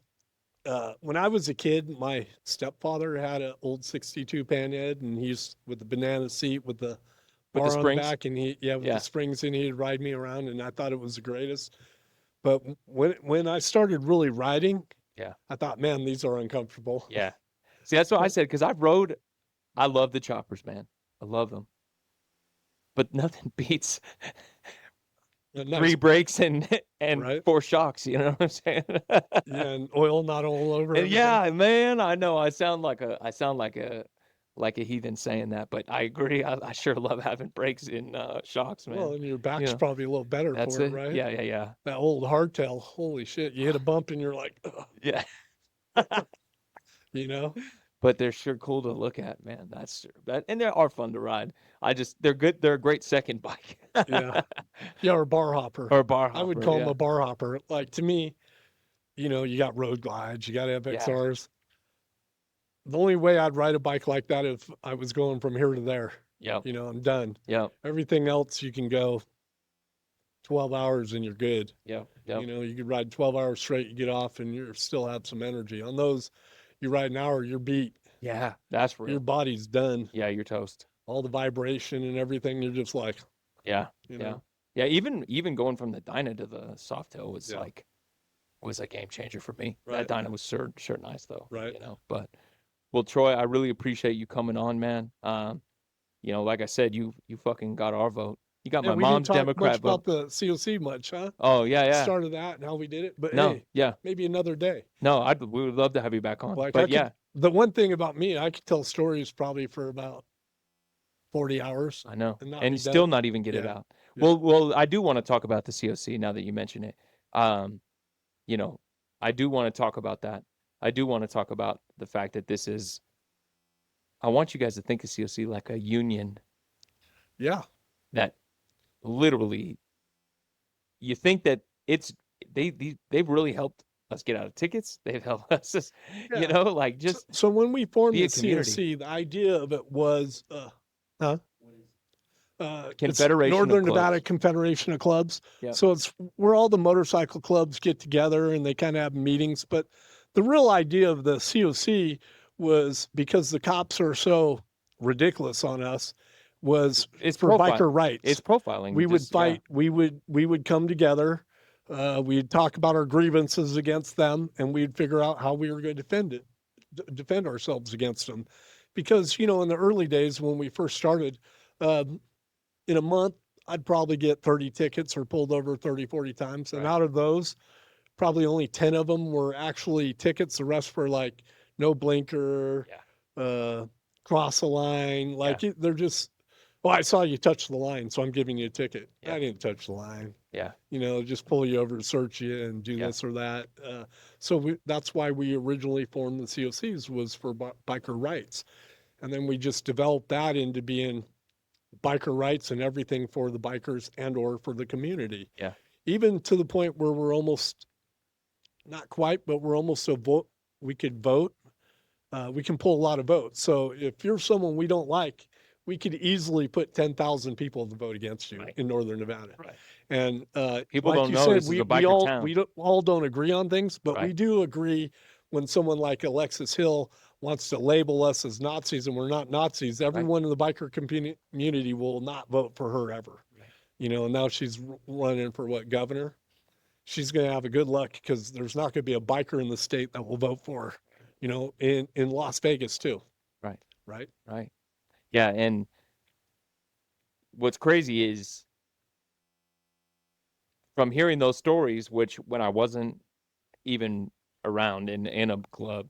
when I was a kid, my stepfather had an old 62 panhead, and he's with the banana seat with the With the bar on the springs? back, and with Yeah. the springs, and he'd ride me around, and I thought it was the greatest. But when I started really riding, Yeah. I thought, man, these are uncomfortable. Yeah. See, that's what I said because I love the choppers, man. I love them. But nothing beats And 3 nice, brakes and Right. 4 shocks. You know what I'm saying? yeah, and oil not all over. And everything. yeah, man. I know. I sound like a heathen saying that, but I agree. I sure love having brakes in shocks, man. Well, and your back's know, probably a little better That's for it. it, right? Yeah, yeah, yeah, That old hardtail, holy shit! You hit a bump and you're like, ugh, yeah. you know. But they're sure cool to look at, man. That's that, and they are fun to ride. They're good. They're a great second bike. Yeah. Yeah, or bar hopper. Or bar hopper. I would call yeah. them a bar hopper. Like, to me, you got road glides, you got FXRs. The only way I'd ride a bike like that if I was going from here to there. Yep. I'm done. Yep. Everything else you can go 12 hours and you're good. Yep. Yep. You could ride 12 hours straight, you get off and you still have some energy. On those, you ride an hour, you're beat. Yeah, that's Your real. body's done. Yeah, you're toast. All the vibration and everything, you're just like, Yeah. you Yeah. know. Yeah. Even going from the Dyna to the Softail was Yeah. was a game changer for me. Right. That Dyna was sure nice though. Right. But well, Troy, I really appreciate you coming on, man. Like I said, you fucking got our vote. You got Yeah, my we didn't mom's talk Democrat much vote. about the COC much, huh? Oh yeah, yeah. Started that and how we did it. But No, hey, yeah. maybe another day. No, we would love to have you back on. Like, but yeah, the one thing about me, I could tell stories probably for about 40 hours. I know. and not And be still done. not even get it Yeah. out. Yeah. Well, I do want to talk about the COC now that you mention it. I do want to talk about that. I do want to talk about the fact that I want you guys to think of COC like a union Yeah. that literally you think that they've really helped us get out of tickets. They've helped us, Yeah. like just So when we formed be the a community. COC, the idea of it was, it's Confederation of Northern Nevada Clubs. Confederation of Clubs. Yep. So it's where all the motorcycle clubs get together and they kind of have meetings. But the real idea of the COC was, because the cops are so ridiculous on us, was it's for profile- biker rights. It's profiling. We would just- yeah. fight. We would come together. We'd talk about our grievances against them, and we'd figure out how we were going to defend ourselves against them. Because in the early days when we first started, in a month I'd probably get 30 tickets or pulled over 30, 40 times, and Right. out of those, probably only 10 of them were actually tickets. The rest were like no blinker, cross a line, like they're just. Well, I saw you touch the line, so I'm giving you a ticket. Yeah. I didn't touch the line. Yeah. Just pull you over to search you and do Yeah. this or that. So that's why we originally formed the COCs, was for biker rights. And then we just developed that into being biker rights and everything for the bikers and or for the community. Yeah. Even to the point where we're almost, not quite, but we're almost a vote. We could vote. We can pull a lot of votes. So if you're someone we don't like, we could easily put 10,000 people to vote against you in Northern Nevada. Right. And People like don't you know said, this is we a biker town. all don't agree on things, but we Right. do agree when someone like Alexis Hill wants to label us as Nazis, and we're not Nazis. Everyone in the biker community will not vote for her ever. Right. And now she's running for governor? She's going to have a good luck, because there's not going to be a biker in the state that will vote for her, in Las Vegas too. Right. Right. Right. Yeah. And what's crazy is, from hearing those stories, which when I wasn't even around in a club,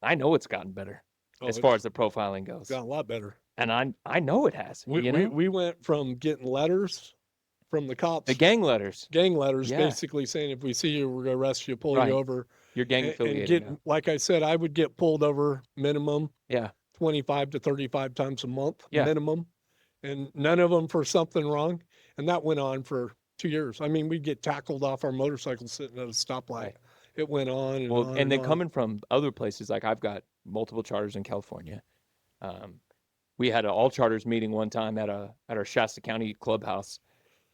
I know it's gotten better as far as the profiling goes. It's gotten a lot better. And I know it has. We went from getting letters from the cops. The gang letters. Gang letters, Yeah. basically saying if we see you, we're gonna arrest you, pull Right. you over, You're gang and affiliated. get now. like I said, I would get pulled over minimum Yeah. 25 to 35 times a month, Yeah. minimum, and none of them for something wrong, and that went on for 2 years. I mean, we'd get tackled off our motorcycle sitting at a stoplight. Right. It went on and Well, on and then on. coming from other places, like I've got multiple charters in California. We had an all charters meeting one time at our Shasta County clubhouse,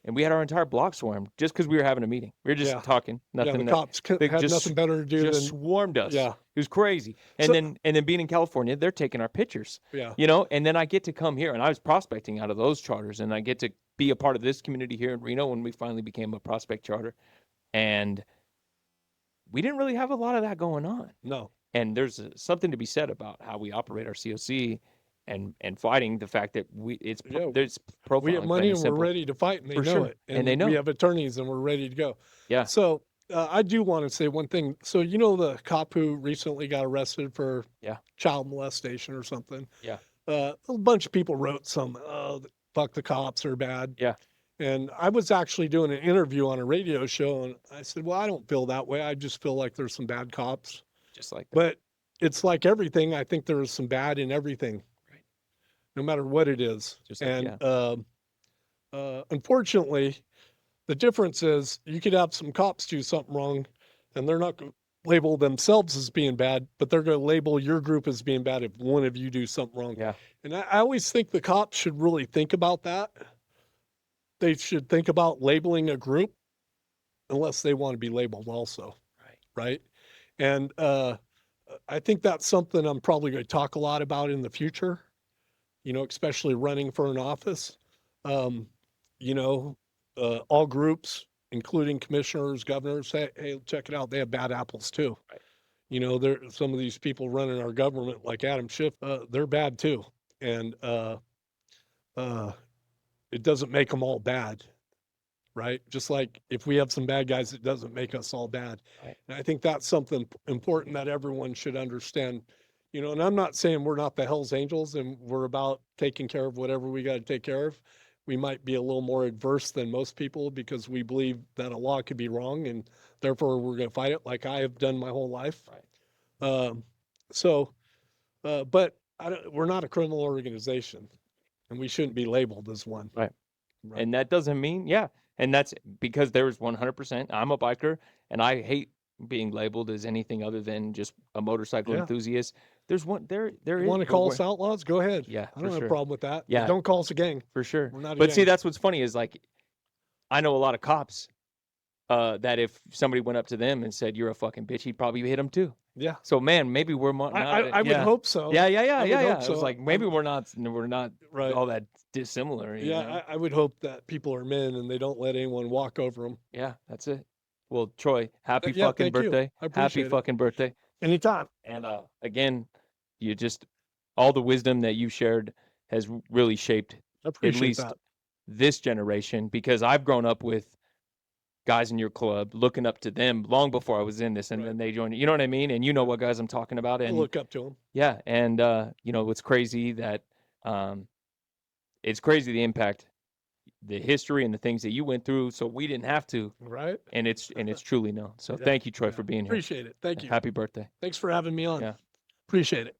and we had our entire block swarmed just because we were having a meeting. We were just Yeah. talking, nothing. the cops they had just- nothing better to do just than swarmed us. yeah. It was crazy. And So- then being in California, they're taking our pictures. Yeah. You know, and then I get to come here, and I was prospecting out of those charters, and I get to be a part of this community here in Reno when we finally became a prospect charter, and we didn't really have a lot of that going on. No. And there's something to be said about how we operate our COC, and fighting the fact that there's profiling. We have money plain and we're simple. ready to fight, and they For know sure. it. And they know. We have attorneys and we're ready to go. Yeah. So I do want to say one thing. So you know the cop who recently got arrested for child molestation or something? Yeah. A bunch of people wrote some, fuck the cops are bad. Yeah. And I was actually doing an interview on a radio show, and I said, well, I don't feel that way. I just feel like there's some bad cops. Just like that. But it's like everything. I think there's some bad in everything. Right. No matter what it is. Just like, And unfortunately, the difference is you could have some cops do something wrong, and they're not going to label themselves as being bad, but they're going to label your group as being bad if one of you do something wrong. Yeah. And I always think the cops should really think about that. They should think about labeling a group unless they want to be labeled also. Right. And I think that's something I'm probably going to talk a lot about in the future, you know, especially running for an office. You know, all groups, including commissioners, governors, hey, check it out. They have bad apples too. Right. You know, some of these people running our government, like Adam Schiff, they're bad too. And it doesn't make them all bad, right? Just like if we have some bad guys, it doesn't make us all bad. Right. And I think that's something important that everyone should understand. You know, and I'm not saying we're not the Hells Angels and we're about taking care of whatever we got to take care of. We might be a little more adverse than most people because we believe that a law could be wrong, and therefore we're going to fight it like I have done my whole life. Right. But we're not a criminal organization, and we shouldn't be labeled as one. Right. And that doesn't mean, and that's because there's 100%. I'm a biker, and I hate being labeled as anything other than just a motorcycle enthusiast. There's one there. You want to call us outlaws? Go ahead. Yeah, I don't have a problem with that. Yeah. Don't call us a gang. For sure. We're not a But see, gang. that's what's funny is like, I know a lot of cops that if somebody went up to them and said, "You're a fucking bitch," he'd probably hit them too. Yeah. So man, maybe we're more. I would hope so. Yeah. I would I hope was so. like, maybe we're not Right. all that dissimilar. you know? Yeah, I would hope that people are men and they don't let anyone walk over them. Yeah, that's it. Well, Troy, happy Yeah, fucking thank you. birthday. I appreciate Happy it. fucking birthday. Anytime. And again, you just all the wisdom that you shared has really shaped I at appreciate least that. this generation, because I've grown up with guys in your club, looking up to them long before I was in this, and Right. then they joined. You know what I mean? And you know what guys I'm talking about. I And look up to them. yeah, and you know, it's crazy that it's crazy the impact, the history, and the things that you went through, so we didn't have to. Right? And it's truly known. So Yeah, thank you, Troy, yeah. for being here. Appreciate it. Thank you. Happy birthday. Thanks for having me on. Yeah. Appreciate it.